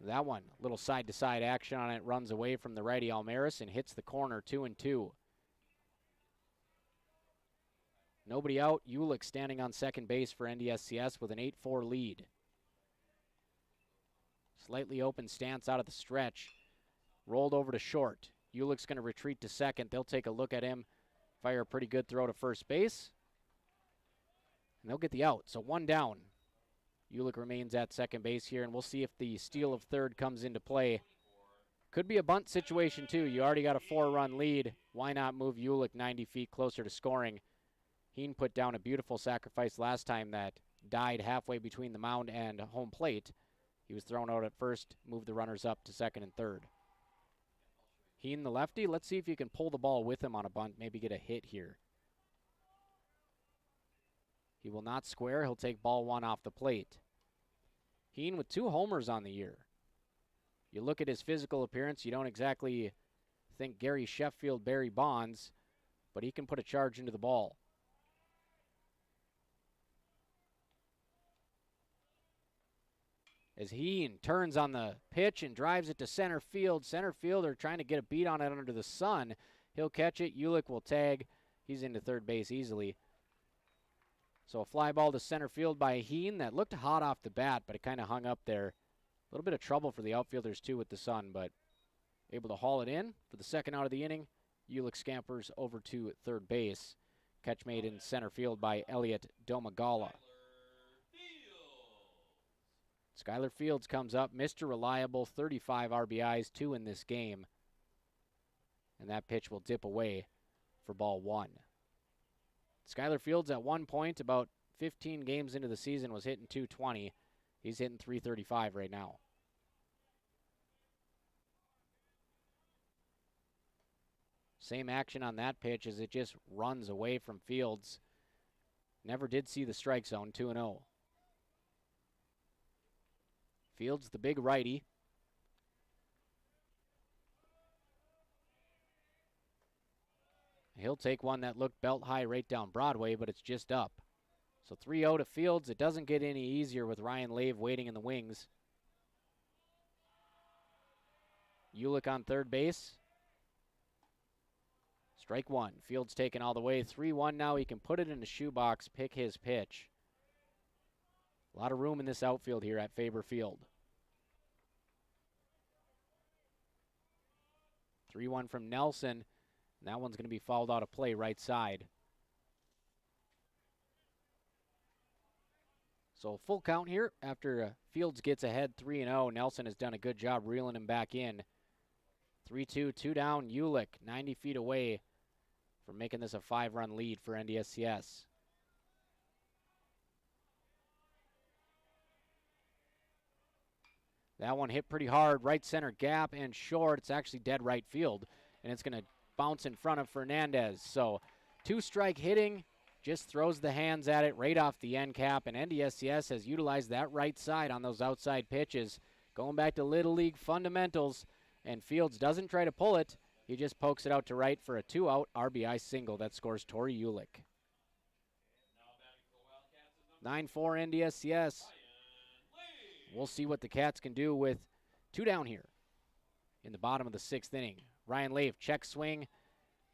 Speaker 2: That one, a little side-to-side action on it, runs away from the righty Almaris and hits the corner, 2-2. Nobody out. Ulick standing on second base for NDSCS with an 8-4 lead. Slightly open stance out of the stretch. Rolled over to short. Ulick's going to retreat to second. They'll take a look at him. Fire a pretty good throw to first base. And they'll get the out. So one down. Ulick remains at second base here, and we'll see if the steal of third comes into play. Could be a bunt situation, too. You already got a 4-run lead. Why not move Ulick 90 feet closer to scoring? Heen put down a beautiful sacrifice last time that died halfway between the mound and home plate. He was thrown out at first, moved the runners up to second and third. Heen, the lefty, let's see if you can pull the ball with him on a bunt, maybe get a hit here. He will not square. He'll take ball one off the plate. Heen with 2 homers on the year. You look at his physical appearance, you don't exactly think Gary Sheffield, Barry Bonds, but he can put a charge into the ball. As Heen turns on the pitch and drives it to center field. Center fielder trying to get a beat on it under the sun. He'll catch it. Ulick will tag. He's into third base easily. So a fly ball to center field by Heen that looked hot off the bat, but it kind of hung up there. A little bit of trouble for the outfielders, too, with the sun, but able to haul it in for the second out of the inning. Ulick scampers over to third base. Catch made in center field by Elliot Domagala. Skylar Fields comes up, Mr. Reliable, 35 RBIs, 2 in this game. And that pitch will dip away for ball one. Skylar Fields at one point, about 15 games into the season, was hitting 220. He's hitting 335 right now. Same action on that pitch as it just runs away from Fields. Never did see the strike zone, 2-0. Fields, the big righty. He'll take one that looked belt high right down Broadway, but it's just up. So 3-0 to Fields. It doesn't get any easier with Ryan Lave waiting in the wings. Ulick on third base. Strike one. Fields taken all the way. 3-1 now. He can put it in the shoebox, pick his pitch. A lot of room in this outfield here at Faber Field. 3-1 from Nelson. And that one's going to be fouled out of play right side. So full count here after Fields gets ahead 3-0. Nelson has done a good job reeling him back in. 3-2, 2 down. Ulick 90 feet away from making this a 5-run lead for NDSCS. That one hit pretty hard, right center gap and short. It's actually dead right field, and it's going to bounce in front of Fernandez. So 2-strike hitting, just throws the hands at it right off the end cap, and NDSCS has utilized that right side on those outside pitches. Going back to Little League fundamentals, and Fields doesn't try to pull it. He just pokes it out to right for a 2-out RBI single that scores Tori Ulick. 9-4 NDSCS. We'll see what the Cats can do with 2 down here in the bottom of the 6th inning. Ryan Lave, check swing.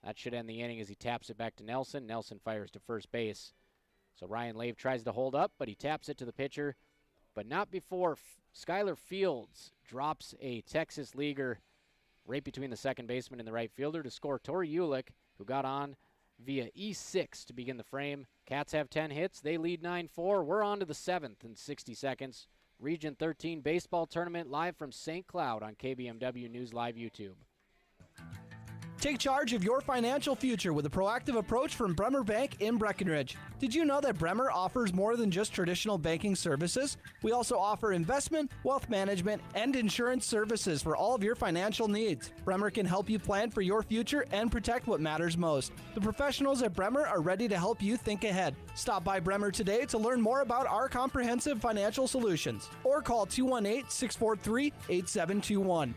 Speaker 2: That should end the inning as he taps it back to Nelson. Nelson fires to first base. So Ryan Lave tries to hold up, but he taps it to the pitcher. But not before Skylar Fields drops a Texas leaguer right between the second baseman and the right fielder to score Tori Ulick, who got on via E6 to begin the frame. Cats have 10 hits. They lead 9-4. We're on to the 7th in 60 seconds. Region 13 baseball tournament live from St. Cloud on KBMW News Live YouTube.
Speaker 3: Take charge of your financial future with a proactive approach from Bremer Bank in Breckenridge. Did you know that Bremer offers more than just traditional banking services? We also offer investment, wealth management, and insurance services for all of your financial needs. Bremer can help you plan for your future and protect what matters most. The professionals at Bremer are ready to help you think ahead. Stop by Bremer today to learn more about our comprehensive financial solutions or call 218-643-8721.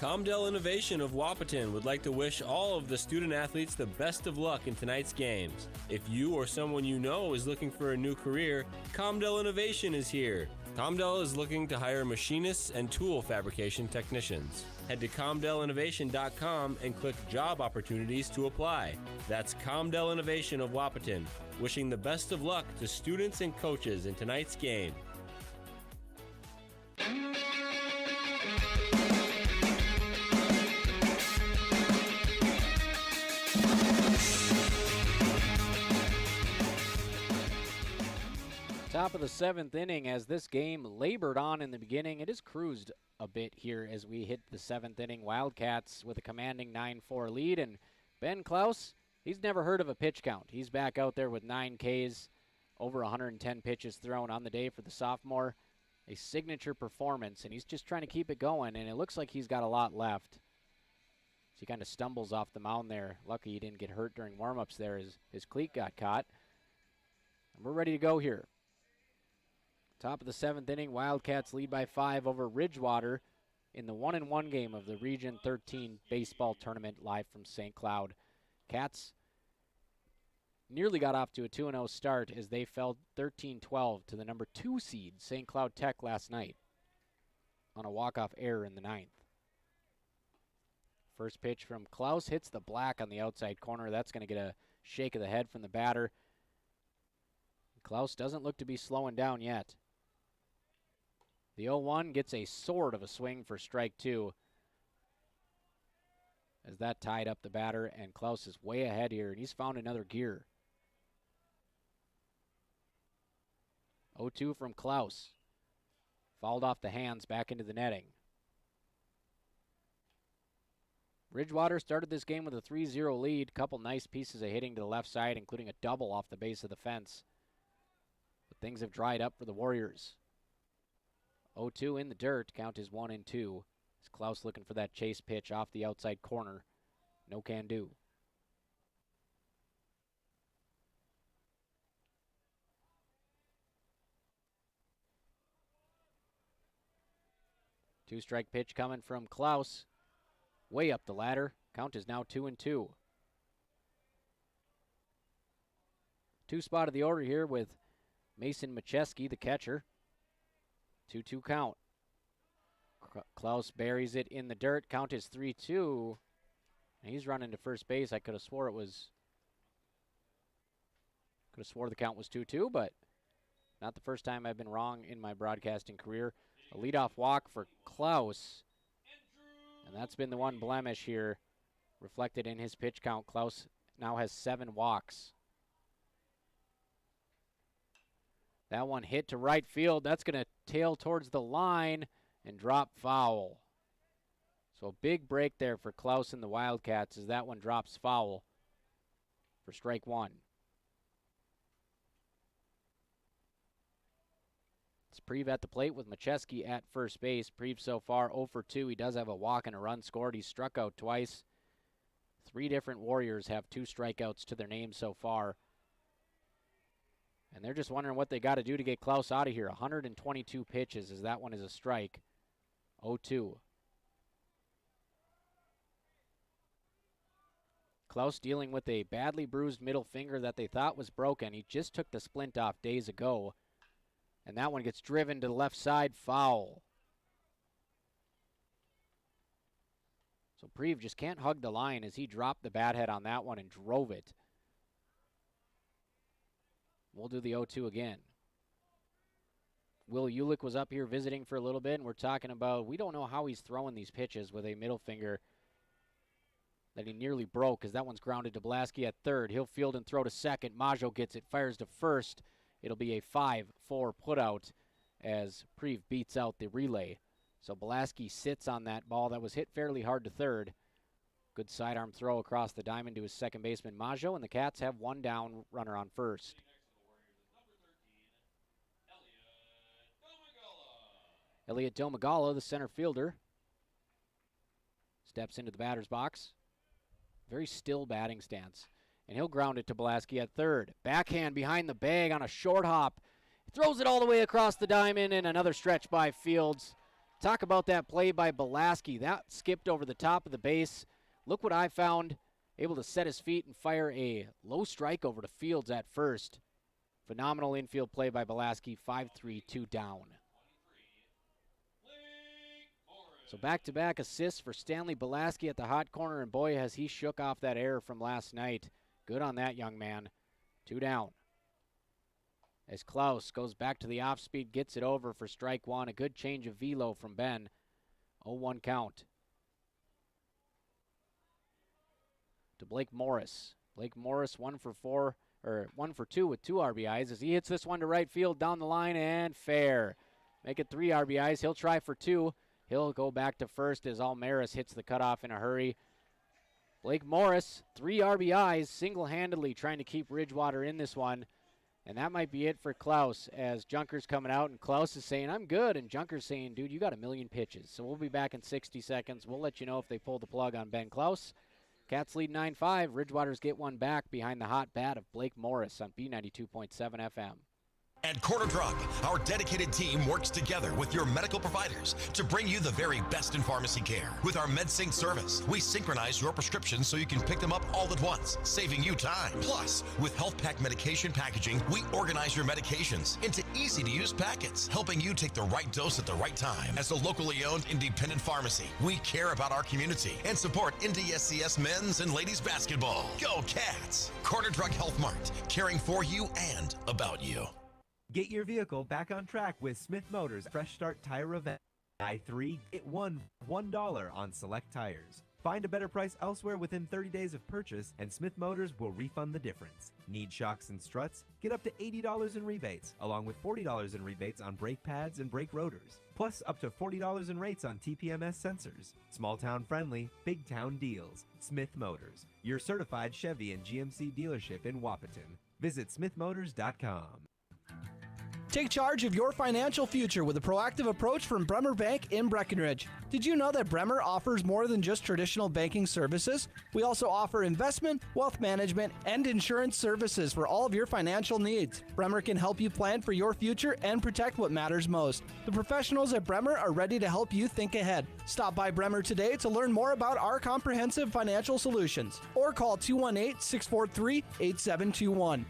Speaker 6: Comdell Innovation of Wapaton would like to wish all of the student athletes the best of luck in tonight's games. If you or someone you know is looking for a new career, Comdell Innovation is here. Comdell is looking to hire machinists and tool fabrication technicians. Head to ComdellInnovation.com and click Job Opportunities to apply. That's Comdell Innovation of Wapaton, wishing the best of luck to students and coaches in tonight's game.
Speaker 2: Top of the 7th inning as this game labored on in the beginning. It has cruised a bit here as we hit the 7th inning. Wildcats with a commanding 9-4 lead, and Ben Klaus, he's never heard of a pitch count. He's back out there with 9 Ks, over 110 pitches thrown on the day for the sophomore. A signature performance, and he's just trying to keep it going, and it looks like he's got a lot left. So he kind of stumbles off the mound there. Lucky he didn't get hurt during warm-ups there as his cleat got caught. And we're ready to go here. Top of the 7th inning, Wildcats lead by 5 over Ridgewater in the 1-1 game of the Region 13 baseball tournament live from St. Cloud. Cats nearly got off to a 2-0 start as they fell 13-12 to the number 2 seed, St. Cloud Tech, last night on a walk-off error in the 9th. First pitch from Klaus hits the black on the outside corner. That's going to get a shake of the head from the batter. Klaus doesn't look to be slowing down yet. The 0-1 gets a sword of a swing for strike 2 as that tied up the batter, and Klaus is way ahead here, and he's found another gear. 0-2 from Klaus. Fouled off the hands back into the netting. Ridgewater started this game with a 3-0 lead. Couple nice pieces of hitting to the left side, including a double off the base of the fence. But things have dried up for the Warriors. 0-2 in the dirt. Count is 1-2. As Klaus looking for that chase pitch off the outside corner. No can do. Two-strike pitch coming from Klaus. Way up the ladder. Count is now 2-2. Two spot of the order here with Mason Macheski, the catcher. 2-2 count. Klaus buries it in the dirt. Count is 3-2. And he's running to first base. I could have swore the count was 2-2, but not the first time I've been wrong in my broadcasting career. A leadoff walk for Klaus. And that's been the one blemish here reflected in his pitch count. Klaus now has 7 walks. That one hit to right field. That's going to tail towards the line and drop foul. So a big break there for Klaus and the Wildcats as that one drops foul for strike 1. It's Preve at the plate with Macheski at first base. Preve so far 0 for 2. He does have a walk and a run scored. He's struck out twice. 3 different Warriors have 2 strikeouts to their name so far. And they're just wondering what they got to do to get Klaus out of here. 122 pitches as that one is a strike. 0-2. Klaus dealing with a badly bruised middle finger that they thought was broken. He just took the splint off days ago. And that one gets driven to the left side, foul. So Preve just can't hug the line as he dropped the bat head on that one and drove it. We'll do the 0-2 again. Will Ulick was up here visiting for a little bit, and we're talking about, we don't know how he's throwing these pitches with a middle finger that he nearly broke, because that one's grounded to Blasky at third. He'll field and throw to second. Majo gets it, fires to first. It'll be a 5-4 putout as Preve beats out the relay. So Belaski sits on that ball that was hit fairly hard to third. Good sidearm throw across the diamond to his second baseman, Maggio, and the Cats have one down, runner on first. Elliot Domagala, the center fielder, steps into the batter's box. Very still batting stance. And he'll ground it to Belaski at third. Backhand behind the bag on a short hop. Throws it all the way across the diamond, and another stretch by Fields. Talk about that play by Belaski. That skipped over the top of the base. Look what I found. Able to set his feet and fire a low strike over to Fields at first. Phenomenal infield play by Belaski. 5-3, 2 down. So back-to-back assists for Stanley Belaski at the hot corner, and boy, has he shook off that error from last night. Good on that young man. 2 down. As Klaus goes back to the off-speed, gets it over for strike one. A good change of velo from Ben. 0-1 count. To Blake Morris. Blake Morris 1 for 2 with 2 RBIs as he hits this one to right field down the line and fair. Make it 3 RBIs. He'll try for 2. He'll go back to first as Almaris hits the cutoff in a hurry. Blake Morris, 3 RBIs, single-handedly trying to keep Ridgewater in this one. And that might be it for Klaus as Junker's coming out, and Klaus is saying, I'm good, and Junker's saying, dude, you got 1,000,000 pitches. So we'll be back in 60 seconds. We'll let you know if they pull the plug on Ben Klaus. Cats lead 9-5. Ridgewaters get one back behind the hot bat of Blake Morris on B92.7 FM.
Speaker 5: At Corner Drug, our dedicated team works together with your medical providers to bring you the very best in pharmacy care. With our MedSync service, we synchronize your prescriptions so you can pick them up all at once, saving you time. Plus, with Health Pack medication packaging, we organize your medications into easy-to-use packets, helping you take the right dose at the right time. As a locally owned independent pharmacy, we care about our community and support NDSCS men's and ladies basketball. Go Cats! Corner Drug Health Mart, caring for you and about you.
Speaker 7: Get your vehicle back on track with Smith Motors Fresh Start Tire Event. Buy 3, get $1 on select tires. Find a better price elsewhere within 30 days of purchase, and Smith Motors will refund the difference. Need shocks and struts? Get up to $80 in rebates, along with $40 in rebates on brake pads and brake rotors. Plus up to $40 in rates on TPMS sensors. Small town friendly, big town deals. Smith Motors, your certified Chevy and GMC dealership in Wapaton. Visit smithmotors.com.
Speaker 3: Take charge of your financial future with a proactive approach from Bremer Bank in Breckenridge. Did you know that Bremer offers more than just traditional banking services? We also offer investment, wealth management, and insurance services for all of your financial needs. Bremer can help you plan for your future and protect what matters most. The professionals at Bremer are ready to help you think ahead. Stop by Bremer today to learn more about our comprehensive financial solutions, or call 218-643-8721.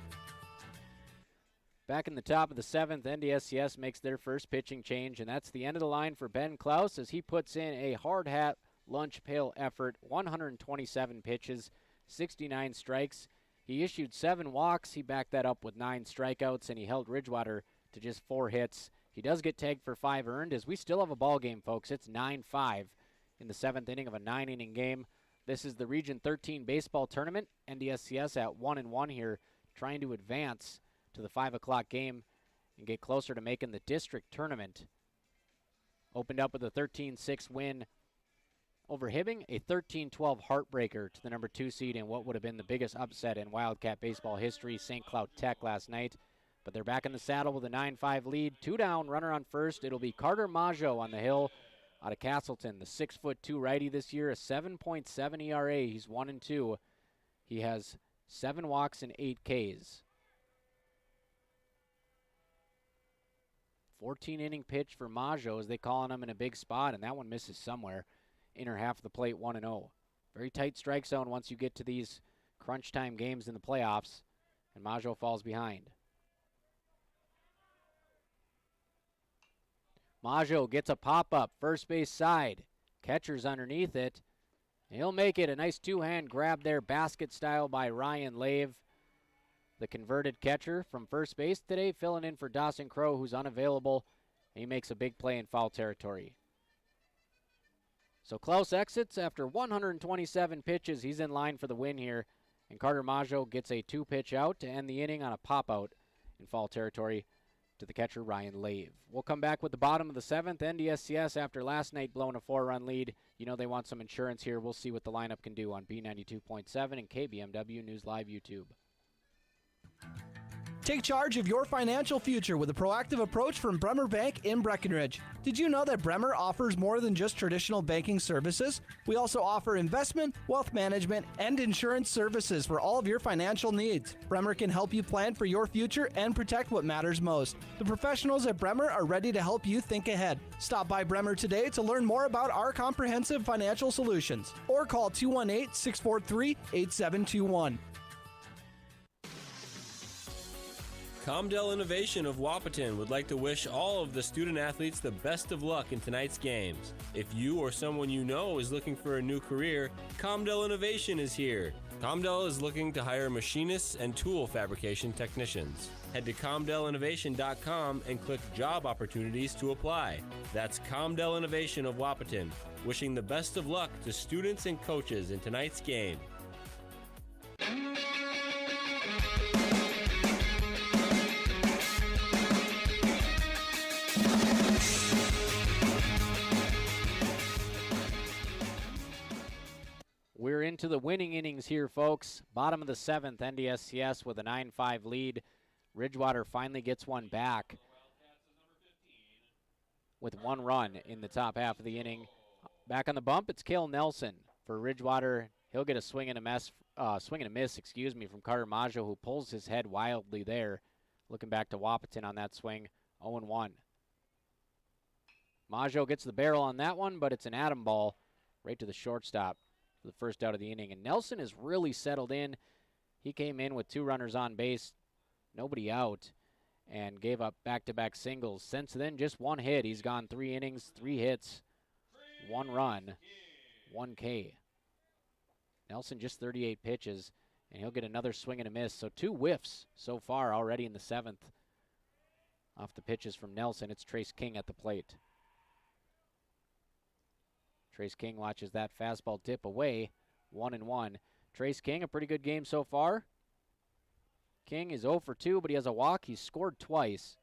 Speaker 2: Back in the top of the 7th, NDSCS makes their first pitching change, and that's the end of the line for Ben Klaus as he puts in a hard hat lunch pail effort, 127 pitches, 69 strikes. He issued 7 walks. He backed that up with 9 strikeouts, and he held Ridgewater to just 4 hits. He does get tagged for 5 earned as we still have a ball game, folks. It's 9-5 in the 7th inning of a 9-inning game. This is the Region 13 baseball tournament. NDSCS at 1-1 here, trying to advance to the 5 o'clock game and get closer to making the district tournament. Opened up with a 13-6 win over Hibbing, a 13-12 heartbreaker to the number 2 seed in what would have been the biggest upset in Wildcat baseball history, St. Cloud Tech last night. But they're back in the saddle with a 9-5 lead. 2 down, runner on first. It'll be Carter Maggio on the hill out of Castleton, the 6'2" righty this year, a 7.7 ERA. He's 1-2. He has 7 walks and 8 Ks. 14-inning pitch for Maggio as they call on him in a big spot, and that one misses somewhere. Inner half of the plate, 1-0. Very tight strike zone once you get to these crunch time games in the playoffs, and Maggio falls behind. Maggio gets a pop-up, first base side. Catcher's underneath it. He'll make it. A nice two-hand grab there, basket style by Ryan Lave. The converted catcher from first base today, filling in for Dawson Crow, who's unavailable. He makes a big play in foul territory. So Klaus exits after 127 pitches. He's in line for the win here. And Carter Maggio gets a 2-pitch out to end the inning on a pop-out in foul territory to the catcher, Ryan Lave. We'll come back with the bottom of the 7th. NDSCS, after last night blowing a 4-run lead, you know they want some insurance here. We'll see what the lineup can do on B92.7 and KBMW News Live YouTube.
Speaker 3: Take charge of your financial future with a proactive approach from Bremer Bank in Breckenridge. Did you know that Bremer offers more than just traditional banking services? We also offer investment, wealth management, and insurance services for all of your financial needs. Bremer can help you plan for your future and protect what matters most. The professionals at Bremer are ready to help you think ahead. Stop by Bremer today to learn more about our comprehensive financial solutions or call 218-643-8721.
Speaker 6: Comdell Innovation of Wapaton would like to wish all of the student athletes the best of luck in tonight's games. If you or someone you know is looking for a new career, Comdell Innovation is here. Comdell is looking to hire machinists and tool fabrication technicians. Head to ComdellInnovation.com and click Job Opportunities to apply. That's Comdell Innovation of Wapaton, wishing the best of luck to students and coaches in tonight's game.
Speaker 2: We're into the winning innings here, folks. Bottom of the 7th, NDSCS with a 9-5 lead. Ridgewater finally gets one back with 1 run in the top half of the inning. Back on the bump, it's Cale Nelson for Ridgewater. He'll get a swing and a miss, from Carter Maggio, who pulls his head wildly there. Looking back to Wapaton on that swing, 0-1. Maggio gets the barrel on that one, but it's an atom ball right to the shortstop for the first out of the inning. And Nelson is really settled in. He came in with 2 runners on base, nobody out, and gave up back-to-back singles. Since then, just 1 hit. He's gone 3 innings, 3 hits, 1 run, 1 K. Nelson just 38 pitches, and he'll get another swing and a miss. So 2 whiffs so far already in the 7th. Off the pitches from Nelson, it's Trace King at the plate. Trace King watches that fastball tip away, 1-1. Trace King, a pretty good game so far. King is 0 for 2, but he has a walk. He's scored twice.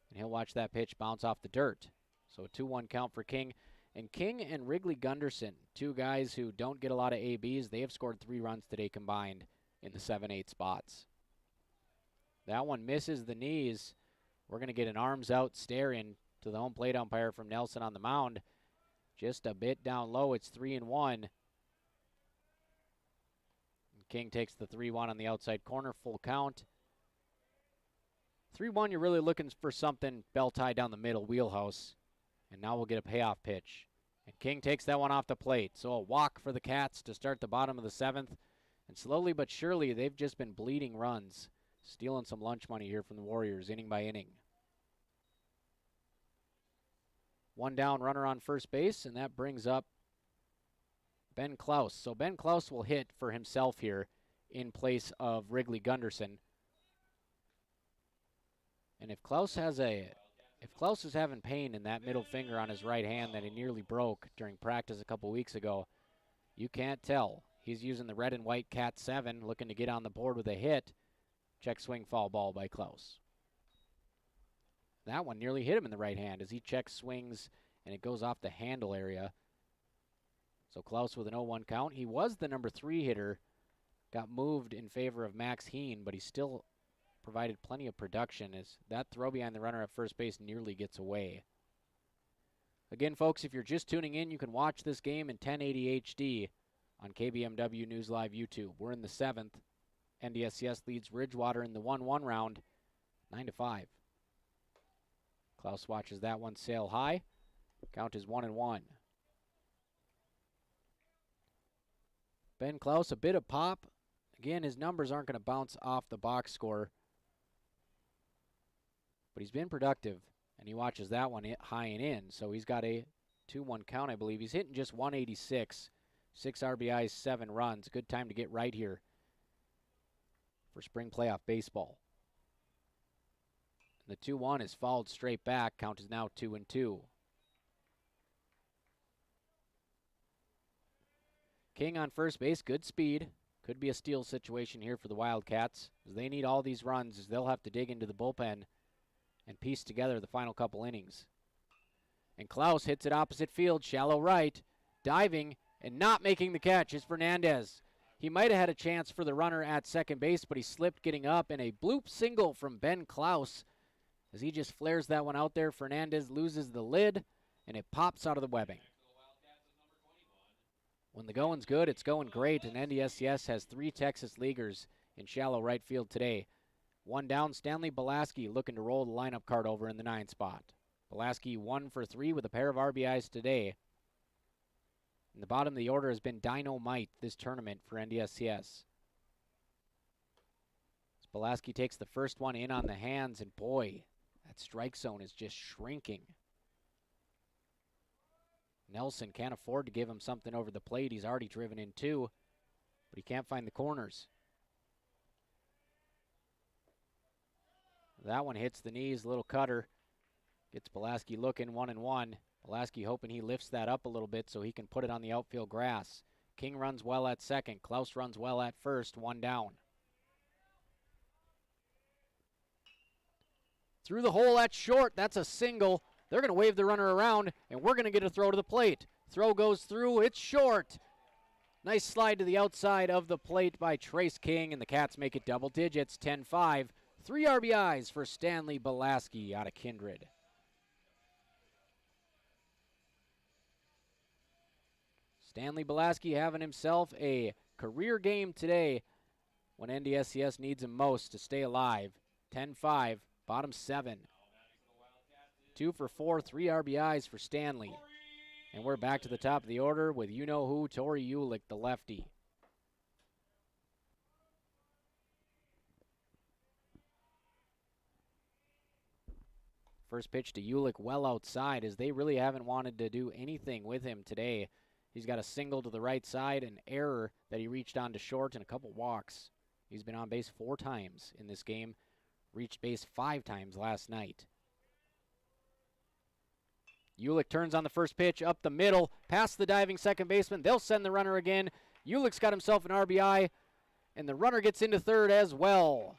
Speaker 2: And he'll watch that pitch bounce off the dirt. So a 2-1 count for King. And King and Wrigley Gunderson, 2 guys who don't get a lot of ABs, they have scored 3 runs today combined in the 7-8 spots. That one misses the knees. We're going to get an arms out stare in to the home plate umpire from Nelson on the mound. Just a bit down low. It's 3-1. King takes the 3-1 on the outside corner, full count. 3-1, you're really looking for something bell tie down the middle, wheelhouse. And now we'll get a payoff pitch. And King takes that one off the plate. So a walk for the Cats to start the bottom of the 7th. And slowly but surely, they've just been bleeding runs, stealing some lunch money here from the Warriors, inning by inning. 1 down, runner on first base, and that brings up Ben Klaus. So Ben Klaus will hit for himself here in place of Wrigley Gunderson. And if Klaus is having pain in that middle finger on his right hand that he nearly broke during practice a couple weeks ago, you can't tell. He's using the red and white Cat 7, looking to get on the board with a hit. Check swing, foul ball by Klaus. That one nearly hit him in the right hand as he checks swings, and it goes off the handle area. So Klaus with an 0-1 count. He was the number 3 hitter, got moved in favor of Max Heen, but he still provided plenty of production as that throw behind the runner at first base nearly gets away. Again, folks, if you're just tuning in, you can watch this game in 1080 HD on KBMW News Live YouTube. We're in the 7th. NDSCS leads Ridgewater in the 1-1 round, 9-5. Klaus watches that one sail high. Count is 1-1. Ben Klaus, a bit of pop. Again, his numbers aren't going to bounce off the box score. But he's been productive, and he watches that one hit high and in. So he's got a 2-1 count, I believe. He's hitting just 186. 6 RBIs, 7 runs. Good time to get right here for spring playoff baseball. The 2-1 is fouled straight back. Count is now 2-2. King on first base, good speed. Could be a steal situation here for the Wildcats, as they need all these runs, as they'll have to dig into the bullpen and piece together the final couple innings. And Klaus hits it opposite field, shallow right, diving and not making the catch is Fernandez. He might have had a chance for the runner at second base, but he slipped getting up, and a bloop single from Ben Klaus as he just flares that one out there. Fernandez loses the lid, and it pops out of the webbing. When the going's good, it's going great, and NDSCS has 3 Texas Leaguers in shallow right field today. One down, Stanley Belaski looking to roll the lineup card over in the 9 spot. Belaski 1 for 3 with a pair of RBIs today. And the bottom of the order has been dynamite this tournament for NDSCS. Belaski takes the first one in on the hands, and boy, that strike zone is just shrinking. Nelson can't afford to give him something over the plate. He's already driven in 2, but he can't find the corners. That one hits the knees, little cutter. Gets Belaski looking 1-1. Belaski hoping he lifts that up a little bit so he can put it on the outfield grass. King runs well at second. Klaus runs well at first. 1 down. Through the hole at short. That's a single. They're going to wave the runner around, and we're going to get a throw to the plate. Throw goes through. It's short. Nice slide to the outside of the plate by Trace King, and the Cats make it double digits, 10-5. 3 RBIs for Stanley Belaski out of Kindred. Stanley Belaski having himself a career game today when NDSCS needs him most to stay alive. 10-5, bottom 7. 2 for 4, 3 RBIs for Stanley. And we're back to the top of the order with you-know-who, Tori Ulick, the lefty. First pitch to Ulick well outside, as they really haven't wanted to do anything with him today. He's got a single to the right side, an error that he reached on to short, and a couple walks. He's been on base 4 times in this game, reached base 5 times last night. Ulick turns on the first pitch, up the middle, past the diving second baseman. They'll send the runner again. Ulick's got himself an RBI, and the runner gets into third as well.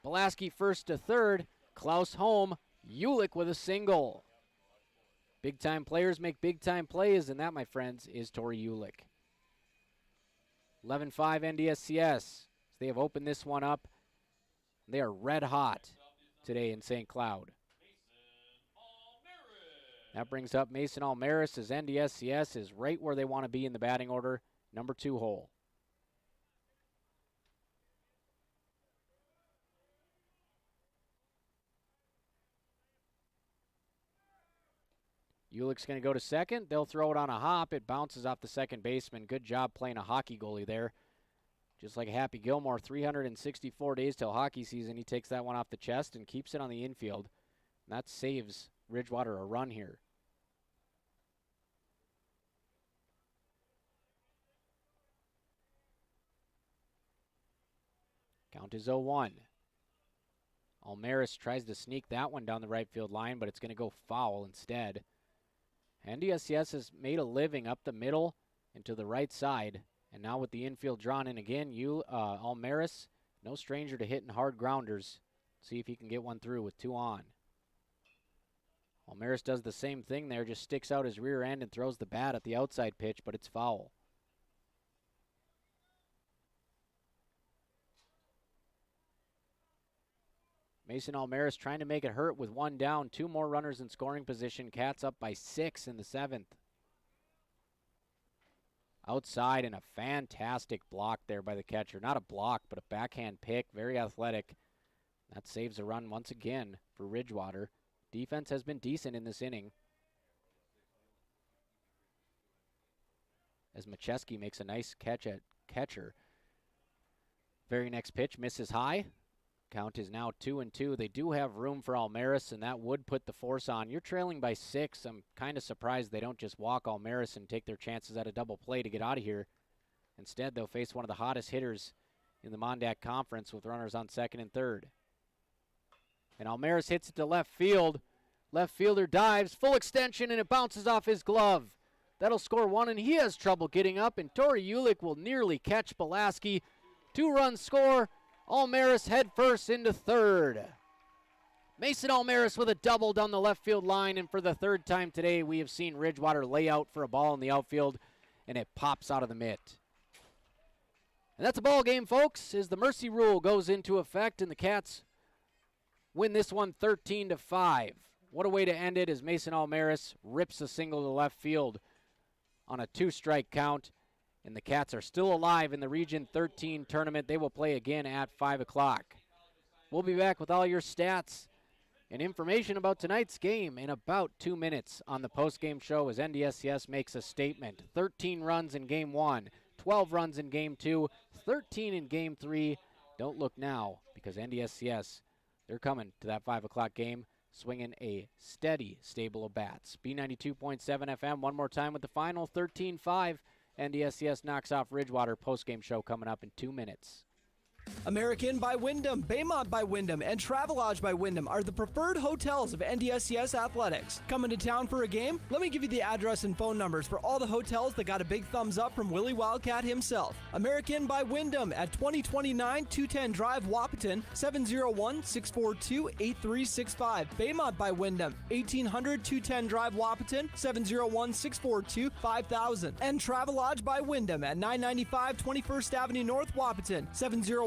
Speaker 2: Belaski first to third, Klaus home, Ulick with a single. Big-time players make big-time plays, and that, my friends, is Tori Ulick. 11-5 NDSCS. They have opened this one up. They are red hot today in St. Cloud. That brings up Mason Almaris, as NDSCS is right where they want to be in the batting order, number 2 hole. Ulick's going to go to second. They'll throw it on a hop. It bounces off the second baseman. Good job playing a hockey goalie there. Just like Happy Gilmore, 364 days till hockey season. He takes that one off the chest and keeps it on the infield. And that saves Ridgewater a run here. Count is 0-1. Almaris tries to sneak that one down the right field line, but it's going to go foul instead. NDSCS has made a living up the middle and to the right side. And now with the infield drawn in again, Almaris, no stranger to hitting hard grounders. See if he can get one through with 2 on. Almaris does the same thing there, just sticks out his rear end and throws the bat at the outside pitch, but it's foul. Mason Almaris trying to make it hurt with 1 down. 2 more runners in scoring position. Cats up by 6 in the 7th. Outside, and a fantastic block there by the catcher. Not a block, but a backhand pick. Very athletic. That saves a run once again for Ridgewater. Defense has been decent in this inning, as Macheski makes a nice catch at catcher. Very next pitch misses high. Count is now 2-2. They do have room for Almaris, and that would put the force on. You're trailing by 6. I'm kind of surprised they don't just walk Almaris and take their chances at a double play to get out of here. Instead, they'll face one of the hottest hitters in the Mondac Conference with runners on second and third. And Almaris hits it to left field. Left fielder dives, full extension, and it bounces off his glove. That'll score one, and he has trouble getting up, and Tori Ulick will nearly catch Pulaski. 2-run score. Almaris head first into third. Mason Almaris with a double down the left field line, and for the third time today, we have seen Ridgewater lay out for a ball in the outfield, and it pops out of the mitt. And that's a ball game, folks, as the mercy rule goes into effect, and the Cats win this one 13-5. What a way to end it as Mason Almaris rips a single to left field on a 2-strike count. And the Cats are still alive in the Region 13 tournament. They will play again at 5 o'clock. We'll be back with all your stats and information about tonight's game in about 2 minutes on the postgame show as NDSCS makes a statement. 13 runs in Game 1, 12 runs in Game 2, 13 in Game 3. Don't look now because NDSCS, they're coming to that 5 o'clock game swinging a steady stable of bats. B92.7 FM one more time with the final 13-5. NDSCS knocks off Ridgewater. Postgame show coming up in 2 minutes.
Speaker 3: American by Wyndham, Baymont by Wyndham, and Travelodge by Wyndham are the preferred hotels of NDSCS Athletics. Coming to town for a game? Let me give you the address and phone numbers for all the hotels that got a big thumbs up from Willie Wildcat himself. American by Wyndham at 2029 210 Drive, Wahpeton, 701-642-8365. Baymont by Wyndham, 1800 210 Drive, Wahpeton, 701-642-5000. And Travelodge by Wyndham at 995 21st Avenue North, Wahpeton,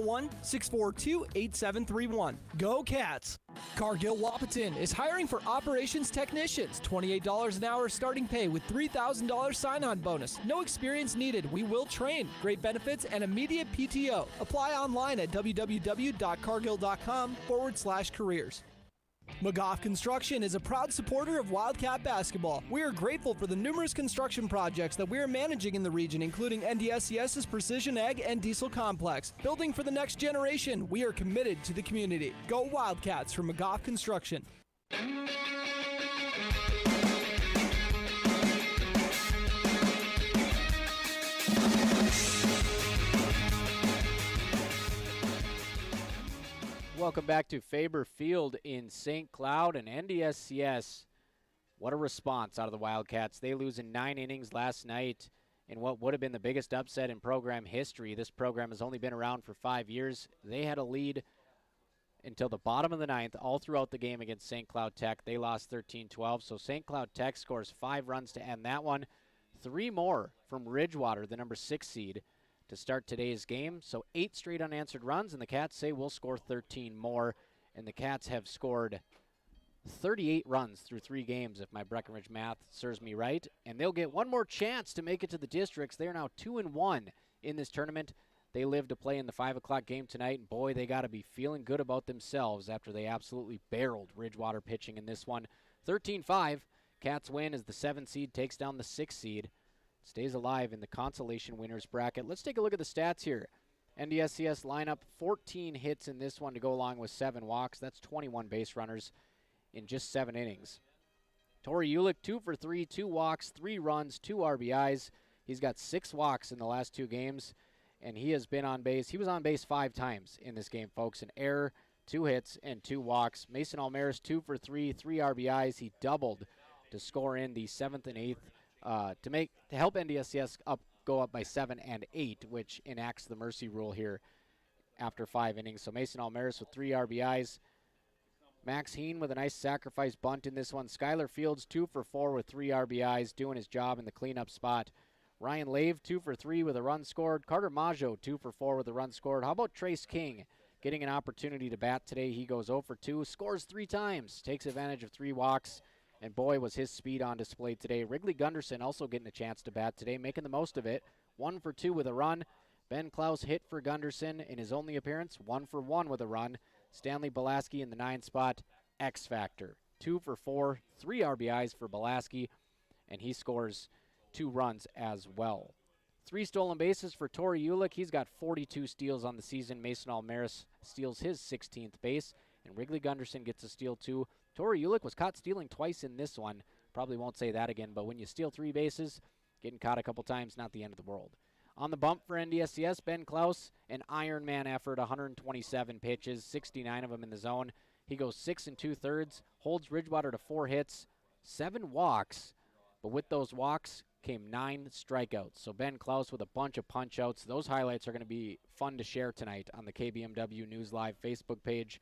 Speaker 3: 701-642-8731. Go Cats! Cargill Wahpeton is hiring for operations technicians. $28 an hour starting pay with $3,000 sign-on bonus. No experience needed. We will train. Great benefits and immediate PTO. Apply online at www.cargill.com/careers. McGough Construction is a proud supporter of Wildcat basketball. We are grateful for the numerous construction projects that we are managing in the region, including NDSCS's Precision Ag and Diesel Complex. Building for the next generation, we are committed to the community. Go Wildcats from McGough Construction.
Speaker 2: Welcome back to Faber Field in St. Cloud, and NDSCS. What a response out of the Wildcats. They lose in 9 innings last night in what would have been the biggest upset in program history. This program has only been around for 5 years. They had a lead until the bottom of the 9th, all throughout the game against St. Cloud Tech. They lost 13-12, so St. Cloud Tech scores 5 runs to end that one. 3 more from Ridgewater, the number 6 seed, to start today's game. So 8 straight unanswered runs, and the Cats say we'll score 13 more. And the Cats have scored 38 runs through 3 games, if my Breckenridge math serves me right. And they'll get one more chance to make it to the districts. They are now 2-1 in this tournament. They live to play in the 5 o'clock game tonight, and boy, they got to be feeling good about themselves after they absolutely barreled Ridgewater pitching in this one. 13-5, Cats win as the 7 seed takes down the 6 seed. Stays alive in the consolation winners bracket. Let's take a look at the stats here. NDSCS lineup, 14 hits in this one to go along with 7 walks. That's 21 base runners in just 7 innings. Tori Ulick, 2 for 3, 2 walks, 3 runs, 2 RBIs. He's got 6 walks in the last 2 games, and he has been on base. He was on base 5 times in this game, folks. An error, 2 hits, and 2 walks. Mason Almaris, 2 for 3, 3 RBIs. He doubled to score in the 7th and 8th. To help NDSCS go up by 7 and 8, which enacts the mercy rule here after 5 innings. So Mason Almaris with 3 RBIs. Max Heen with a nice sacrifice bunt in this one. Skylar Fields 2 for 4 with 3 RBIs, doing his job in the cleanup spot. Ryan Lave 2 for 3 with a run scored. Carter Maggio 2 for 4 with a run scored. How about Trace King getting an opportunity to bat today? He goes 0 for 2, scores 3 times, takes advantage of 3 walks. And boy, was his speed on display today. Wrigley Gunderson also getting a chance to bat today, making the most of it. 1 for 2 with a run. Ben Klaus hit for Gunderson in his only appearance. 1 for 1 with a run. Stanley Belaski in the 9 spot. X Factor. 2 for 4, 3 RBIs for Belaski, and he scores 2 runs as well. 3 stolen bases for Tori Ulick. He's got 42 steals on the season. Mason Almaris steals his 16th base, and Wrigley Gunderson gets a steal too. Tori Ulick was caught stealing twice in this one. Probably won't say that again, but when you steal 3 bases, getting caught a couple times, not the end of the world. On the bump for NDSCS, Ben Klaus, an Iron Man effort, 127 pitches, 69 of them in the zone. He goes 6 2/3, holds Ridgewater to 4 hits, 7 walks, but with those walks, came 9 strikeouts. So Ben Klaus with a bunch of punch-outs. Those highlights are going to be fun to share tonight on the KBMW News Live Facebook page.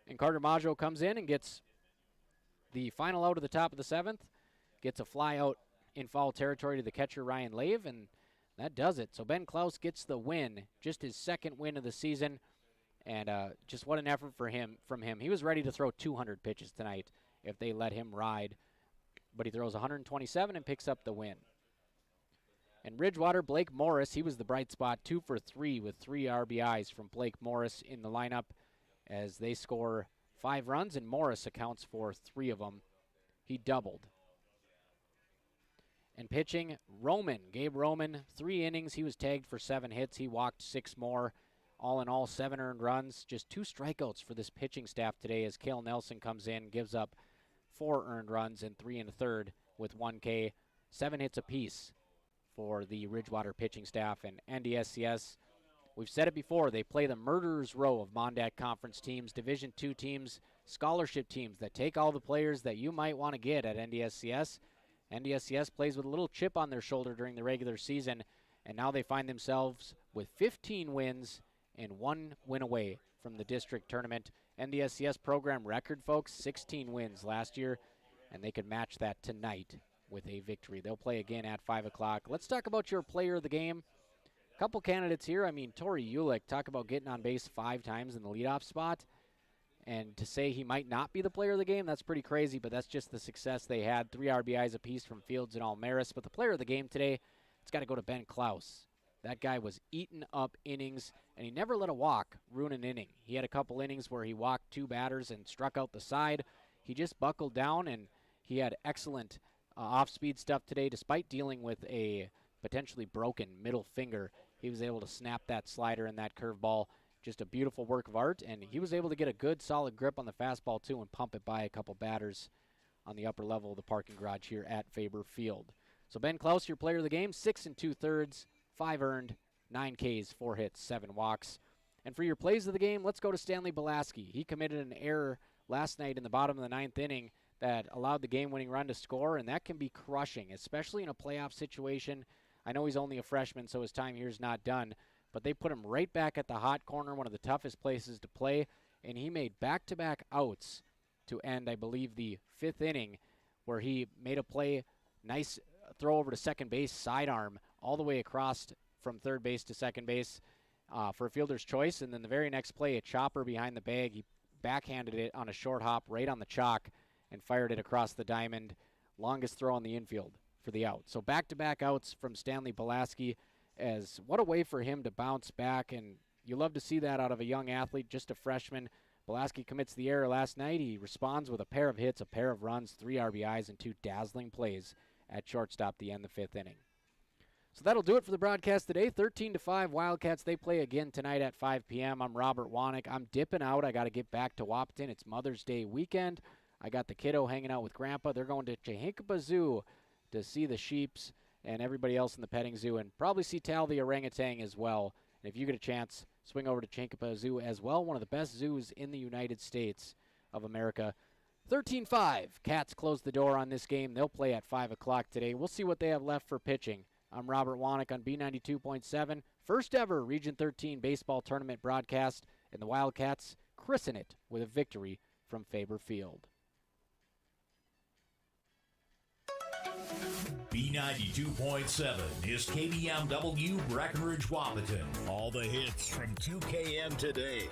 Speaker 2: And Carter Maggio comes in and gets the final out of the top of the 7th, gets a fly out in foul territory to the catcher Ryan Lave, and that does it. So Ben Klaus gets the win, just his 2nd win of the season, and just what an effort from him. He was ready to throw 200 pitches tonight if they let him ride, but he throws 127 and picks up the win. And Ridgewater, Blake Morris, he was the bright spot, 2 for 3 with 3 RBIs from Blake Morris in the lineup as they score 5 runs, and Morris accounts for 3 of them. He doubled. And pitching, Gabe Roman, 3 innings. He was tagged for 7 hits. He walked 6 more. All in all, 7 earned runs. Just 2 strikeouts for this pitching staff today as Cale Nelson comes in, gives up 4 earned runs and 3 1/3 with 1 K. 7 hits apiece for the Ridgewater pitching staff. And NDSCS, we've said it before, they play the murderer's row of Mondat Conference teams, Division II teams, scholarship teams that take all the players that you might want to get at NDSCS. NDSCS plays with a little chip on their shoulder during the regular season, and now they find themselves with 15 wins and 1 win away from the district tournament. NDSCS program record, folks, 16 wins last year, and they could match that tonight with a victory. They'll play again at 5 o'clock. Let's talk about your player of the game. A couple candidates here. I mean, Tori Ulick, talk about getting on base 5 times in the leadoff spot. And to say he might not be the player of the game, that's pretty crazy, but that's just the success they had. 3 RBIs apiece from Fields and Almaris. But the player of the game today, it's got to go to Ben Klaus. That guy was eating up innings, and he never let a walk ruin an inning. He had a couple innings where he walked 2 batters and struck out the side. He just buckled down, and he had excellent off-speed stuff today. Despite dealing with a potentially broken middle finger, he was able to snap that slider and that curveball. Just a beautiful work of art, and he was able to get a good solid grip on the fastball too and pump it by a couple batters on the upper level of the parking garage here at Faber Field. So Ben Klaus, your player of the game, 6 2/3, 5 earned, 9 Ks, 4 hits, 7 walks. And for your plays of the game, let's go to Stanley Belaski. He committed an error last night in the bottom of the 9th inning that allowed the game-winning run to score, and that can be crushing, especially in a playoff situation. I know he's only a freshman, so his time here is not done, but they put him right back at the hot corner, one of the toughest places to play, and he made back-to-back outs to end, I believe, the 5th inning, where he made a play, nice throw over to second base, sidearm, all the way across from third base to second base for a fielder's choice, and then the very next play, a chopper behind the bag. He backhanded it on a short hop right on the chalk and fired it across the diamond, longest throw on the infield for the out. So back-to-back outs from Stanley Belaski. As what a way for him to bounce back, and you love to see that out of a young athlete, just a freshman. Belaski commits the error last night. He responds with a pair of hits, a pair of runs, 3 RBIs, and 2 dazzling plays at shortstop to end the 5th inning. So that'll do it for the broadcast today. 13-5 Wildcats. They play again tonight at 5 p.m. I'm Robert Wanick. I'm dipping out. I got to get back to Wahpeton. It's Mother's Day weekend. I got the kiddo hanging out with Grandpa. They're going to Chihinkapa Zoo to see the sheeps and everybody else in the petting zoo, and probably see Tal the orangutan as well. And if you get a chance, swing over to Chihinkapa Zoo as well, one of the best zoos in the United States of America. 13-5, Cats close the door on this game. They'll play at 5 o'clock today. We'll see what they have left for pitching. I'm Robert Wanick on B92.7, first ever Region 13 baseball tournament broadcast, and the Wildcats christen it with a victory from Faber Field.
Speaker 1: B92.7 is KBMW Breckenridge Wahpeton. All the hits from 2KM today.